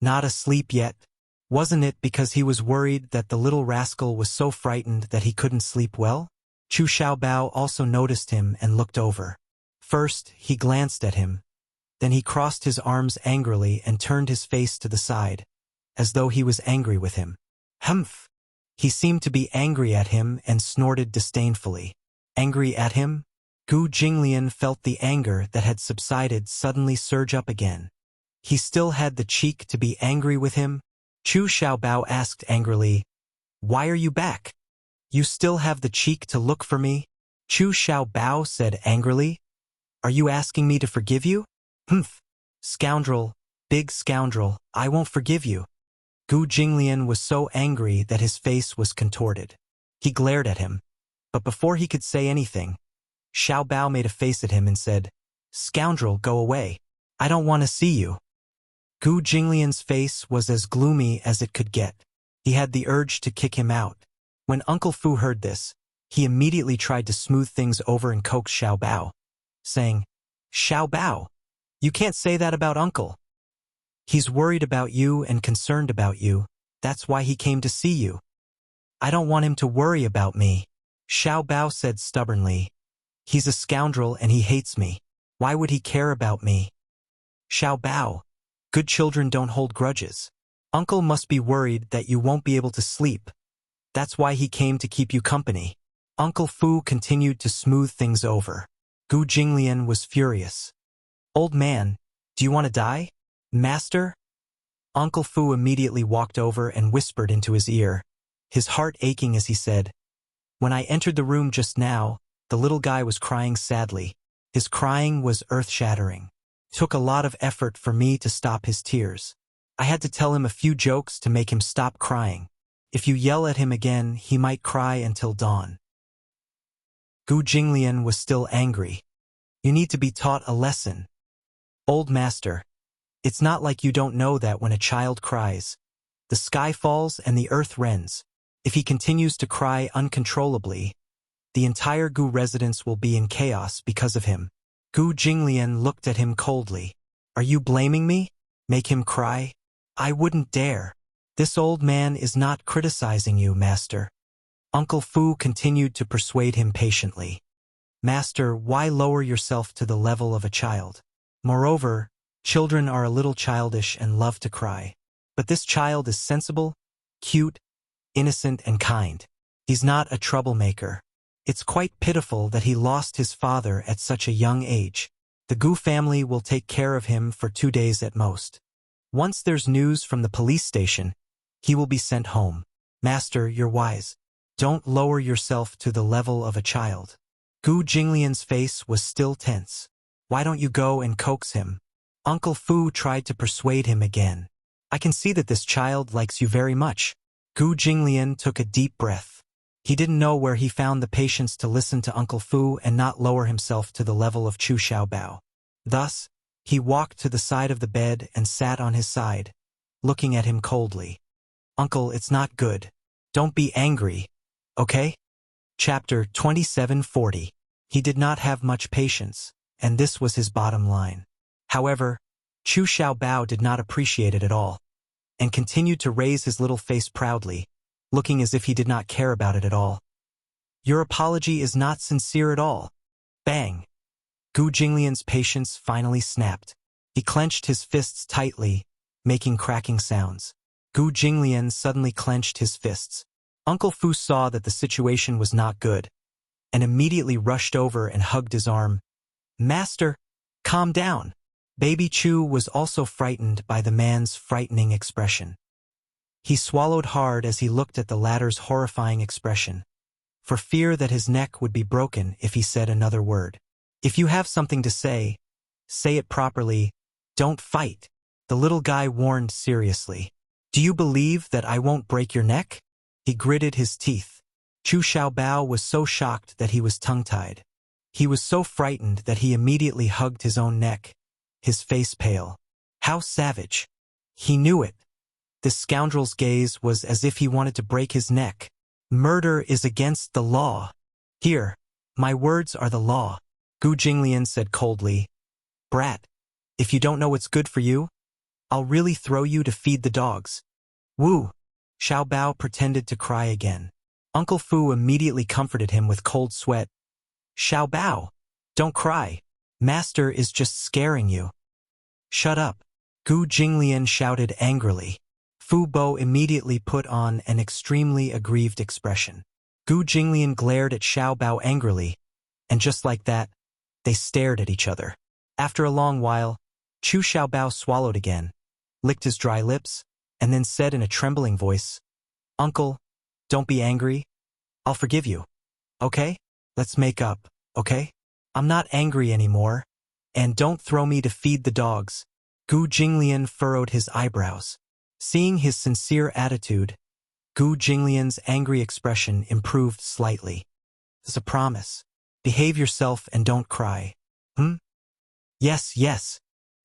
"Not asleep yet." Wasn't it because he was worried that the little rascal was so frightened that he couldn't sleep well? Chu Xiaobao also noticed him and looked over. First, he glanced at him. Then he crossed his arms angrily and turned his face to the side, as though he was angry with him. Humph! He seemed to be angry at him and snorted disdainfully. Angry at him? Gu Jinglian felt the anger that had subsided suddenly surge up again. He still had the cheek to be angry with him? Chu Xiaobao asked angrily, "Why are you back? You still have the cheek to look for me?" Chu Xiaobao said angrily, "Are you asking me to forgive you?" "Humph! Scoundrel, big scoundrel, I won't forgive you." Gu Jinglian was so angry that his face was contorted. He glared at him, but before he could say anything, Xiao Bao made a face at him and said, "Scoundrel, go away. I don't want to see you." Gu Jinglian's face was as gloomy as it could get. He had the urge to kick him out. When Uncle Fu heard this, he immediately tried to smooth things over and coax Xiao Bao, saying, Xiao Bao, you can't say that about Uncle. He's worried about you and concerned about you. That's why he came to see you. I don't want him to worry about me, Xiao Bao said stubbornly. He's a scoundrel and he hates me. Why would he care about me? Xiao Bao, good children don't hold grudges. Uncle must be worried that you won't be able to sleep. That's why he came to keep you company. Uncle Fu continued to smooth things over. Gu Jinglian was furious. Old man, do you want to die? Master? Uncle Fu immediately walked over and whispered into his ear, his heart aching as he said, When I entered the room just now, the little guy was crying sadly. His crying was earth-shattering. It took a lot of effort for me to stop his tears. I had to tell him a few jokes to make him stop crying. If you yell at him again, he might cry until dawn. Gu Jinglian was still angry. You need to be taught a lesson. Old master, it's not like you don't know that when a child cries, the sky falls and the earth rends. If he continues to cry uncontrollably, the entire Gu residence will be in chaos because of him. Gu Jinglian looked at him coldly. Are you blaming me? Make him cry? I wouldn't dare. This old man is not criticizing you, master. Uncle Fu continued to persuade him patiently. Master, why lower yourself to the level of a child? Moreover, children are a little childish and love to cry. But this child is sensible, cute, innocent, and kind. He's not a troublemaker. It's quite pitiful that he lost his father at such a young age. The Gu family will take care of him for 2 days at most. Once there's news from the police station, he will be sent home. Master, you're wise. Don't lower yourself to the level of a child. Gu Jinglian's face was still tense. Why don't you go and coax him? Uncle Fu tried to persuade him again. I can see that this child likes you very much. Gu Jinglian took a deep breath. He didn't know where he found the patience to listen to Uncle Fu and not lower himself to the level of Chu Xiaobao. Thus, he walked to the side of the bed and sat on his side, looking at him coldly. Uncle, it's not good. Don't be angry, okay? Chapter 2740. He did not have much patience, and this was his bottom line. However, Chu Xiaobao did not appreciate it at all, and continued to raise his little face proudly, looking as if he did not care about it at all. Your apology is not sincere at all. Bang! Gu Jinglian's patience finally snapped. He clenched his fists tightly, making cracking sounds. Gu Jinglian suddenly clenched his fists. Uncle Fu saw that the situation was not good, and immediately rushed over and hugged his arm. Master, calm down. Baby Chu was also frightened by the man's frightening expression. He swallowed hard as he looked at the latter's horrifying expression, for fear that his neck would be broken if he said another word. If you have something to say it properly. Don't fight, the little guy warned seriously. Do you believe that I won't break your neck? He gritted his teeth. Chu Xiaobao was so shocked that he was tongue-tied. He was so frightened that he immediately hugged his own neck, his face pale. How savage! He knew it. This scoundrel's gaze was as if he wanted to break his neck. Murder is against the law. Here, my words are the law. Gu Jinglian said coldly. Brat, if you don't know what's good for you, I'll really throw you to feed the dogs. Woo! Xiaobao pretended to cry again. Uncle Fu immediately comforted him with cold sweat. Xiaobao, don't cry. Master is just scaring you. Shut up. Gu Jinglian shouted angrily. Fu Bo immediately put on an extremely aggrieved expression. Gu Jinglian glared at Xiaobao angrily, and just like that, they stared at each other. After a long while, Chu Xiaobao swallowed again, licked his dry lips, and then said in a trembling voice, Uncle, don't be angry. I'll forgive you. Okay? Let's make up, okay? I'm not angry anymore, and don't throw me to feed the dogs. Gu Jinglian furrowed his eyebrows. Seeing his sincere attitude, Gu Jinglian's angry expression improved slightly. It's a promise. Behave yourself and don't cry. Yes, yes.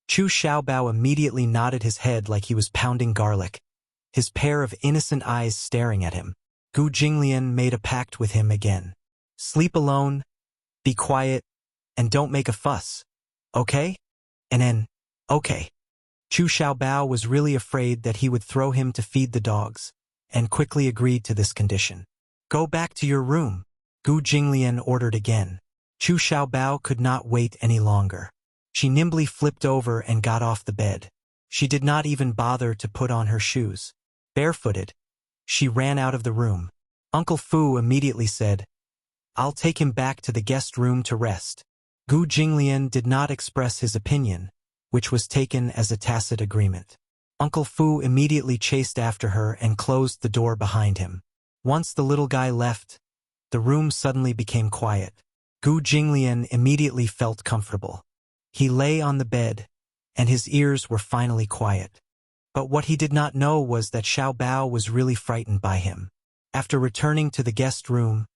Chu Xiaobao immediately nodded his head like he was pounding garlic, his pair of innocent eyes staring at him. Gu Jinglian made a pact with him again. Sleep alone, be quiet, and don't make a fuss. Okay? And then, okay. Chu Xiaobao was really afraid that he would throw him to feed the dogs, and quickly agreed to this condition. Go back to your room, Gu Jinglian ordered again. Chu Xiaobao could not wait any longer. She nimbly flipped over and got off the bed. She did not even bother to put on her shoes. Barefooted, she ran out of the room. Uncle Fu immediately said, I'll take him back to the guest room to rest. Gu Jinglian did not express his opinion, which was taken as a tacit agreement. Uncle Fu immediately chased after her and closed the door behind him. Once the little guy left, the room suddenly became quiet. Gu Jinglian immediately felt comfortable. He lay on the bed, and his ears were finally quiet. But what he did not know was that Xiaobao was really frightened by him. After returning to the guest room,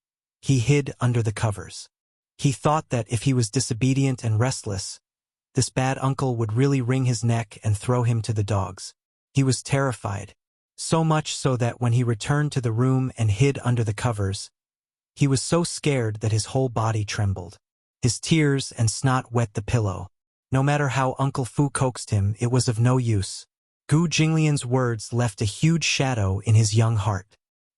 he hid under the covers. He thought that if he was disobedient and restless, this bad uncle would really wring his neck and throw him to the dogs. He was terrified, so much so that when he returned to the room and hid under the covers, he was so scared that his whole body trembled. His tears and snot wet the pillow. No matter how Uncle Fu coaxed him, it was of no use. Gu Jinglian's words left a huge shadow in his young heart.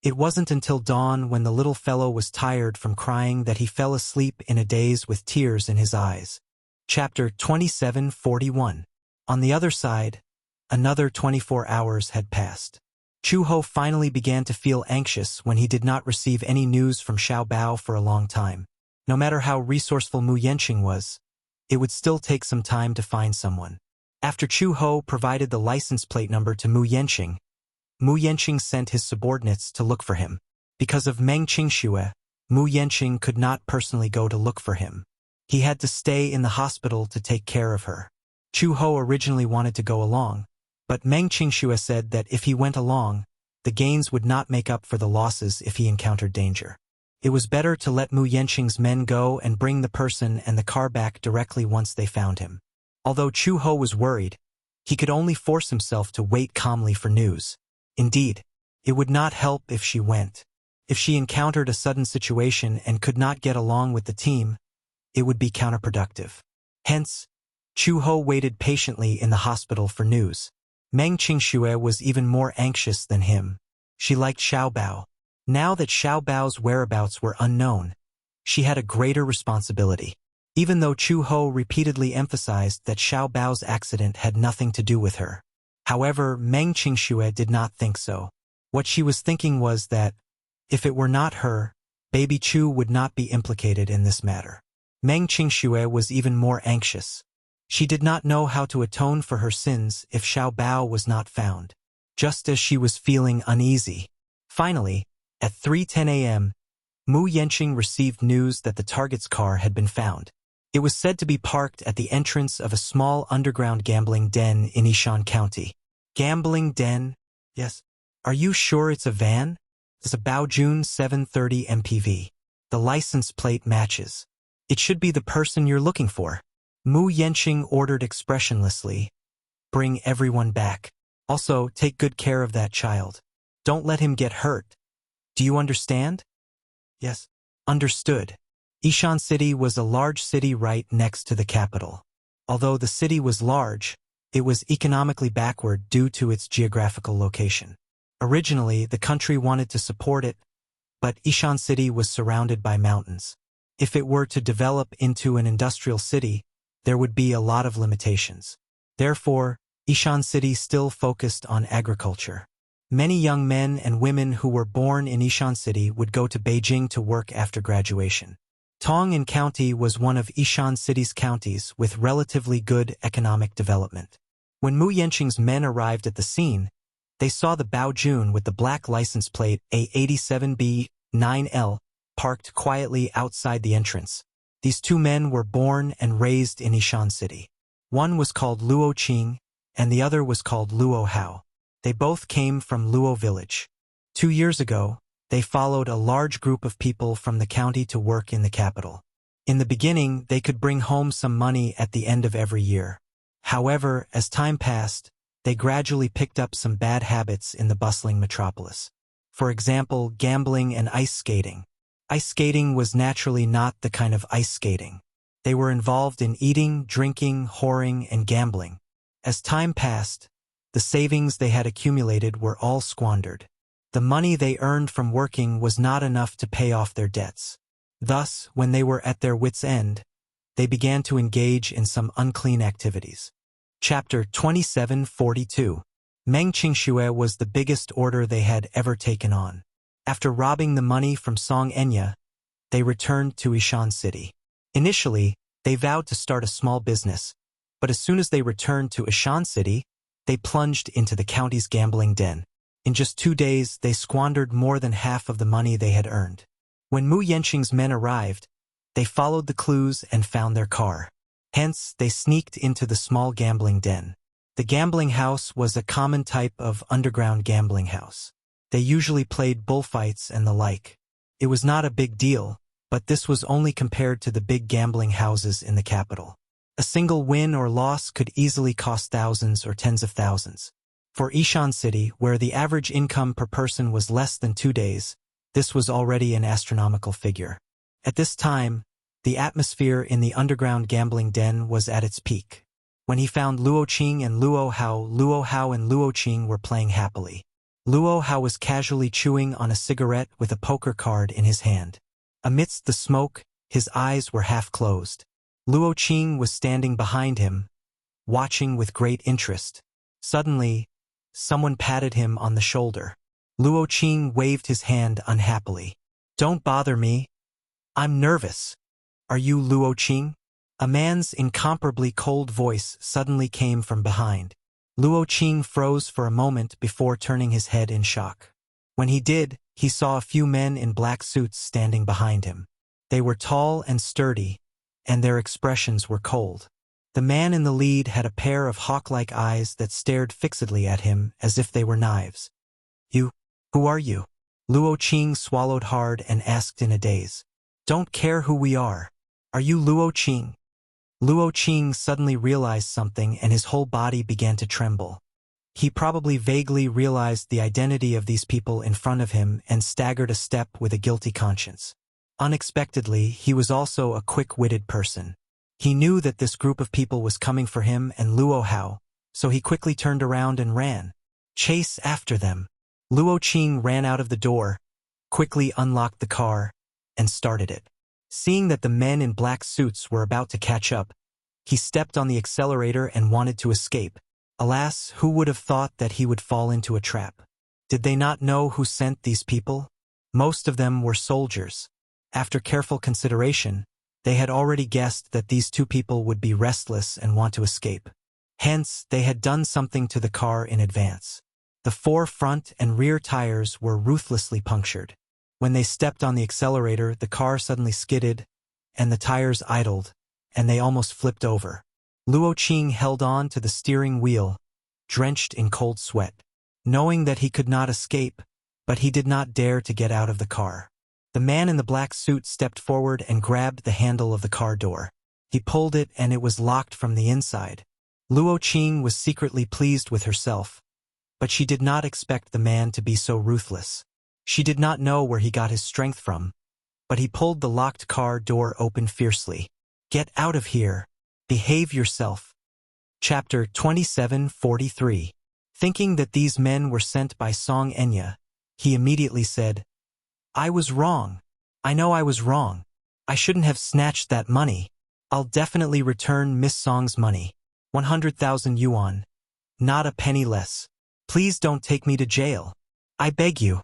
It wasn't until dawn, when the little fellow was tired from crying, that he fell asleep in a daze with tears in his eyes. Chapter 2741. On the other side, another 24 hours had passed. Chu Ho finally began to feel anxious when he did not receive any news from Xiaobao for a long time. No matter how resourceful Mu Yanqing was, it would still take some time to find someone. After Chu Ho provided the license plate number to Mu Yanqing sent his subordinates to look for him. Because of Meng Qingxue, Mu Yanqing could not personally go to look for him. He had to stay in the hospital to take care of her. Chu Ho originally wanted to go along, but Meng Qingxue said that if he went along, the gains would not make up for the losses if he encountered danger. It was better to let Mu Yanqing's men go and bring the person and the car back directly once they found him. Although Chu Ho was worried, he could only force himself to wait calmly for news. Indeed, it would not help if she went. If she encountered a sudden situation and could not get along with the team, it would be counterproductive. Hence, Chu Ho waited patiently in the hospital for news. Meng Qingxue was even more anxious than him. She liked Xiaobao. Now that Xiaobao's whereabouts were unknown, she had a greater responsibility. Even though Chu Ho repeatedly emphasized that Xiaobao's accident had nothing to do with her. However, Meng Qingxue did not think so. What she was thinking was that, if it were not her, baby Chu would not be implicated in this matter. Meng Qingxue was even more anxious. She did not know how to atone for her sins if Xiaobao was not found, just as she was feeling uneasy. Finally, at 3:10 a.m., Mu Yanqing received news that the target's car had been found. It was said to be parked at the entrance of a small underground gambling den in Yishan County. Gambling den? Yes. Are you sure it's a van? It's a Baojun 730 MPV. The license plate matches. It should be the person you're looking for. Mu Yanqing ordered expressionlessly. Bring everyone back. Also, take good care of that child. Don't let him get hurt. Do you understand? Yes. Understood. Yishan City was a large city right next to the capital. Although the city was large, it was economically backward due to its geographical location. Originally, the country wanted to support it, but Yishan City was surrounded by mountains. If it were to develop into an industrial city, there would be a lot of limitations. Therefore, Yishan City still focused on agriculture. Many young men and women who were born in Yishan City would go to Beijing to work after graduation. Tong'an County was one of Yishan City's counties with relatively good economic development. When Mu Yanqing's men arrived at the scene, they saw the Baojun with the black license plate A87B9L parked quietly outside the entrance. These two men were born and raised in Yishan City. One was called Luo Qing, and the other was called Luo Hao. They both came from Luo village. 2 years ago, they followed a large group of people from the county to work in the capital. In the beginning, they could bring home some money at the end of every year. However, as time passed, they gradually picked up some bad habits in the bustling metropolis. For example, gambling and ice skating. Ice skating was naturally not the kind of ice skating. They were involved in eating, drinking, whoring, and gambling. As time passed, the savings they had accumulated were all squandered. The money they earned from working was not enough to pay off their debts. Thus, when they were at their wits' end, they began to engage in some unclean activities. Chapter 2742. Meng Qingxue was the biggest order they had ever taken on. After robbing the money from Song Enya, they returned to Ishan City. Initially, they vowed to start a small business, but as soon as they returned to Ishan City, they plunged into the county's gambling den. In just 2 days, they squandered more than half of the money they had earned. When Mu Yanqing's men arrived, they followed the clues and found their car. Hence, they sneaked into the small gambling den. The gambling house was a common type of underground gambling house. They usually played bullfights and the like. It was not a big deal, but this was only compared to the big gambling houses in the capital. A single win or loss could easily cost thousands or tens of thousands. For Ishan City, where the average income per person was less than 2 days, this was already an astronomical figure. At this time, the atmosphere in the underground gambling den was at its peak. When he found Luo Qing and Luo Hao and Luo Qing were playing happily. Luo Hao was casually chewing on a cigarette with a poker card in his hand. Amidst the smoke, his eyes were half closed. Luo Qing was standing behind him, watching with great interest. Suddenly, someone patted him on the shoulder. Luo Qing waved his hand unhappily. "Don't bother me. I'm nervous." "Are you Luo Qing?" A man's incomparably cold voice suddenly came from behind. Luo Qing froze for a moment before turning his head in shock. When he did, he saw a few men in black suits standing behind him. They were tall and sturdy, and their expressions were cold. The man in the lead had a pair of hawk-like eyes that stared fixedly at him as if they were knives. Who are you?" Luo Qing swallowed hard and asked in a daze. "Don't care who we are. Are you Luo Qing?" Luo Qing suddenly realized something and his whole body began to tremble. He probably vaguely realized the identity of these people in front of him and staggered a step with a guilty conscience. Unexpectedly, he was also a quick-witted person. He knew that this group of people was coming for him and Luo Hao, so he quickly turned around and ran. "Chase after them." Luo Qing ran out of the door, quickly unlocked the car, and started it. Seeing that the men in black suits were about to catch up, he stepped on the accelerator and wanted to escape. Alas, who would have thought that he would fall into a trap? Did they not know who sent these people? Most of them were soldiers. After careful consideration, they had already guessed that these 2 people would be restless and want to escape. Hence, they had done something to the car in advance. The 4 front and rear tires were ruthlessly punctured. When they stepped on the accelerator, the car suddenly skidded, and the tires idled, and they almost flipped over. Luo Qing held on to the steering wheel, drenched in cold sweat, knowing that he could not escape, but he did not dare to get out of the car. The man in the black suit stepped forward and grabbed the handle of the car door. He pulled it and it was locked from the inside. Luo Qing was secretly pleased with herself, but she did not expect the man to be so ruthless. She did not know where he got his strength from, but he pulled the locked car door open fiercely. "Get out of here. Behave yourself." Chapter 2743. Thinking that these men were sent by Song Enya, he immediately said, "I was wrong. I know I was wrong. I shouldn't have snatched that money. I'll definitely return Miss Song's money. 100,000 yuan. Not a penny less. Please don't take me to jail. I beg you."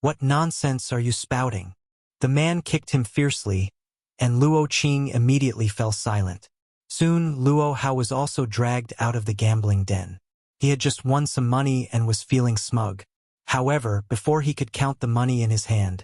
"What nonsense are you spouting?" The man kicked him fiercely, and Luo Qing immediately fell silent. Soon, Luo Hao was also dragged out of the gambling den. He had just won some money and was feeling smug. However, before he could count the money in his hand,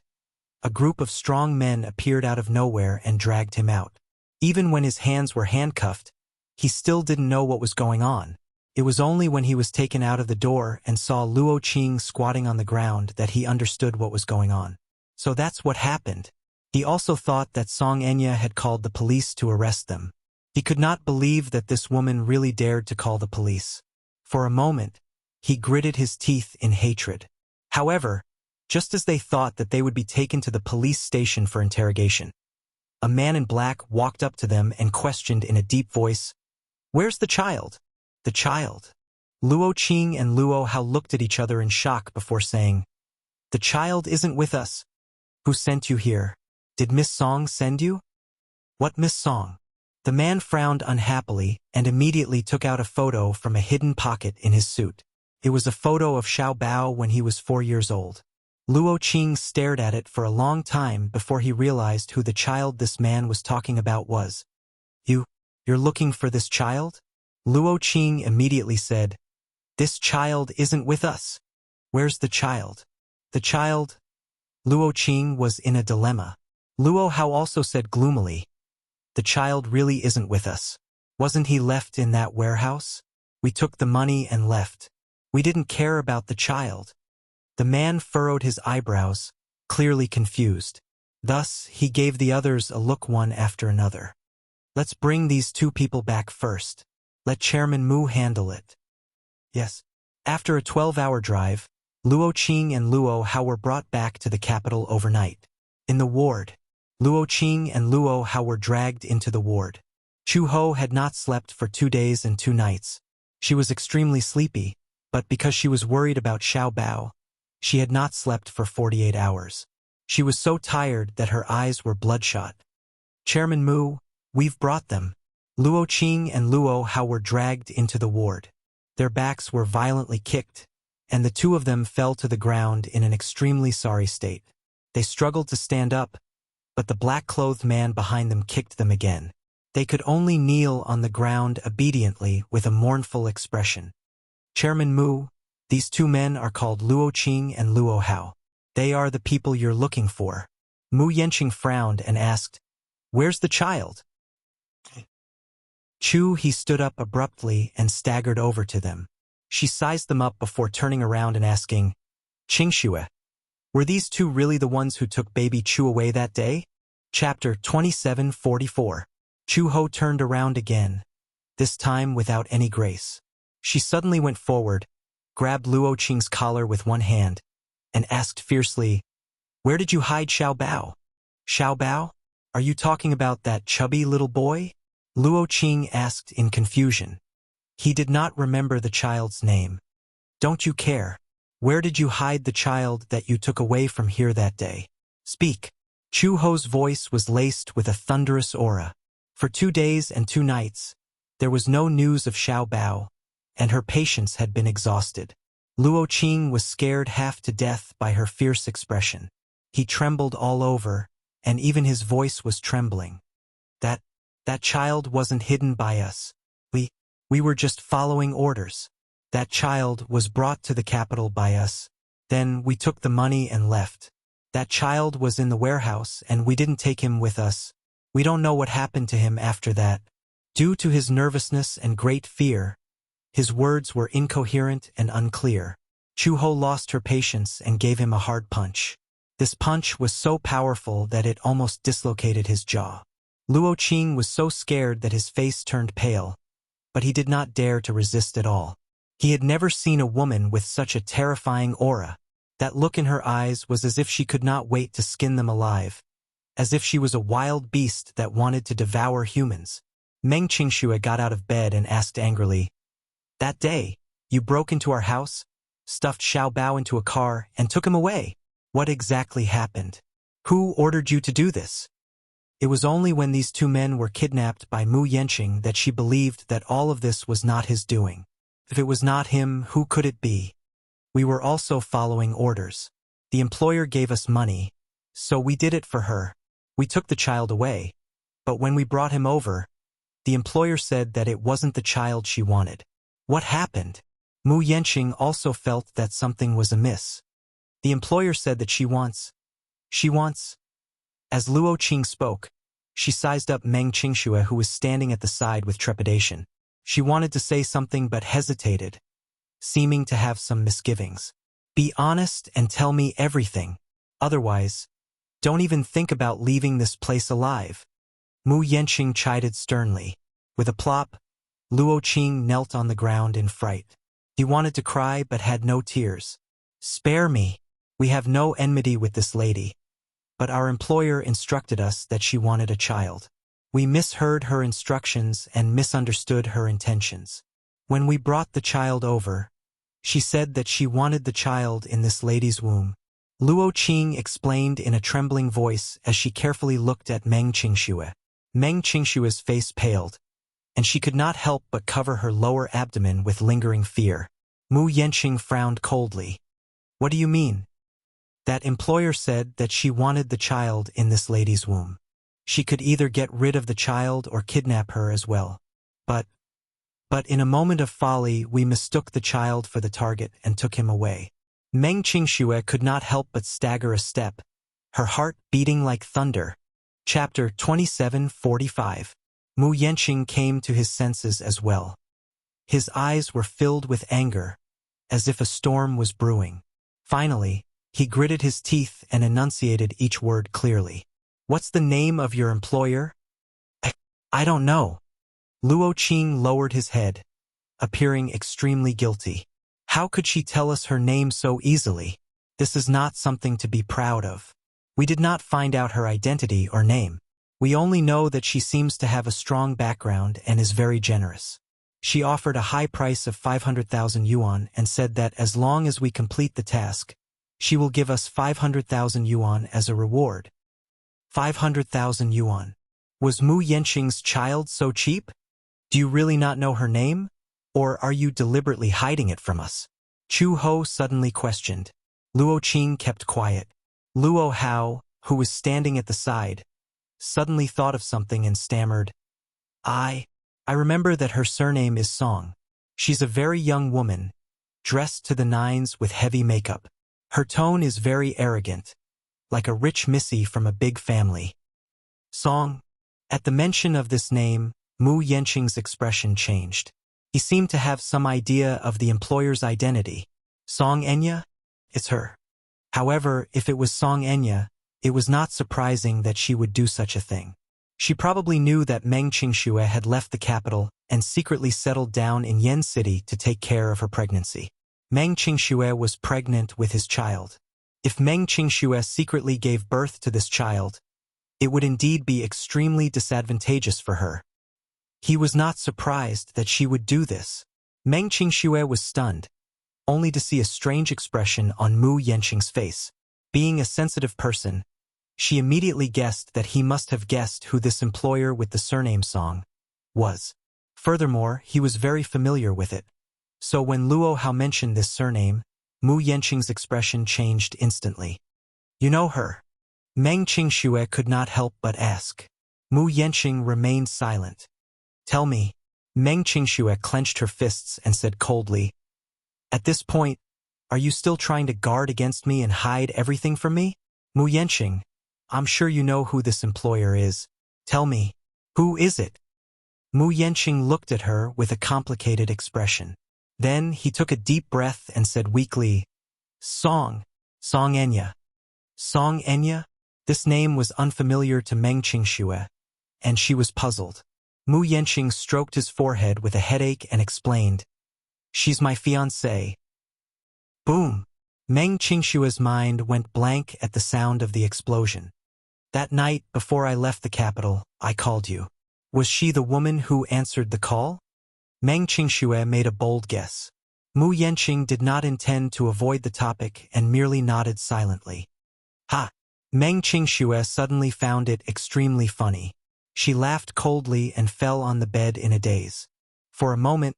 a group of strong men appeared out of nowhere and dragged him out. Even when his hands were handcuffed, he still didn't know what was going on. It was only when he was taken out of the door and saw Luo Qing squatting on the ground that he understood what was going on. So that's what happened. He also thought that Song Enya had called the police to arrest them. He could not believe that this woman really dared to call the police. For a moment, he gritted his teeth in hatred. However, Just as they thought that they would be taken to the police station for interrogation, a man in black walked up to them and questioned in a deep voice, "Where's the child?" The child. Luo Qing and Luo Hao looked at each other in shock before saying, "The child isn't with us." "Who sent you here? Did Miss Song send you?" "What Miss Song?" The man frowned unhappily and immediately took out a photo from a hidden pocket in his suit. It was a photo of Xiao Bao when he was 4 years old. Luo Qing stared at it for a long time before he realized who the child this man was talking about was. You're looking for this child?" Luo Qing immediately said, "This child isn't with us." "Where's the child?" "The child—" Luo Qing was in a dilemma. Luo Hao also said gloomily, "The child really isn't with us. Wasn't he left in that warehouse? We took the money and left. We didn't care about the child." The man furrowed his eyebrows, clearly confused. Thus, he gave the others a look one after another. "Let's bring these 2 people back first. Let Chairman Mu handle it." Yes. After a 12-hour drive, Luo Qing and Luo Hao were brought back to the capital overnight. In the ward, Luo Qing and Luo Hao were dragged into the ward. Chu Ho had not slept for 2 days and 2 nights. She was extremely sleepy, but because she was worried about Xiao Bao, she had not slept for 48 hours. She was so tired that her eyes were bloodshot. "Chairman Mu, we've brought them." Luo Qing and Luo Hao were dragged into the ward. Their backs were violently kicked, and the 2 of them fell to the ground in an extremely sorry state. They struggled to stand up, but the black-clothed man behind them kicked them again. They could only kneel on the ground obediently with a mournful expression. "Chairman Mu, these 2 men are called Luo Qing and Luo Hao. They are the people you're looking for." Mu Yenqing frowned and asked, "Where's the child?" He stood up abruptly and staggered over to them. She sized them up before turning around and asking, "Qingxue, were these 2 really the ones who took baby Chu away that day?" Chapter 2744. Chu Ho turned around again, this time without any grace. She suddenly went forward, grabbed Luo Qing's collar with one hand, and asked fiercely, "Where did you hide Xiao Bao?" "Xiao Bao? Are you talking about that chubby little boy?" Luo Qing asked in confusion. He did not remember the child's name. "Don't you care? Where did you hide the child that you took away from here that day? Speak." Chu Ho's voice was laced with a thunderous aura. For 2 days and 2 nights, there was no news of Xiao Bao, and her patience had been exhausted. Luo Qing was scared half to death by her fierce expression. He trembled all over, and even his voice was trembling. That child wasn't hidden by us. We were just following orders. That child was brought to the capital by us. Then we took the money and left. That child was in the warehouse, and we didn't take him with us. We don't know what happened to him after that. Due to his nervousness and great fear, his words were incoherent and unclear. Chu Ho lost her patience and gave him a hard punch. This punch was so powerful that it almost dislocated his jaw. Luo Qing was so scared that his face turned pale, but he did not dare to resist at all. He had never seen a woman with such a terrifying aura. That look in her eyes was as if she could not wait to skin them alive, as if she was a wild beast that wanted to devour humans. Meng Qingxue got out of bed and asked angrily, "That day, you broke into our house, stuffed Xiao Bao into a car, and took him away. What exactly happened? Who ordered you to do this?" It was only when these 2 men were kidnapped by Mu Yenqing that she believed that all of this was not his doing. If it was not him, who could it be? "We were also following orders. The employer gave us money, so we did it for her. We took the child away, but when we brought him over, the employer said that it wasn't the child she wanted." "What happened?" Mu Yenqing also felt that something was amiss. "The employer said that she wants. As Luo Qing spoke, she sized up Meng Qingxue, who was standing at the side with trepidation. She wanted to say something but hesitated, seeming to have some misgivings. "Be honest and tell me everything. Otherwise, don't even think about leaving this place alive." Mu Yenqing chided sternly. With a plop, Luo Qing knelt on the ground in fright. He wanted to cry but had no tears. "Spare me." We have no enmity with this lady, but our employer instructed us that she wanted a child. We misheard her instructions and misunderstood her intentions. When we brought the child over, she said that she wanted the child in this lady's womb. Luo Qing explained in a trembling voice as she carefully looked at Meng Qingxue. Meng Qingshue's face paled, and she could not help but cover her lower abdomen with lingering fear. Mu Yanqing frowned coldly. What do you mean? That employer said that she wanted the child in this lady's womb. She could either get rid of the child or kidnap her as well. But in a moment of folly we mistook the child for the target and took him away. Meng Qingxue could not help but stagger a step, her heart beating like thunder. Chapter 27:45. Mu Yanqing came to his senses as well. His eyes were filled with anger, as if a storm was brewing. Finally, he gritted his teeth and enunciated each word clearly. What's the name of your employer? I don't know. Luo Qing lowered his head, appearing extremely guilty. How could she tell us her name so easily? This is not something to be proud of. We did not find out her identity or name. We only know that she seems to have a strong background and is very generous. She offered a high price of 500,000 yuan and said that as long as we complete the task, she will give us 500,000 yuan as a reward. 500,000 yuan. Was Mu Yanqing's child so cheap? Do you really not know her name? Or are you deliberately hiding it from us? Chu Ho suddenly questioned. Luo Qing kept quiet. Luo Hao, who was standing at the side, suddenly thought of something and stammered. I remember that her surname is Song. She's a very young woman, dressed to the nines with heavy makeup. Her tone is very arrogant, like a rich missy from a big family. Song. At the mention of this name, Mu Yanqing's expression changed. He seemed to have some idea of the employer's identity. Song Enya? It's her. However, if it was Song Enya, it was not surprising that she would do such a thing. She probably knew that Meng Qingxue had left the capital and secretly settled down in Yen City to take care of her pregnancy. Meng Qingxue was pregnant with his child. If Meng Qingxue secretly gave birth to this child, it would indeed be extremely disadvantageous for her. He was not surprised that she would do this. Meng Qingxue was stunned, only to see a strange expression on Mu Yanqing's face. Being a sensitive person, she immediately guessed that he must have guessed who this employer with the surname Song was. Furthermore, he was very familiar with it. So when Luo Hao mentioned this surname, Mu Yanqing's expression changed instantly. You know her? Meng Qingxue could not help but ask. Mu Yanqing remained silent. Tell me. Meng Qingxue clenched her fists and said coldly, At this point, are you still trying to guard against me and hide everything from me? Mu Yanqing, I'm sure you know who this employer is. Tell me, who is it? Mu Yanqing looked at her with a complicated expression. Then he took a deep breath and said weakly, Song Enya. Song Enya? This name was unfamiliar to Meng Qingxue, and she was puzzled. Mu Yanqing stroked his forehead with a headache and explained, She's my fiancée. Boom! Meng Qingshue's mind went blank at the sound of the explosion. That night, before I left the capital, I called you. Was she the woman who answered the call? Meng Qingxue made a bold guess. Mu Yanqing did not intend to avoid the topic and merely nodded silently. Ha! Meng Qingxue suddenly found it extremely funny. She laughed coldly and fell on the bed in a daze. For a moment,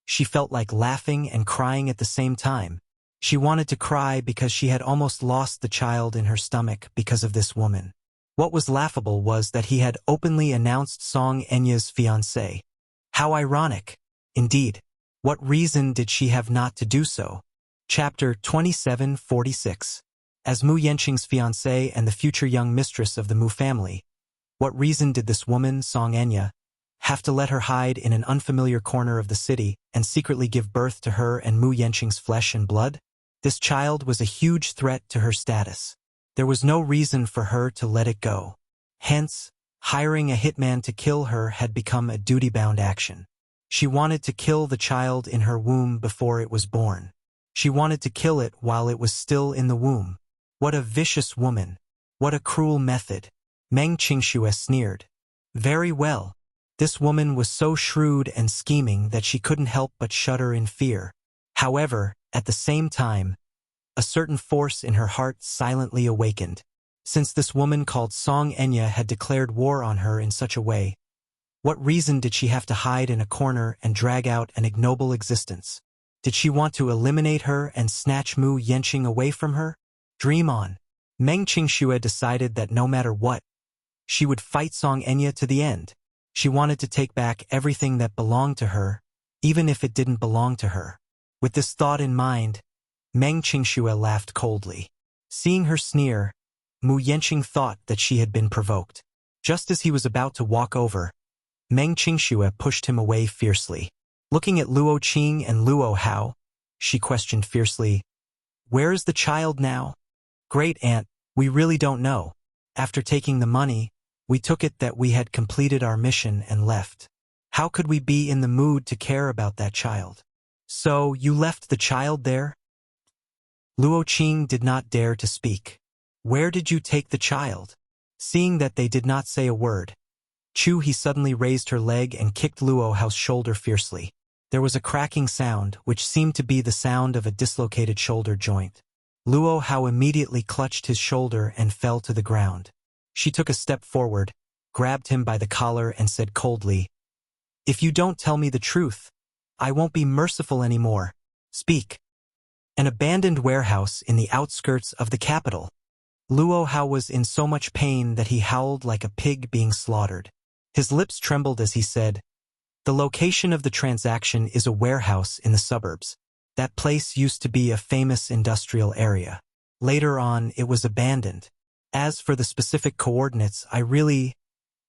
she felt like laughing and crying at the same time. She wanted to cry because she had almost lost the child in her stomach because of this woman. What was laughable was that he had openly announced Song Enya's fiancé. How ironic. Indeed. What reason did she have not to do so? Chapter 27:46. As Mu Yanqing's fiancé and the future young mistress of the Mu family, what reason did this woman, Song Enya, have to let her hide in an unfamiliar corner of the city and secretly give birth to her and Mu Yanqing's flesh and blood? This child was a huge threat to her status. There was no reason for her to let it go. Hence, hiring a hitman to kill her had become a duty-bound action. She wanted to kill the child in her womb before it was born. She wanted to kill it while it was still in the womb. What a vicious woman. What a cruel method. Meng Qingxue sneered. Very well. This woman was so shrewd and scheming that she couldn't help but shudder in fear. However, at the same time, a certain force in her heart silently awakened. Since this woman called Song Enya had declared war on her in such a way, what reason did she have to hide in a corner and drag out an ignoble existence? Did she want to eliminate her and snatch Mu Yenqing away from her? Dream on. Meng Qingxue decided that no matter what, she would fight Song Enya to the end. She wanted to take back everything that belonged to her, even if it didn't belong to her. With this thought in mind, Meng Qingxue laughed coldly. Seeing her sneer, Mu Yenqing thought that she had been provoked. Just as he was about to walk over, Meng Qingxue pushed him away fiercely. Looking at Luo Qing and Luo Hao, she questioned fiercely, "Where is the child now?" "Great aunt, we really don't know. After taking the money, we took it that we had completed our mission and left. How could we be in the mood to care about that child?" "So, you left the child there?" Luo Qing did not dare to speak. "Where did you take the child?" Seeing that they did not say a word, He suddenly raised her leg and kicked Luo Hao's shoulder fiercely. There was a cracking sound, which seemed to be the sound of a dislocated shoulder joint. Luo Hao immediately clutched his shoulder and fell to the ground. She took a step forward, grabbed him by the collar and said coldly, "If you don't tell me the truth, I won't be merciful anymore. Speak." An abandoned warehouse in the outskirts of the capital. Luo Hao was in so much pain that he howled like a pig being slaughtered. His lips trembled as he said, "The location of the transaction is a warehouse in the suburbs. That place used to be a famous industrial area. Later on, it was abandoned. As for the specific coordinates, I really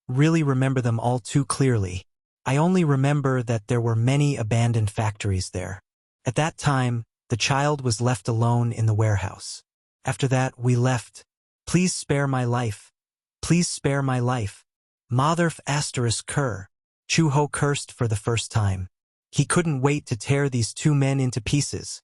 remember them all too clearly. I only remember that there were many abandoned factories there. At that time, the child was left alone in the warehouse. After that, we left. Please spare my life. Please spare my life. Motherf asterisk cur." Chu Ho cursed for the first time. He couldn't wait to tear these two men into pieces.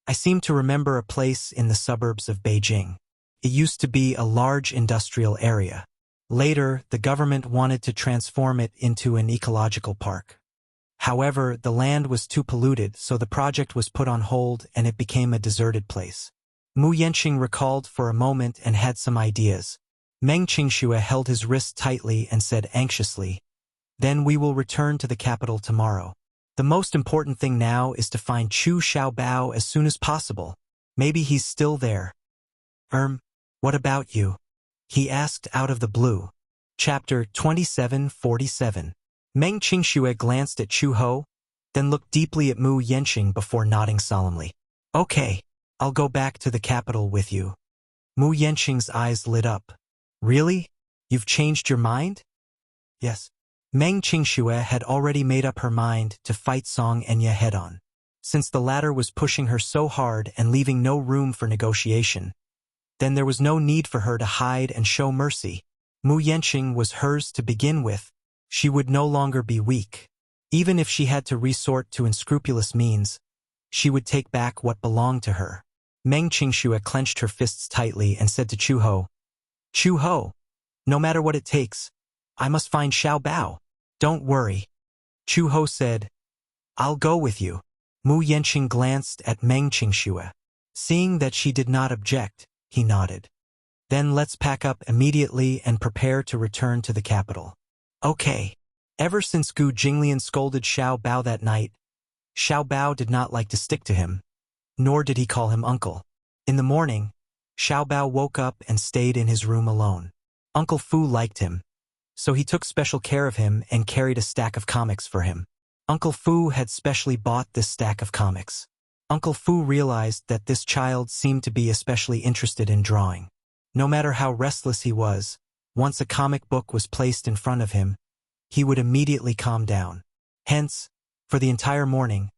"I seem to remember a place in the suburbs of Beijing. It used to be a large industrial area. Later, the government wanted to transform it into an ecological park. However, the land was too polluted, so the project was put on hold and it became a deserted place." Mu Yenqing recalled for a moment and had some ideas. Meng Qingxue held his wrist tightly and said anxiously, "Then we will return to the capital tomorrow. The most important thing now is to find Chu Xiaobao as soon as possible. Maybe he's still there." What about you?" he asked out of the blue. Chapter 2747. Meng Qingxue glanced at Chu Ho, then looked deeply at Mu Yenqing before nodding solemnly. "Okay, I'll go back to the capital with you." Mu Yenqing's eyes lit up. "Really? You've changed your mind?" "Yes." Meng Qingxue had already made up her mind to fight Song Enya head-on. Since the latter was pushing her so hard and leaving no room for negotiation, then there was no need for her to hide and show mercy. Mu Yenqing was hers to begin with. She would no longer be weak. Even if she had to resort to unscrupulous means, she would take back what belonged to her. Meng Qingxue clenched her fists tightly and said to Chu Ho, "Chu Ho, no matter what it takes, I must find Xiaobao. Don't worry." Chu Ho said, "I'll go with you." Mu Yenqing glanced at Meng Qingxue. Seeing that she did not object, he nodded. "Then let's pack up immediately and prepare to return to the capital." "Okay." Ever since Gu Jinglian scolded Xiao Bao that night, Xiao Bao did not like to stick to him, nor did he call him uncle. In the morning, Xiao Bao woke up and stayed in his room alone. Uncle Fu liked him, so he took special care of him and carried a stack of comics for him. Uncle Fu had specially bought this stack of comics. Uncle Fu realized that this child seemed to be especially interested in drawing. No matter how restless he was, once a comic book was placed in front of him, he would immediately calm down. Hence, for the entire morning,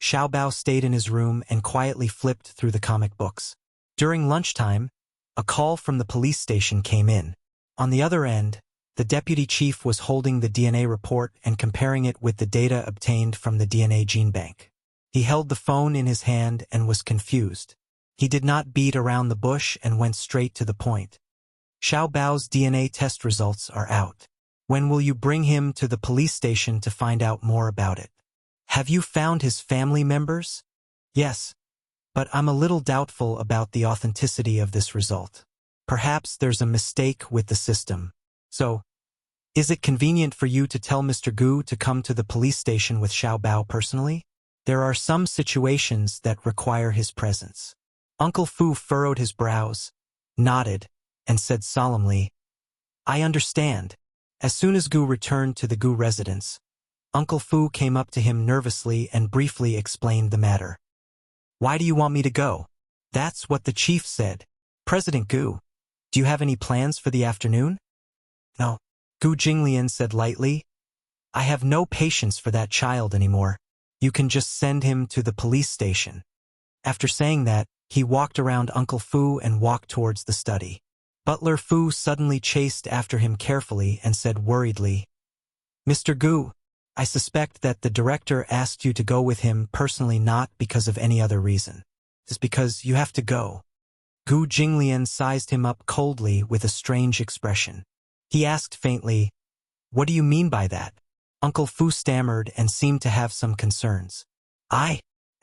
Xiao Bao stayed in his room and quietly flipped through the comic books. During lunchtime, a call from the police station came in. On the other end, the deputy chief was holding the DNA report and comparing it with the data obtained from the DNA gene bank. He held the phone in his hand and was confused. He did not beat around the bush and went straight to the point. Xiao Bao's DNA test results are out. When will you bring him to the police station to find out more about it? Have you found his family members? Yes, but I'm a little doubtful about the authenticity of this result. Perhaps there's a mistake with the system. So, is it convenient for you to tell Mr. Gu to come to the police station with Xiao Bao personally? There are some situations that require his presence. Uncle Fu furrowed his brows, nodded, and said solemnly, I understand. As soon as Gu returned to the Gu residence, Uncle Fu came up to him nervously and briefly explained the matter. Why do you want me to go? That's what the chief said. President Gu, do you have any plans for the afternoon? No, Gu Jinglian said lightly. I have no patience for that child anymore. You can just send him to the police station. After saying that, he walked around Uncle Fu and walked towards the study. Butler Fu suddenly chased after him carefully and said worriedly, Mr. Gu, I suspect that the director asked you to go with him personally, not because of any other reason. It's because you have to go. Gu Jinglian sized him up coldly with a strange expression. He asked faintly, What do you mean by that? Uncle Fu stammered and seemed to have some concerns.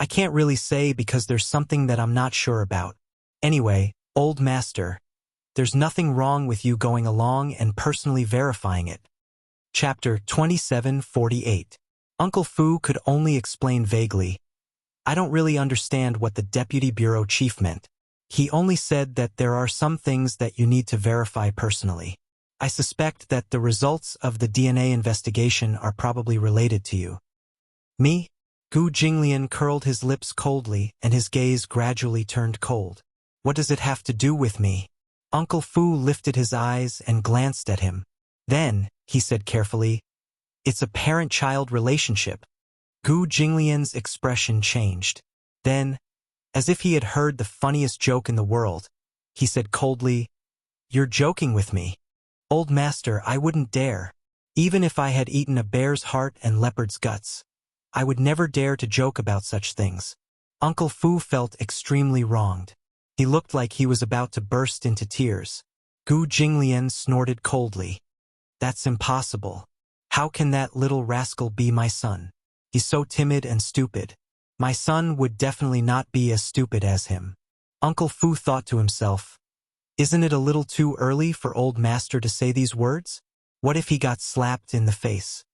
I can't really say because there's something that I'm not sure about. Anyway, old master, there's nothing wrong with you going along and personally verifying it. Chapter 2748. Uncle Fu could only explain vaguely. I don't really understand what the deputy bureau chief meant. He only said that there are some things that you need to verify personally. I suspect that the results of the DNA investigation are probably related to you. Me? Gu Jinglian curled his lips coldly and his gaze gradually turned cold. What does it have to do with me? Uncle Fu lifted his eyes and glanced at him. Then, he said carefully, it's a parent-child relationship. Gu Jinglian's expression changed. Then, as if he had heard the funniest joke in the world, he said coldly, You're joking with me. Old master, I wouldn't dare. Even if I had eaten a bear's heart and leopard's guts, I would never dare to joke about such things. Uncle Fu felt extremely wronged. He looked like he was about to burst into tears. Gu Jinglian snorted coldly. That's impossible. How can that little rascal be my son? He's so timid and stupid. My son would definitely not be as stupid as him. Uncle Fu thought to himself, Isn't it a little too early for old master to say these words? What if he got slapped in the face?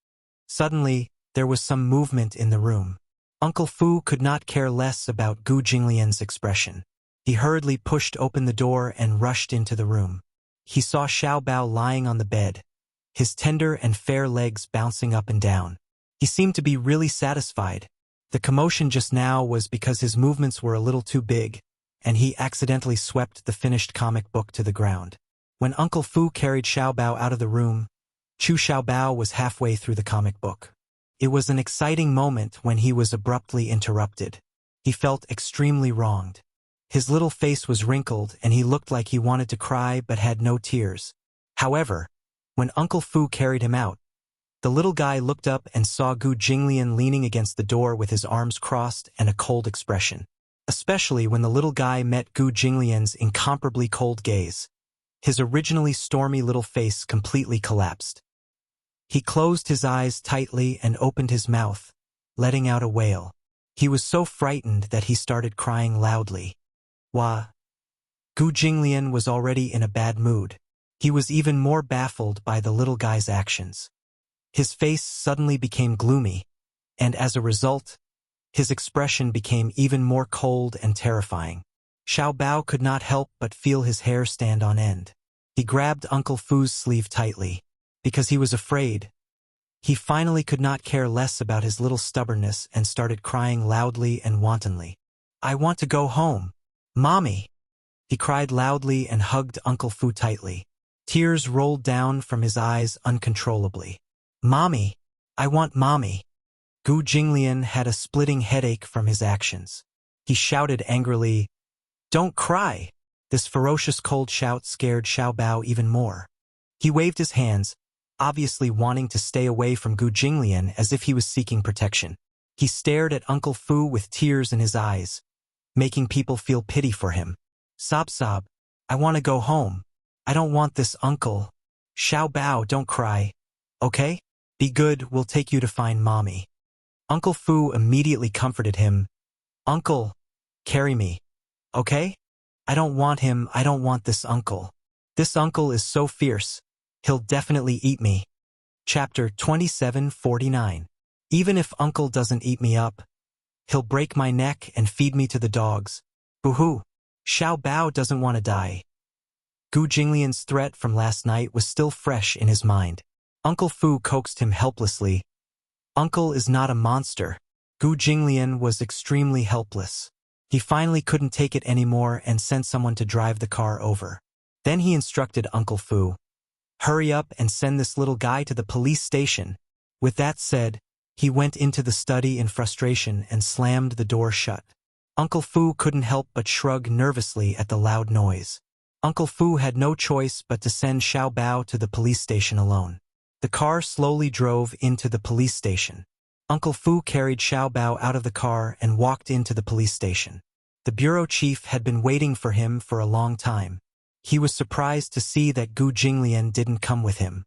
Suddenly, there was some movement in the room. Uncle Fu could not care less about Gu Jinglian's expression. He hurriedly pushed open the door and rushed into the room. He saw Xiao Bao lying on the bed, his tender and fair legs bouncing up and down. He seemed to be really satisfied. The commotion just now was because his movements were a little too big, and he accidentally swept the finished comic book to the ground. When Uncle Fu carried Xiao Bao out of the room, Chu Xiao Bao was halfway through the comic book. It was an exciting moment when he was abruptly interrupted. He felt extremely wronged. His little face was wrinkled and he looked like he wanted to cry but had no tears. However, when Uncle Fu carried him out, the little guy looked up and saw Gu Jinglian leaning against the door with his arms crossed and a cold expression. Especially when the little guy met Gu Jinglian's incomparably cold gaze. His originally stormy little face completely collapsed. He closed his eyes tightly and opened his mouth, letting out a wail. He was so frightened that he started crying loudly. Wah! Gu Jinglian was already in a bad mood. He was even more baffled by the little guy's actions. His face suddenly became gloomy, and as a result, his expression became even more cold and terrifying. Xiao Bao could not help but feel his hair stand on end. He grabbed Uncle Fu's sleeve tightly, because he was afraid. He finally could not care less about his little stubbornness and started crying loudly and wantonly. I want to go home. Mommy! He cried loudly and hugged Uncle Fu tightly. Tears rolled down from his eyes uncontrollably. Mommy! I want Mommy! Gu Jinglian had a splitting headache from his actions. He shouted angrily, Don't cry! This ferocious cold shout scared Xiao Bao even more. He waved his hands, obviously wanting to stay away from Gu Jinglian as if he was seeking protection. He stared at Uncle Fu with tears in his eyes. making people feel pity for him. Sob sob. I want to go home. I don't want this, uncle. Xiao Bao, don't cry. Okay? Be good, we'll take you to find mommy. Uncle Fu immediately comforted him. Uncle, carry me. Okay? I don't want him, I don't want this uncle. This uncle is so fierce. He'll definitely eat me. Chapter 27:49. Even if uncle doesn't eat me up, he'll break my neck and feed me to the dogs. Boo-hoo. Xiao Bao doesn't want to die. Gu Jinglian's threat from last night was still fresh in his mind. Uncle Fu coaxed him helplessly. Uncle is not a monster. Gu Jinglian was extremely helpless. He finally couldn't take it anymore and sent someone to drive the car over. Then he instructed Uncle Fu, hurry up and send this little guy to the police station. With that said, he went into the study in frustration and slammed the door shut. Uncle Fu couldn't help but shrug nervously at the loud noise. Uncle Fu had no choice but to send Xiao Bao to the police station alone. The car slowly drove into the police station. Uncle Fu carried Xiao Bao out of the car and walked into the police station. The bureau chief had been waiting for him for a long time. He was surprised to see that Gu Jinglian didn't come with him.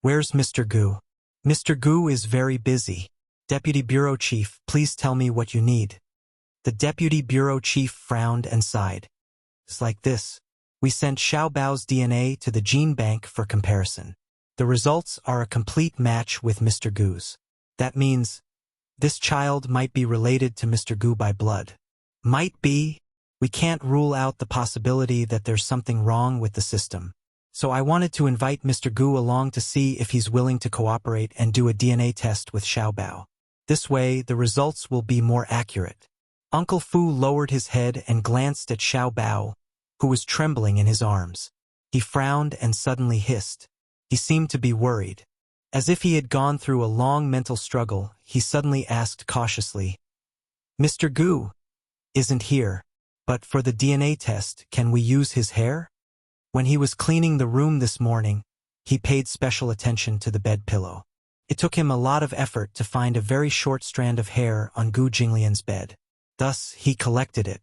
Where's Mr. Gu? Mr. Gu is very busy. Deputy Bureau Chief, please tell me what you need. The Deputy Bureau Chief frowned and sighed. It's like this. We sent Xiao Bao's DNA to the gene bank for comparison. The results are a complete match with Mr. Gu's. That means this child might be related to Mr. Gu by blood. Might be. We can't rule out the possibility that there's something wrong with the system. So I wanted to invite Mr. Gu along to see if he's willing to cooperate and do a DNA test with Xiao Bao. This way, the results will be more accurate. Uncle Fu lowered his head and glanced at Xiao Bao, who was trembling in his arms. He frowned and suddenly hissed. He seemed to be worried. As if he had gone through a long mental struggle, he suddenly asked cautiously, Mr. Gu isn't here, but for the DNA test, can we use his hair? When he was cleaning the room this morning, he paid special attention to the bed pillow. It took him a lot of effort to find a very short strand of hair on Gu Jinglian's bed. Thus, he collected it.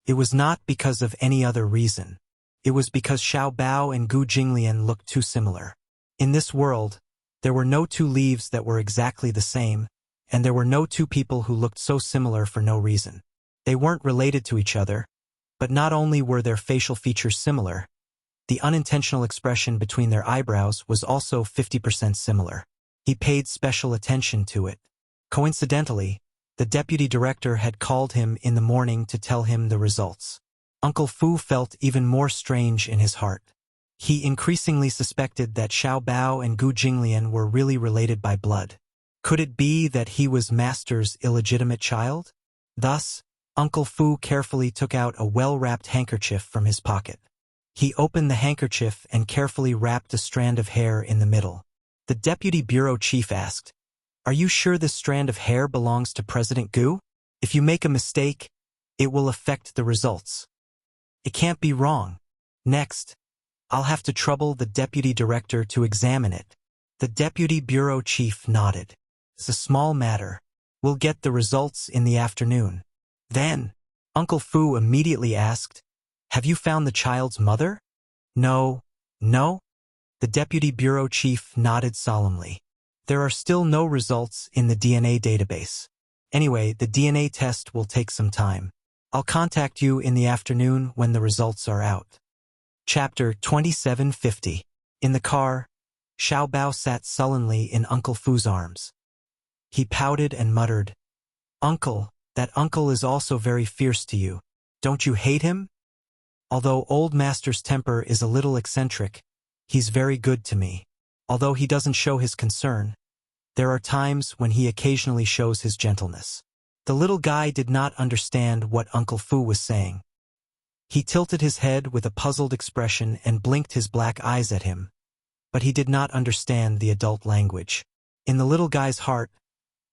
It was not because of any other reason. It was because Xiao Bao and Gu Jinglian looked too similar. In this world, there were no two leaves that were exactly the same, and there were no two people who looked so similar for no reason. They weren't related to each other, but not only were their facial features similar, the unintentional expression between their eyebrows was also 50% similar. He paid special attention to it. Coincidentally, the deputy director had called him in the morning to tell him the results. Uncle Fu felt even more strange in his heart. He increasingly suspected that Xiao Bao and Gu Jinglian were really related by blood. Could it be that he was Master's illegitimate child? Thus, Uncle Fu carefully took out a well-wrapped handkerchief from his pocket. He opened the handkerchief and carefully wrapped a strand of hair in the middle. The deputy bureau chief asked, Are you sure this strand of hair belongs to President Gu? If you make a mistake, it will affect the results. It can't be wrong. Next, I'll have to trouble the deputy director to examine it. The deputy bureau chief nodded. It's a small matter. We'll get the results in the afternoon. Then, Uncle Fu immediately asked, Have you found the child's mother? No. The deputy bureau chief nodded solemnly. There are still no results in the DNA database. Anyway, the DNA test will take some time. I'll contact you in the afternoon when the results are out. Chapter 27:50. In the car, Xiao Bao sat sullenly in Uncle Fu's arms. He pouted and muttered, Uncle, that uncle is also very fierce to you. Don't you hate him? Although old master's temper is a little eccentric, he's very good to me. Although he doesn't show his concern, there are times when he occasionally shows his gentleness. The little guy did not understand what Uncle Fu was saying. He tilted his head with a puzzled expression and blinked his black eyes at him, but he did not understand the adult language. In the little guy's heart,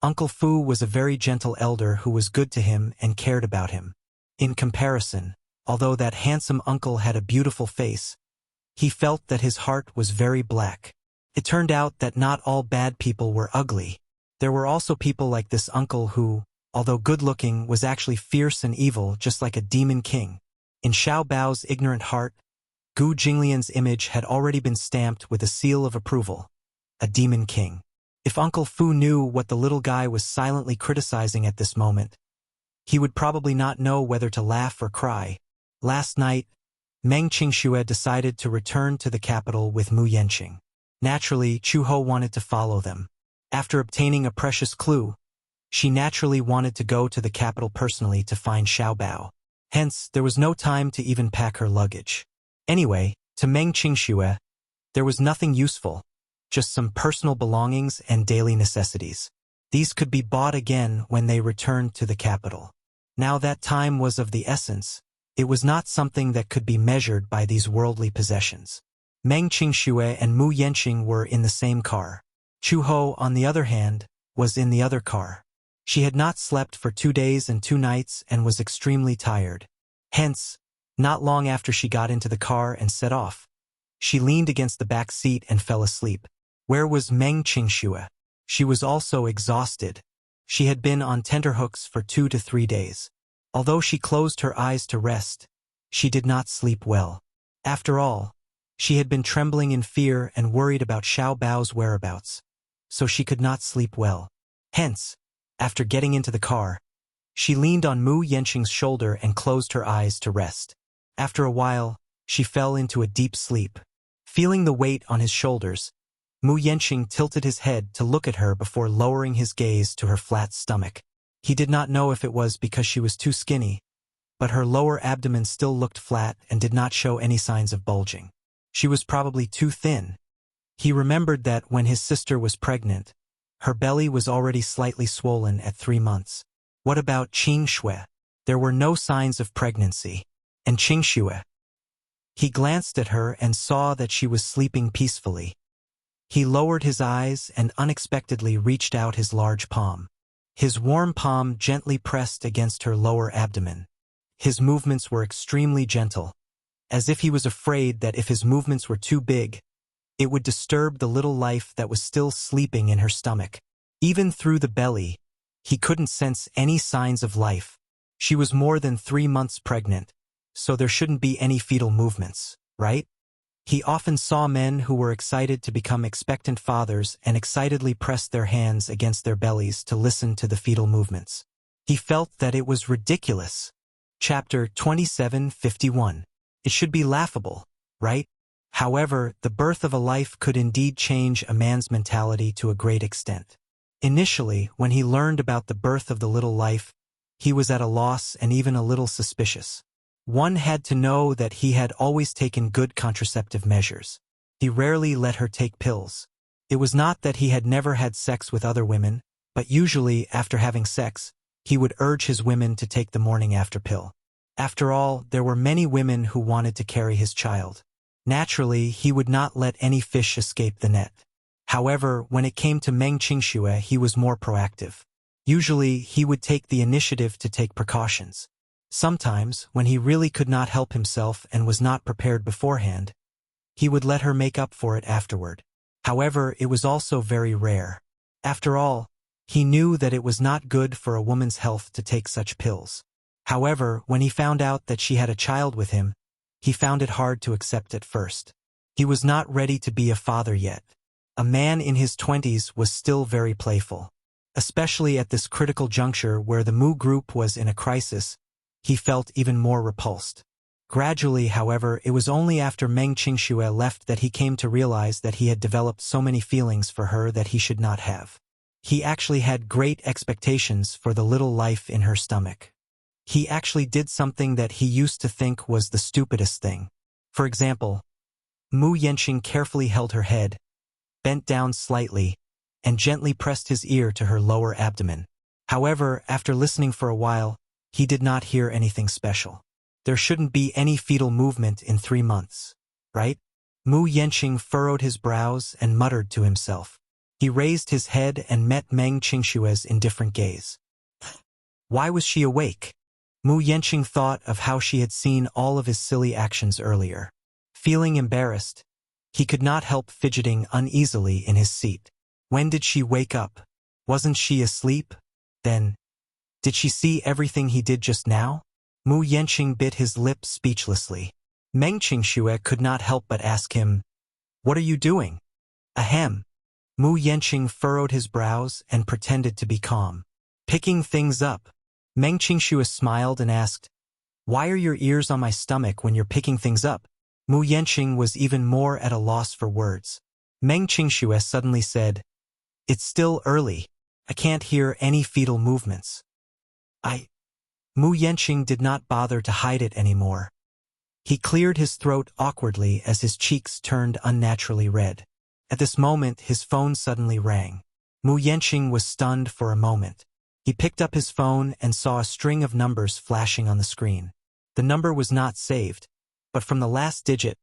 Uncle Fu was a very gentle elder who was good to him and cared about him. In comparison, although that handsome uncle had a beautiful face, he felt that his heart was very black. It turned out that not all bad people were ugly. There were also people like this uncle who, although good-looking, was actually fierce and evil, just like a demon king. In Xiao Bao's ignorant heart, Gu Jinglian's image had already been stamped with a seal of approval. A demon king. If Uncle Fu knew what the little guy was silently criticizing at this moment, he would probably not know whether to laugh or cry. Last night, Meng Qingxue decided to return to the capital with Mu Yanqing. Naturally, Chu Ho wanted to follow them. After obtaining a precious clue, she naturally wanted to go to the capital personally to find Xiao Bao. Hence, there was no time to even pack her luggage. Anyway, to Meng Qingxue, there was nothing useful, just some personal belongings and daily necessities. These could be bought again when they returned to the capital. Now that time was of the essence. It was not something that could be measured by these worldly possessions. Meng Qingxue and Mu Yanqing were in the same car. Chu Ho, on the other hand, was in the other car. She had not slept for 2 days and 2 nights and was extremely tired. Hence, not long after she got into the car and set off, she leaned against the back seat and fell asleep. Where was Meng Qingxue? She was also exhausted. She had been on tenterhooks for 2 to 3 days. Although she closed her eyes to rest, she did not sleep well. After all, she had been trembling in fear and worried about Xiao Bao's whereabouts, so she could not sleep well. Hence, after getting into the car, she leaned on Mu Yanqing's shoulder and closed her eyes to rest. After a while, she fell into a deep sleep. Feeling the weight on his shoulders, Mu Yanqing tilted his head to look at her before lowering his gaze to her flat stomach. He did not know if it was because she was too skinny, but her lower abdomen still looked flat and did not show any signs of bulging. She was probably too thin. He remembered that when his sister was pregnant, her belly was already slightly swollen at 3 months. What about Qingxue? There were no signs of pregnancy. And Qingxue? He glanced at her and saw that she was sleeping peacefully. He lowered his eyes and unexpectedly reached out his large palm. His warm palm gently pressed against her lower abdomen. His movements were extremely gentle, as if he was afraid that if his movements were too big, it would disturb the little life that was still sleeping in her stomach. Even through the belly, he couldn't sense any signs of life. She was more than 3 months pregnant, so there shouldn't be any fetal movements, right? He often saw men who were excited to become expectant fathers and excitedly pressed their hands against their bellies to listen to the fetal movements. He felt that it was ridiculous. Chapter 27:51. It should be laughable, right? However, the birth of a life could indeed change a man's mentality to a great extent. Initially, when he learned about the birth of the little life, he was at a loss and even a little suspicious. One had to know that he had always taken good contraceptive measures. He rarely let her take pills. It was not that he had never had sex with other women, but usually, after having sex, he would urge his women to take the morning after pill. After all, there were many women who wanted to carry his child. Naturally, he would not let any fish escape the net. However, when it came to Meng Qingxue, he was more proactive. Usually, he would take the initiative to take precautions. Sometimes, when he really could not help himself and was not prepared beforehand, he would let her make up for it afterward. However, it was also very rare. After all, he knew that it was not good for a woman's health to take such pills. However, when he found out that she had a child with him, he found it hard to accept at first. He was not ready to be a father yet. A man in his 20s was still very playful. Especially at this critical juncture where the Mu group was in a crisis, he felt even more repulsed. Gradually, however, it was only after Meng Qingxue left that he came to realize that he had developed so many feelings for her that he should not have. He actually had great expectations for the little life in her stomach. He actually did something that he used to think was the stupidest thing. For example, Mu Yanqing carefully held her head, bent down slightly, and gently pressed his ear to her lower abdomen. However, after listening for a while, he did not hear anything special. There shouldn't be any fetal movement in 3 months, right? Mu Yanqing furrowed his brows and muttered to himself. He raised his head and met Meng Qingxue's indifferent gaze. Why was she awake? Mu Yanqing thought of how she had seen all of his silly actions earlier. Feeling embarrassed, he could not help fidgeting uneasily in his seat. When did she wake up? Wasn't she asleep? Then, Did she see everything he did just now? Mu Yanqing bit his lip speechlessly. Meng Qingxue could not help but ask him, "What are you doing?" Ahem. Mu Yanqing furrowed his brows and pretended to be calm. "Picking things up." Meng Qingxue smiled and asked, "Why are your ears on my stomach when you're picking things up?" Mu Yanqing was even more at a loss for words. Meng Qingxue suddenly said, "It's still early. I can't hear any fetal movements." Mu Yanqing did not bother to hide it anymore. He cleared his throat awkwardly as his cheeks turned unnaturally red. At this moment, his phone suddenly rang. Mu Yanqing was stunned for a moment. He picked up his phone and saw a string of numbers flashing on the screen. The number was not saved, but from the last digit,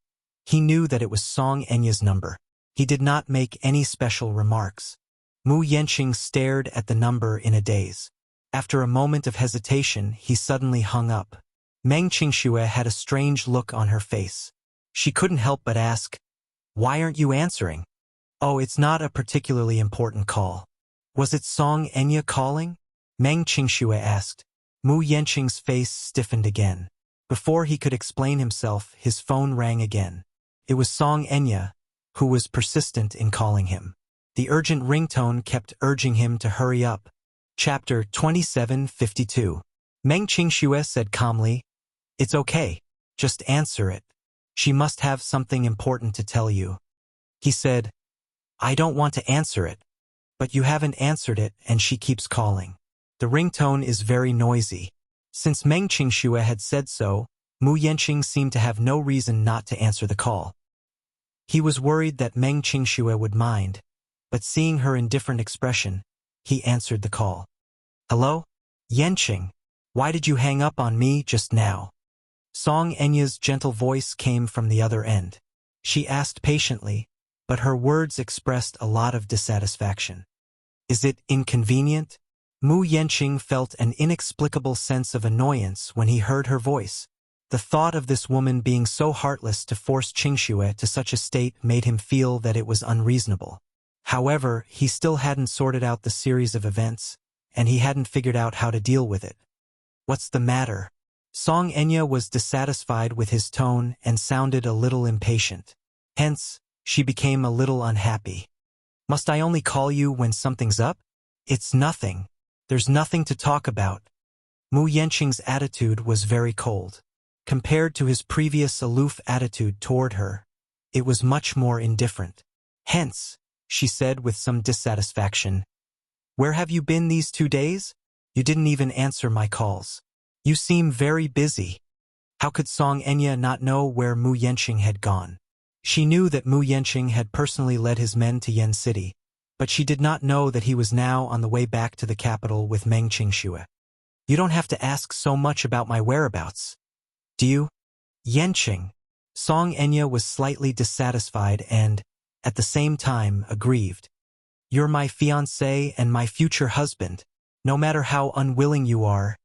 he knew that it was Song Enya's number. He did not make any special remarks. Mu Yanqing stared at the number in a daze. After a moment of hesitation, he suddenly hung up. Meng Qingxue had a strange look on her face. She couldn't help but ask, "Why aren't you answering?" "Oh, it's not a particularly important call." "Was it Song Enya calling?" Meng Qingxue asked. Mu Yanqing's face stiffened again. Before he could explain himself, his phone rang again. It was Song Enya, who was persistent in calling him. The urgent ringtone kept urging him to hurry up. Chapter 2752. Meng Qingxue said calmly, "It's okay. Just answer it. She must have something important to tell you." He said, "I don't want to answer it, but you haven't answered it and she keeps calling." The ringtone is very noisy. Since Meng Qingxue had said so, Mu Yanqing seemed to have no reason not to answer the call. He was worried that Meng Qingxue would mind, but seeing her indifferent expression, he answered the call. "Hello? Yanqing, why did you hang up on me just now?" Song Enya's gentle voice came from the other end. She asked patiently, but her words expressed a lot of dissatisfaction. "Is it inconvenient?" Mu Yanqing felt an inexplicable sense of annoyance when he heard her voice. The thought of this woman being so heartless to force Qingxue to such a state made him feel that it was unreasonable. However, he still hadn't sorted out the series of events, and he hadn't figured out how to deal with it. "What's the matter?" Song Enya was dissatisfied with his tone and sounded a little impatient. Hence, she became a little unhappy. "Must I only call you when something's up?" "It's nothing. There's nothing to talk about." Mu Yanqing's attitude was very cold. Compared to his previous aloof attitude toward her, it was much more indifferent. "Hence," she said with some dissatisfaction, "where have you been these 2 days? You didn't even answer my calls. You seem very busy." How could Song Enya not know where Mu Yanqing had gone? She knew that Mu Yanqing had personally led his men to Yen City, but she did not know that he was now on the way back to the capital with Meng Qingxue. "You don't have to ask so much about my whereabouts, do you?" Yanqing. Song Enya was slightly dissatisfied and, at the same time, aggrieved. "You're my fiancé and my future husband. No matter how unwilling you are,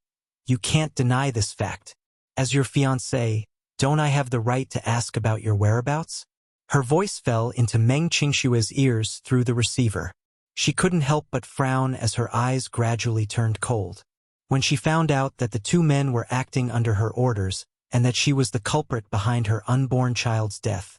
you can't deny this fact. As your fiancé, don't I have the right to ask about your whereabouts?" Her voice fell into Meng Qingxue's ears through the receiver. She couldn't help but frown as her eyes gradually turned cold. When she found out that the 2 men were acting under her orders and that she was the culprit behind her unborn child's death,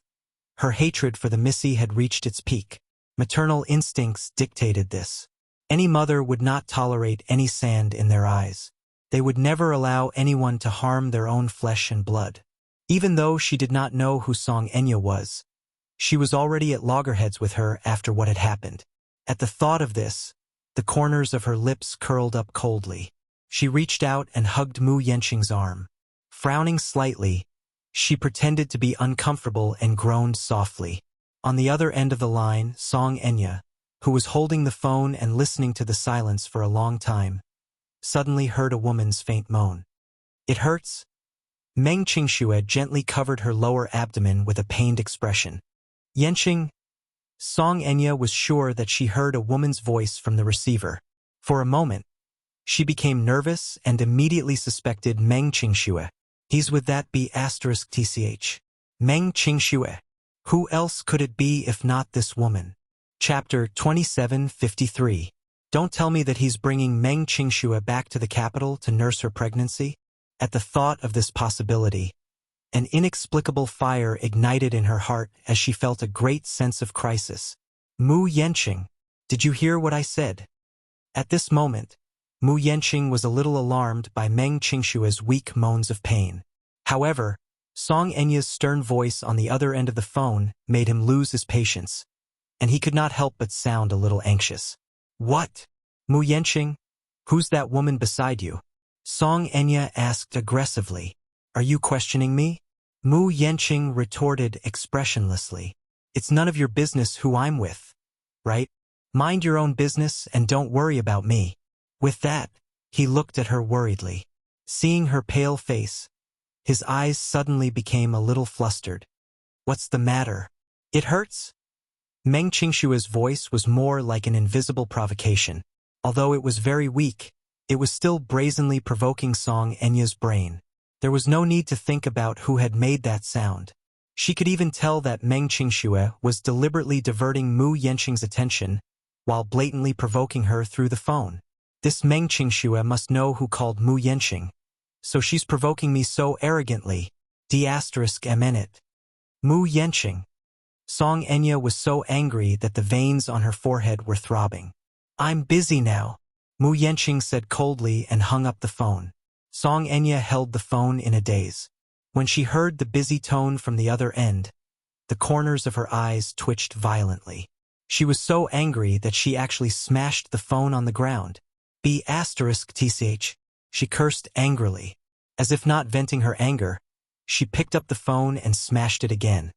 her hatred for the Missy had reached its peak. Maternal instincts dictated this. Any mother would not tolerate any sand in their eyes. They would never allow anyone to harm their own flesh and blood. Even though she did not know who Song Enya was, she was already at loggerheads with her after what had happened. At the thought of this, the corners of her lips curled up coldly. She reached out and hugged Mu Yanqing's arm. Frowning slightly, she pretended to be uncomfortable and groaned softly. On the other end of the line, Song Enya, who was holding the phone and listening to the silence for a long time, suddenly heard a woman's faint moan. "It hurts?" Meng Qingxue gently covered her lower abdomen with a pained expression. "Yanqing?" Song Enya was sure that she heard a woman's voice from the receiver. For a moment, she became nervous and immediately suspected Meng Qingxue. "He's with that B***TCH. Meng Qingxue. Who else could it be if not this woman?" Chapter 2753. Don't tell me that he's bringing Meng Qingxue back to the capital to nurse her pregnancy? At the thought of this possibility, an inexplicable fire ignited in her heart as she felt a great sense of crisis. Mu Yanqing, did you hear what I said? At this moment, Mu Yanqing was a little alarmed by Meng Qingshue's weak moans of pain. However, Song Enya's stern voice on the other end of the phone made him lose his patience, and he could not help but sound a little anxious. What? Mu Yanqing? Who's that woman beside you? Song Enya asked aggressively. Are you questioning me? Mu Yanqing retorted expressionlessly. It's none of your business who I'm with, right? Mind your own business and don't worry about me. With that, he looked at her worriedly. Seeing her pale face, his eyes suddenly became a little flustered. What's the matter? It hurts? Meng Qingshue's voice was more like an invisible provocation. Although it was very weak, it was still brazenly provoking Song Enya's brain. There was no need to think about who had made that sound. She could even tell that Meng Qingxue was deliberately diverting Mu Yanqing's attention while blatantly provoking her through the phone. This Meng Qingxue must know who called Mu Yanqing, so she's provoking me so arrogantly. D***MN. Mu Yanqing. Song Enya was so angry that the veins on her forehead were throbbing. I'm busy now, Mu Yanqing said coldly and hung up the phone. Song Enya held the phone in a daze. When she heard the busy tone from the other end, the corners of her eyes twitched violently. She was so angry that she actually smashed the phone on the ground. B***TCH. She cursed angrily. As if not venting her anger, she picked up the phone and smashed it again.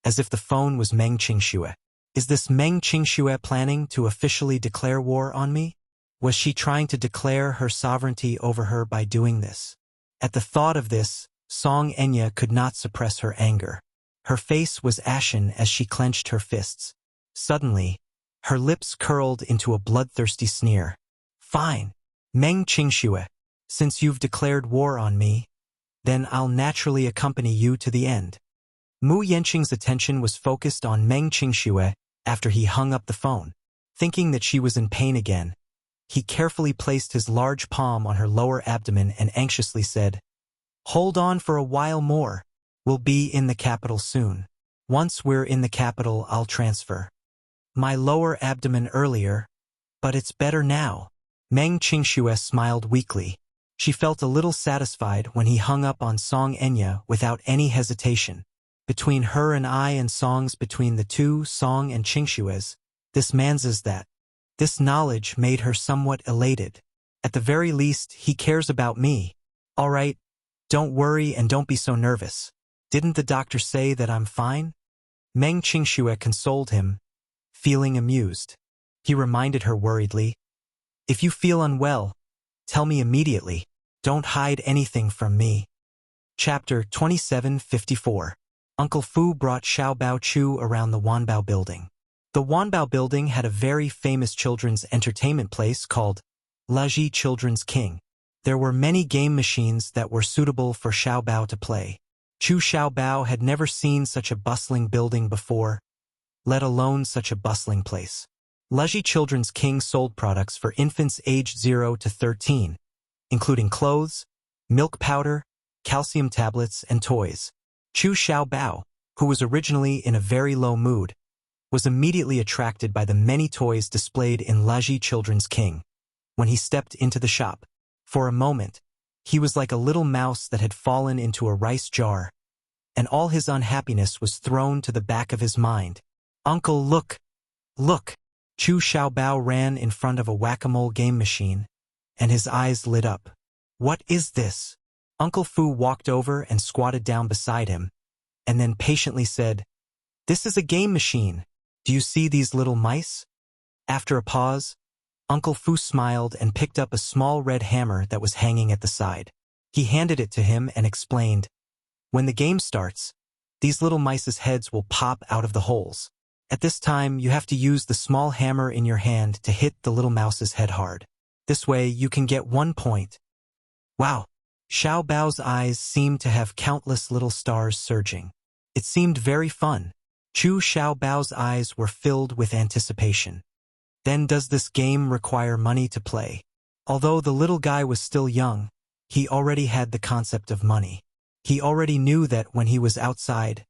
As if the phone was Meng Qingxue. Is this Meng Qingxue planning to officially declare war on me? Was she trying to declare her sovereignty over her by doing this? At the thought of this, Song Enya could not suppress her anger. Her face was ashen as she clenched her fists. Suddenly, her lips curled into a bloodthirsty sneer. Fine, Meng Qingxue, since you've declared war on me, then I'll naturally accompany you to the end. Mu Yanqing's attention was focused on Meng Qingxue after he hung up the phone. Thinking that she was in pain again, he carefully placed his large palm on her lower abdomen and anxiously said, Hold on for a while more. We'll be in the capital soon. Once we're in the capital, I'll transfer my lower abdomen earlier, but it's better now. Meng Qingxue smiled weakly. She felt a little satisfied when he hung up on Song Enya without any hesitation. Between her and I and songs between the two, Song and Qingshue's, this man's is that. This knowledge made her somewhat elated. At the very least, he cares about me. All right, don't worry and don't be so nervous. Didn't the doctor say that I'm fine? Meng Qingxue consoled him, feeling amused. He reminded her worriedly, If you feel unwell, tell me immediately. Don't hide anything from me. Chapter 2754. Uncle Fu brought Xiaobao Chu around the Wanbao building. The Wanbao building had a very famous children's entertainment place called Laji Children's King. There were many game machines that were suitable for Xiaobao to play. Chu Xiaobao had never seen such a bustling building before, let alone such a bustling place. Laji Children's King sold products for infants aged 0 to 13, including clothes, milk powder, calcium tablets, and toys. Chu Xiaobao, who was originally in a very low mood, was immediately attracted by the many toys displayed in Laji Children's King. When he stepped into the shop, for a moment, he was like a little mouse that had fallen into a rice jar, and all his unhappiness was thrown to the back of his mind. Uncle, look! Look! Chu Xiaobao ran in front of a whack-a-mole game machine, and his eyes lit up. What is this? Uncle Fu walked over and squatted down beside him, and then patiently said, This is a game machine. Do you see these little mice? After a pause, Uncle Fu smiled and picked up a small red hammer that was hanging at the side. He handed it to him and explained, When the game starts, these little mice's heads will pop out of the holes. At this time, you have to use the small hammer in your hand to hit the little mouse's head hard. This way, you can get 1 point. Wow! Xiao Bao's eyes seemed to have countless little stars surging. It seemed very fun. Chu Xiao Bao's eyes were filled with anticipation. Then does this game require money to play? Although the little guy was still young, he already had the concept of money. He already knew that when he was outside,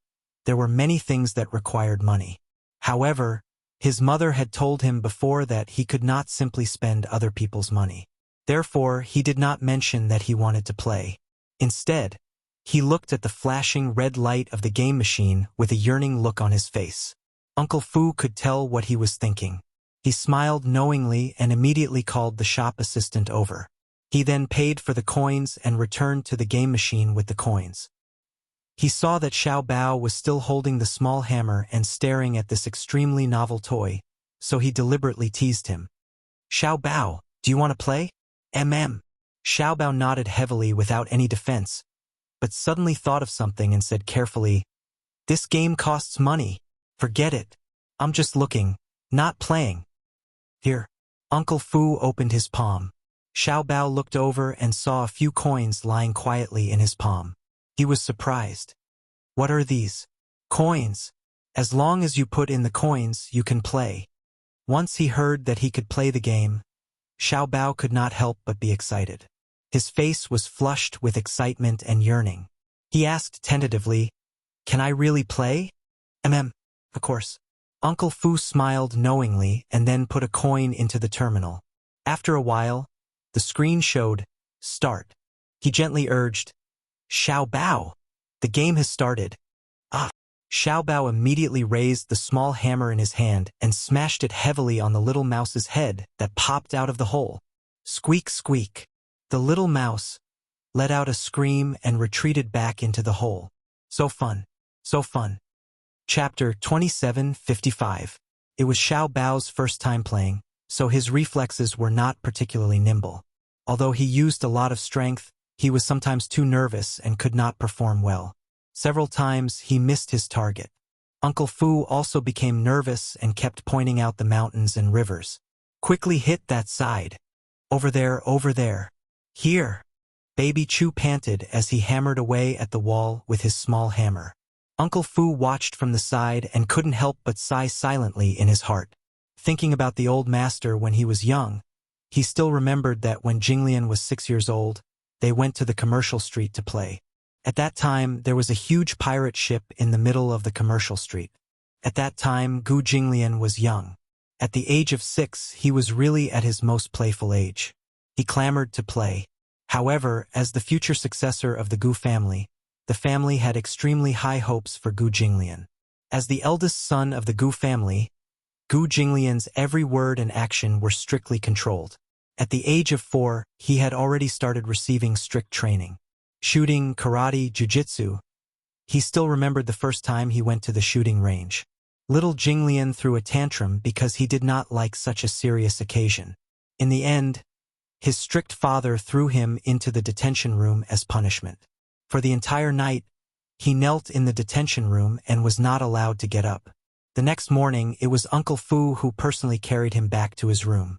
there were many things that required money. However, his mother had told him before that he could not simply spend other people's money. Therefore, he did not mention that he wanted to play. Instead, he looked at the flashing red light of the game machine with a yearning look on his face. Uncle Fu could tell what he was thinking. He smiled knowingly and immediately called the shop assistant over. He then paid for the coins and returned to the game machine with the coins. He saw that Xiao Bao was still holding the small hammer and staring at this extremely novel toy, so he deliberately teased him. "Xiao Bao, do you want to play?" Xiao Bao nodded heavily without any defense, but suddenly thought of something and said carefully, "This game costs money. Forget it. I'm just looking, not playing." "Here." Uncle Fu opened his palm. Xiao Bao looked over and saw a few coins lying quietly in his palm. He was surprised. "What are these?" "Coins. As long as you put in the coins, you can play." Once he heard that he could play the game, Xiao Bao could not help but be excited. His face was flushed with excitement and yearning. He asked tentatively, "Can I really play?" Of course." Uncle Fu smiled knowingly and then put a coin into the terminal. After a while, the screen showed, "Start." He gently urged, "Xiao Bao, the game has started." Xiao Bao immediately raised the small hammer in his hand and smashed it heavily on the little mouse's head that popped out of the hole. Squeak, squeak. The little mouse let out a scream and retreated back into the hole. So fun. So fun. Chapter 2755. It was Xiao Bao's first time playing, so his reflexes were not particularly nimble. Although he used a lot of strength, he was sometimes too nervous and could not perform well. Several times he missed his target. Uncle Fu also became nervous and kept pointing out the mountains and rivers. "Quickly hit that side. Over there, over there. Here." Baby Chu panted as he hammered away at the wall with his small hammer. Uncle Fu watched from the side and couldn't help but sigh silently in his heart. Thinking about the old master when he was young, he still remembered that when Jinglian was 6 years old, they went to the commercial street to play. At that time, there was a huge pirate ship in the middle of the commercial street. At that time, Gu Jinglian was young. At the age of 6, he was really at his most playful age. He clamored to play. However, as the future successor of the Gu family, the family had extremely high hopes for Gu Jinglian. As the eldest son of the Gu family, Gu Jinglian's every word and action were strictly controlled. At the age of 4, he had already started receiving strict training. Shooting, karate, jiu-jitsu. He still remembered the first time he went to the shooting range. Little Jinglian threw a tantrum because he did not like such a serious occasion. In the end, his strict father threw him into the detention room as punishment. For the entire night, he knelt in the detention room and was not allowed to get up. The next morning, it was Uncle Fu who personally carried him back to his room.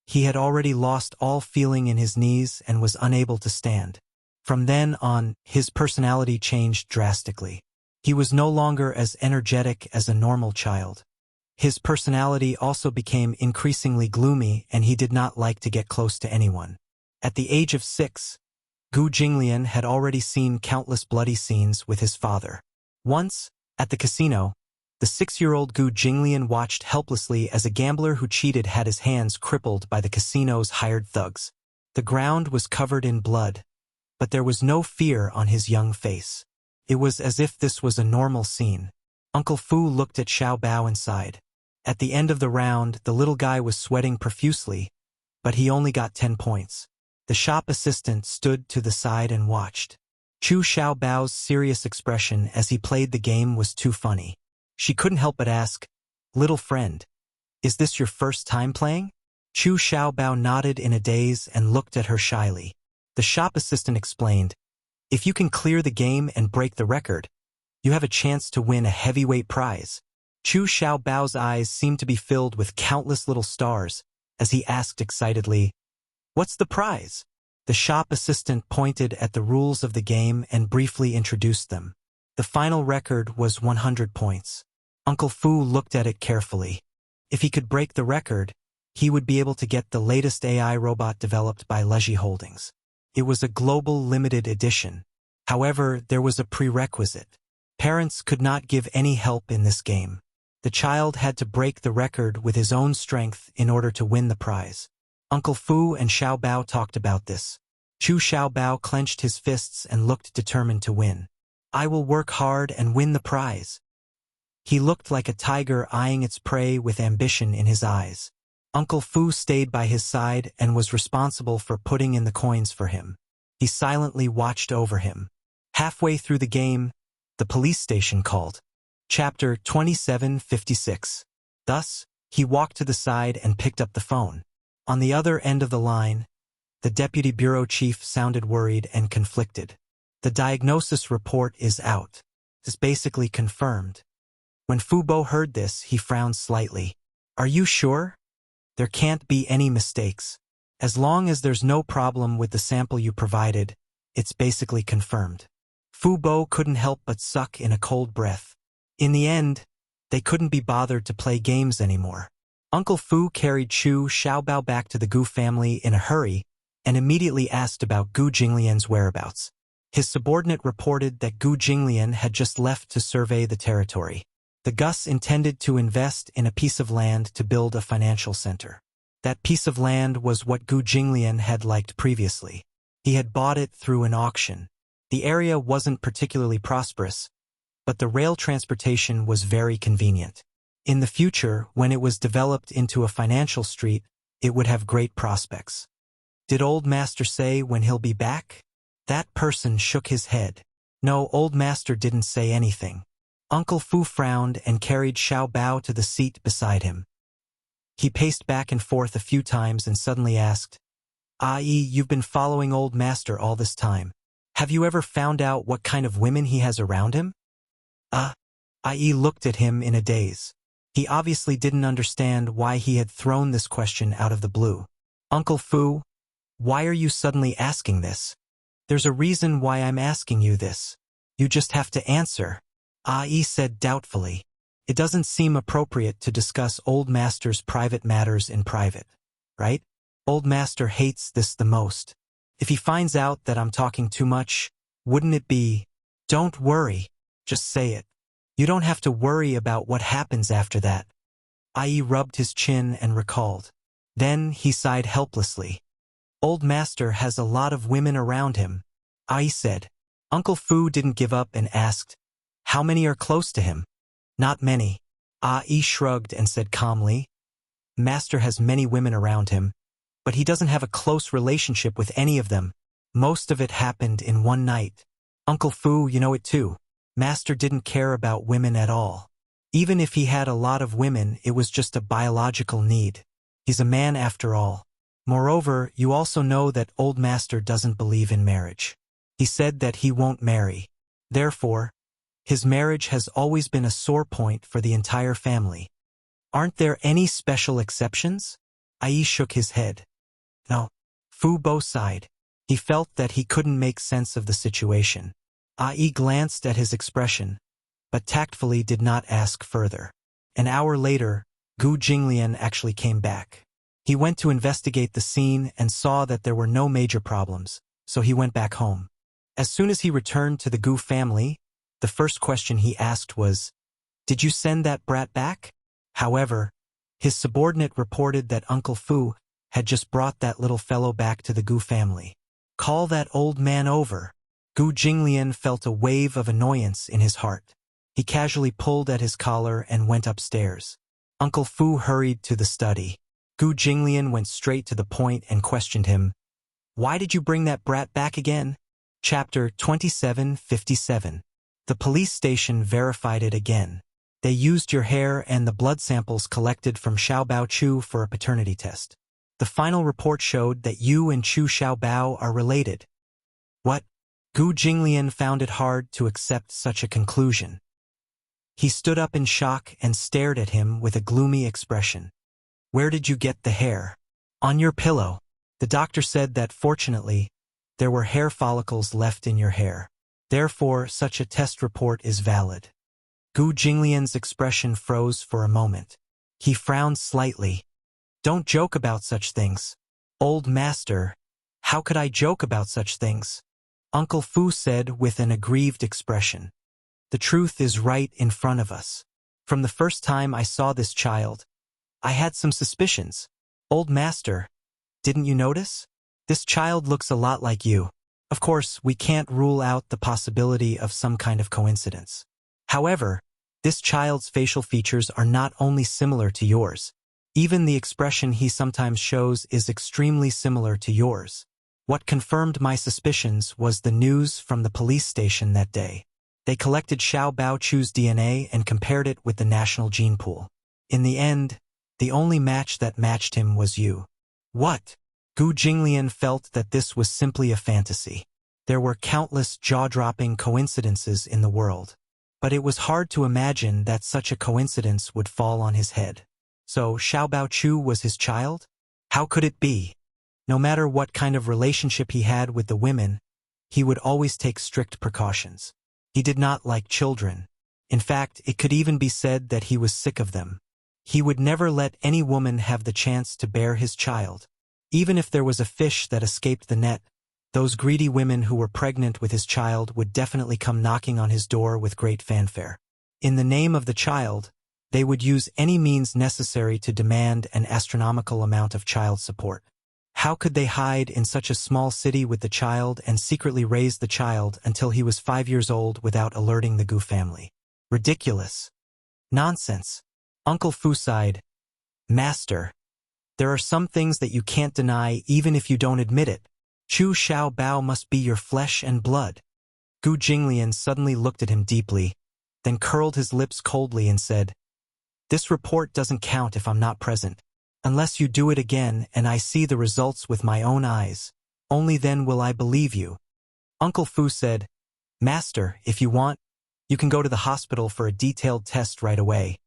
He had already lost all feeling in his knees and was unable to stand. From then on, his personality changed drastically. He was no longer as energetic as a normal child. His personality also became increasingly gloomy and he did not like to get close to anyone. At the age of 6, Gu Jinglian had already seen countless bloody scenes with his father. Once, at the casino, the 6-year-old Gu Jinglian watched helplessly as a gambler who cheated had his hands crippled by the casino's hired thugs. The ground was covered in blood, but there was no fear on his young face. It was as if this was a normal scene. Uncle Fu looked at Xiao Bao and sighed. At the end of the round, the little guy was sweating profusely, but he only got 10 points. The shop assistant stood to the side and watched. Chu Xiao Bao's serious expression as he played the game was too funny. She couldn't help but ask, "Little friend, is this your first time playing?" Chu Xiao Bao nodded in a daze and looked at her shyly. The shop assistant explained, "If you can clear the game and break the record, you have a chance to win a heavyweight prize." Chu Xiao Bao's eyes seemed to be filled with countless little stars as he asked excitedly, "What's the prize?" The shop assistant pointed at the rules of the game and briefly introduced them. The final record was 100 points. Uncle Fu looked at it carefully. If he could break the record, he would be able to get the latest AI robot developed by Leji Holdings. It was a global limited edition. However, there was a prerequisite. Parents could not give any help in this game. The child had to break the record with his own strength in order to win the prize. Uncle Fu and Xiao Bao talked about this. Chu Xiao Bao clenched his fists and looked determined to win. I will work hard and win the prize. He looked like a tiger eyeing its prey with ambition in his eyes. Uncle Fu stayed by his side and was responsible for putting in the coins for him. He silently watched over him. Halfway through the game, the police station called. Chapter 2756. Thus, he walked to the side and picked up the phone. On the other end of the line, the deputy bureau chief sounded worried and conflicted. The diagnosis report is out. It's basically confirmed. When Fu Bo heard this, he frowned slightly. Are you sure? There can't be any mistakes. As long as there's no problem with the sample you provided, it's basically confirmed. Fu Bo couldn't help but suck in a cold breath. In the end, they couldn't be bothered to play games anymore. Uncle Fu carried Chu Xiaobao back to the Gu family in a hurry and immediately asked about Gu Jinglian's whereabouts. His subordinate reported that Gu Jinglian had just left to survey the territory. The Gus intended to invest in a piece of land to build a financial center. That piece of land was what Gu Jinglian had liked previously. He had bought it through an auction. The area wasn't particularly prosperous, but the rail transportation was very convenient. In the future, when it was developed into a financial street, it would have great prospects. Did Old Master say when he'll be back? That person shook his head. No, Old Master didn't say anything. Uncle Fu frowned and carried Xiao Bao to the seat beside him. He paced back and forth a few times and suddenly asked, you've been following Old Master all this time. Have you ever found out what kind of women he has around him? Ai looked at him in a daze. He obviously didn't understand why he had thrown this question out of the blue. Uncle Fu, why are you suddenly asking this? There's a reason why I'm asking you this. You just have to answer. Ai said doubtfully. It doesn't seem appropriate to discuss Old Master's private matters in private, right? Old Master hates this the most. If he finds out that I'm talking too much, wouldn't it be, don't worry, just say it. You don't have to worry about what happens after that. Ai rubbed his chin and recalled. Then he sighed helplessly. Old Master has a lot of women around him. Ai said. Uncle Fu didn't give up and asked, how many are close to him? Not many. Ai shrugged and said calmly, Master has many women around him, but he doesn't have a close relationship with any of them. Most of it happened in one night. Uncle Fu, you know it too. Master didn't care about women at all. Even if he had a lot of women, it was just a biological need. He's a man after all. Moreover, you also know that Old Master doesn't believe in marriage. He said that he won't marry. Therefore, his marriage has always been a sore point for the entire family. Aren't there any special exceptions? Ai shook his head. No. Fu Bo sighed. He felt that he couldn't make sense of the situation. Ai glanced at his expression, but tactfully did not ask further. An hour later, Gu Jinglian actually came back. He went to investigate the scene and saw that there were no major problems, so he went back home. As soon as he returned to the Gu family, the first question he asked was, did you send that brat back? However, his subordinate reported that Uncle Fu had just brought that little fellow back to the Gu family. Call that old man over. Gu Jinglian felt a wave of annoyance in his heart. He casually pulled at his collar and went upstairs. Uncle Fu hurried to the study. Gu Jinglian went straight to the point and questioned him. Why did you bring that brat back again? Chapter 2757. The police station verified it again. They used your hair and the blood samples collected from Xiao Bao Chu for a paternity test. The final report showed that you and Chu Xiao Bao are related. What? Gu Jinglian found it hard to accept such a conclusion. He stood up in shock and stared at him with a gloomy expression. Where did you get the hair? On your pillow. The doctor said that fortunately, there were hair follicles left in your hair. Therefore, such a test report is valid. Gu Jinglian's expression froze for a moment. He frowned slightly. Don't joke about such things. Old master, how could I joke about such things? Uncle Fu said with an aggrieved expression. The truth is right in front of us. From the first time I saw this child, I had some suspicions. Old master, didn't you notice? This child looks a lot like you. Of course, we can't rule out the possibility of some kind of coincidence. However, this child's facial features are not only similar to yours. Even the expression he sometimes shows is extremely similar to yours. What confirmed my suspicions was the news from the police station that day. They collected Xiao Baochu's DNA and compared it with the national gene pool. In the end, the only match that matched him was you. What? Gu Jinglian felt that this was simply a fantasy. There were countless jaw-dropping coincidences in the world. But it was hard to imagine that such a coincidence would fall on his head. So Xiao Baochu was his child? How could it be? No matter what kind of relationship he had with the women, he would always take strict precautions. He did not like children. In fact, it could even be said that he was sick of them. He would never let any woman have the chance to bear his child. Even if there was a fish that escaped the net, those greedy women who were pregnant with his child would definitely come knocking on his door with great fanfare. In the name of the child, they would use any means necessary to demand an astronomical amount of child support. How could they hide in such a small city with the child and secretly raise the child until he was 5 years old without alerting the Gu family? Ridiculous. Nonsense. Uncle Fu sighed. Master, there are some things that you can't deny even if you don't admit it. Chu Xiao Bao must be your flesh and blood. Gu Jinglian suddenly looked at him deeply, then curled his lips coldly and said, This report doesn't count if I'm not present. Unless you do it again and I see the results with my own eyes, only then will I believe you. Uncle Fu said, Master, if you want, you can go to the hospital for a detailed test right away.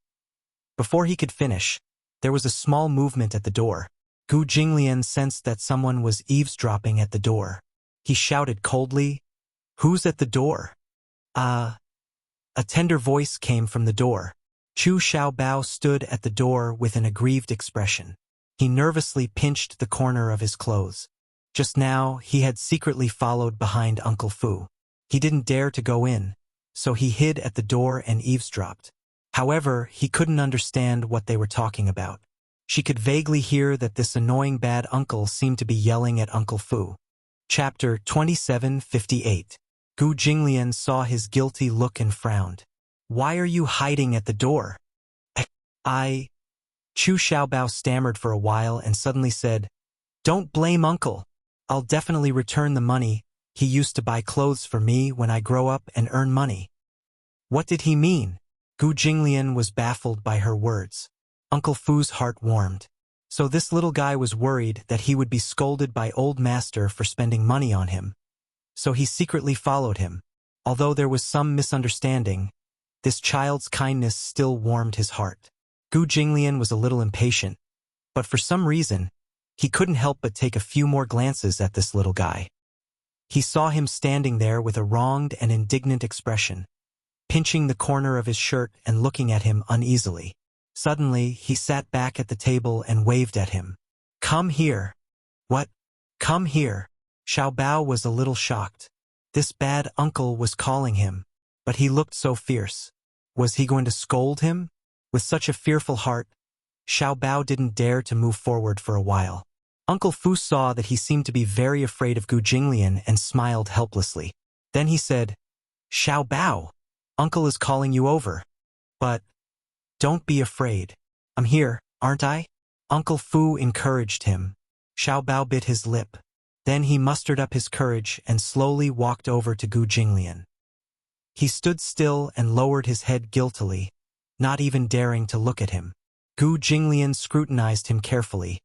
Before he could finish, there was a small movement at the door. Gu Jinglian sensed that someone was eavesdropping at the door. He shouted coldly, Who's at the door? A tender voice came from the door. Chu Xiaobao stood at the door with an aggrieved expression. He nervously pinched the corner of his clothes. Just now, he had secretly followed behind Uncle Fu. He didn't dare to go in, so he hid at the door and eavesdropped. However, he couldn't understand what they were talking about. She could vaguely hear that this annoying bad uncle seemed to be yelling at Uncle Fu. Chapter 2758. Gu Jinglian saw his guilty look and frowned. Why are you hiding at the door? Chu Xiaobao stammered for a while and suddenly said, Don't blame Uncle. I'll definitely return the money. He used to buy clothes for me when I grow up and earn money. What did he mean? Gu Jinglian was baffled by her words. Uncle Fu's heart warmed. So this little guy was worried that he would be scolded by old master for spending money on him. So he secretly followed him. Although there was some misunderstanding, this child's kindness still warmed his heart. Gu Jinglian was a little impatient, but for some reason, he couldn't help but take a few more glances at this little guy. He saw him standing there with a wronged and indignant expression, pinching the corner of his shirt and looking at him uneasily. Suddenly, he sat back at the table and waved at him. Come here. What? Come here. Xiao Bao was a little shocked. This bad uncle was calling him, but he looked so fierce. Was he going to scold him? With such a fearful heart, Xiao Bao didn't dare to move forward for a while. Uncle Fu saw that he seemed to be very afraid of Gu Jinglian and smiled helplessly. Then he said, Xiao Bao, Uncle is calling you over. But don't be afraid. I'm here, aren't I? Uncle Fu encouraged him. Xiao Bao bit his lip. Then he mustered up his courage and slowly walked over to Gu Jinglian. He stood still and lowered his head guiltily, not even daring to look at him. Gu Jinglian scrutinized him carefully,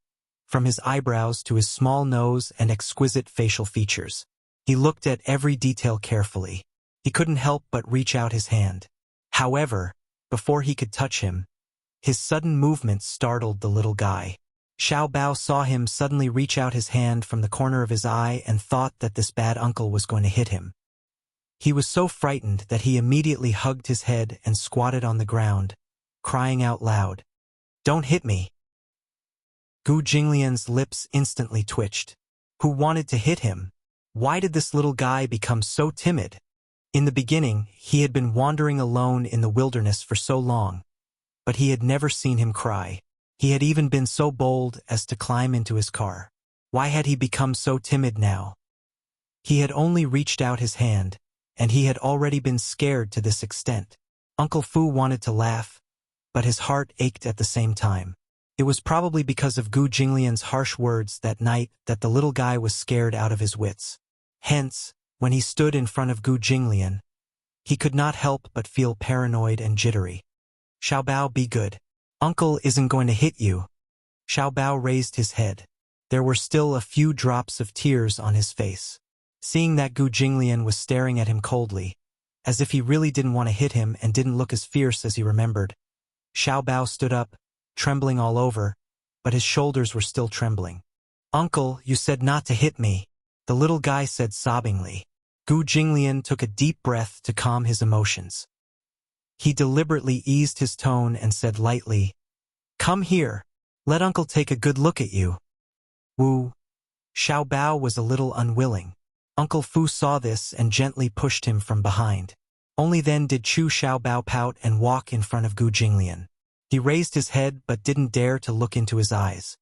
from his eyebrows to his small nose and exquisite facial features. He looked at every detail carefully. He couldn't help but reach out his hand. However, before he could touch him, his sudden movement startled the little guy. Xiao Bao saw him suddenly reach out his hand from the corner of his eye and thought that this bad uncle was going to hit him. He was so frightened that he immediately hugged his head and squatted on the ground, crying out loud, Don't hit me. Gu Jinglian's lips instantly twitched. Who wanted to hit him? Why did this little guy become so timid? In the beginning, he had been wandering alone in the wilderness for so long, but he had never seen him cry. He had even been so bold as to climb into his car. Why had he become so timid now? He had only reached out his hand, and he had already been scared to this extent. Uncle Fu wanted to laugh, but his heart ached at the same time. It was probably because of Gu Jinglian's harsh words that night that the little guy was scared out of his wits. Hence, when he stood in front of Gu Jinglian, he could not help but feel paranoid and jittery. Xiao Bao, be good. Uncle isn't going to hit you. Xiao Bao raised his head. There were still a few drops of tears on his face. Seeing that Gu Jinglian was staring at him coldly, as if he really didn't want to hit him and didn't look as fierce as he remembered, Xiao Bao stood up, trembling all over, but his shoulders were still trembling. Uncle, you said not to hit me, the little guy said sobbingly. Gu Jinglian took a deep breath to calm his emotions. He deliberately eased his tone and said lightly, "Come here. Let Uncle take a good look at you." Wu. Xiao Bao was a little unwilling. Uncle Fu saw this and gently pushed him from behind. Only then did Xiao Bao pout and walk in front of Gu Jinglian. He raised his head but didn't dare to look into his eyes.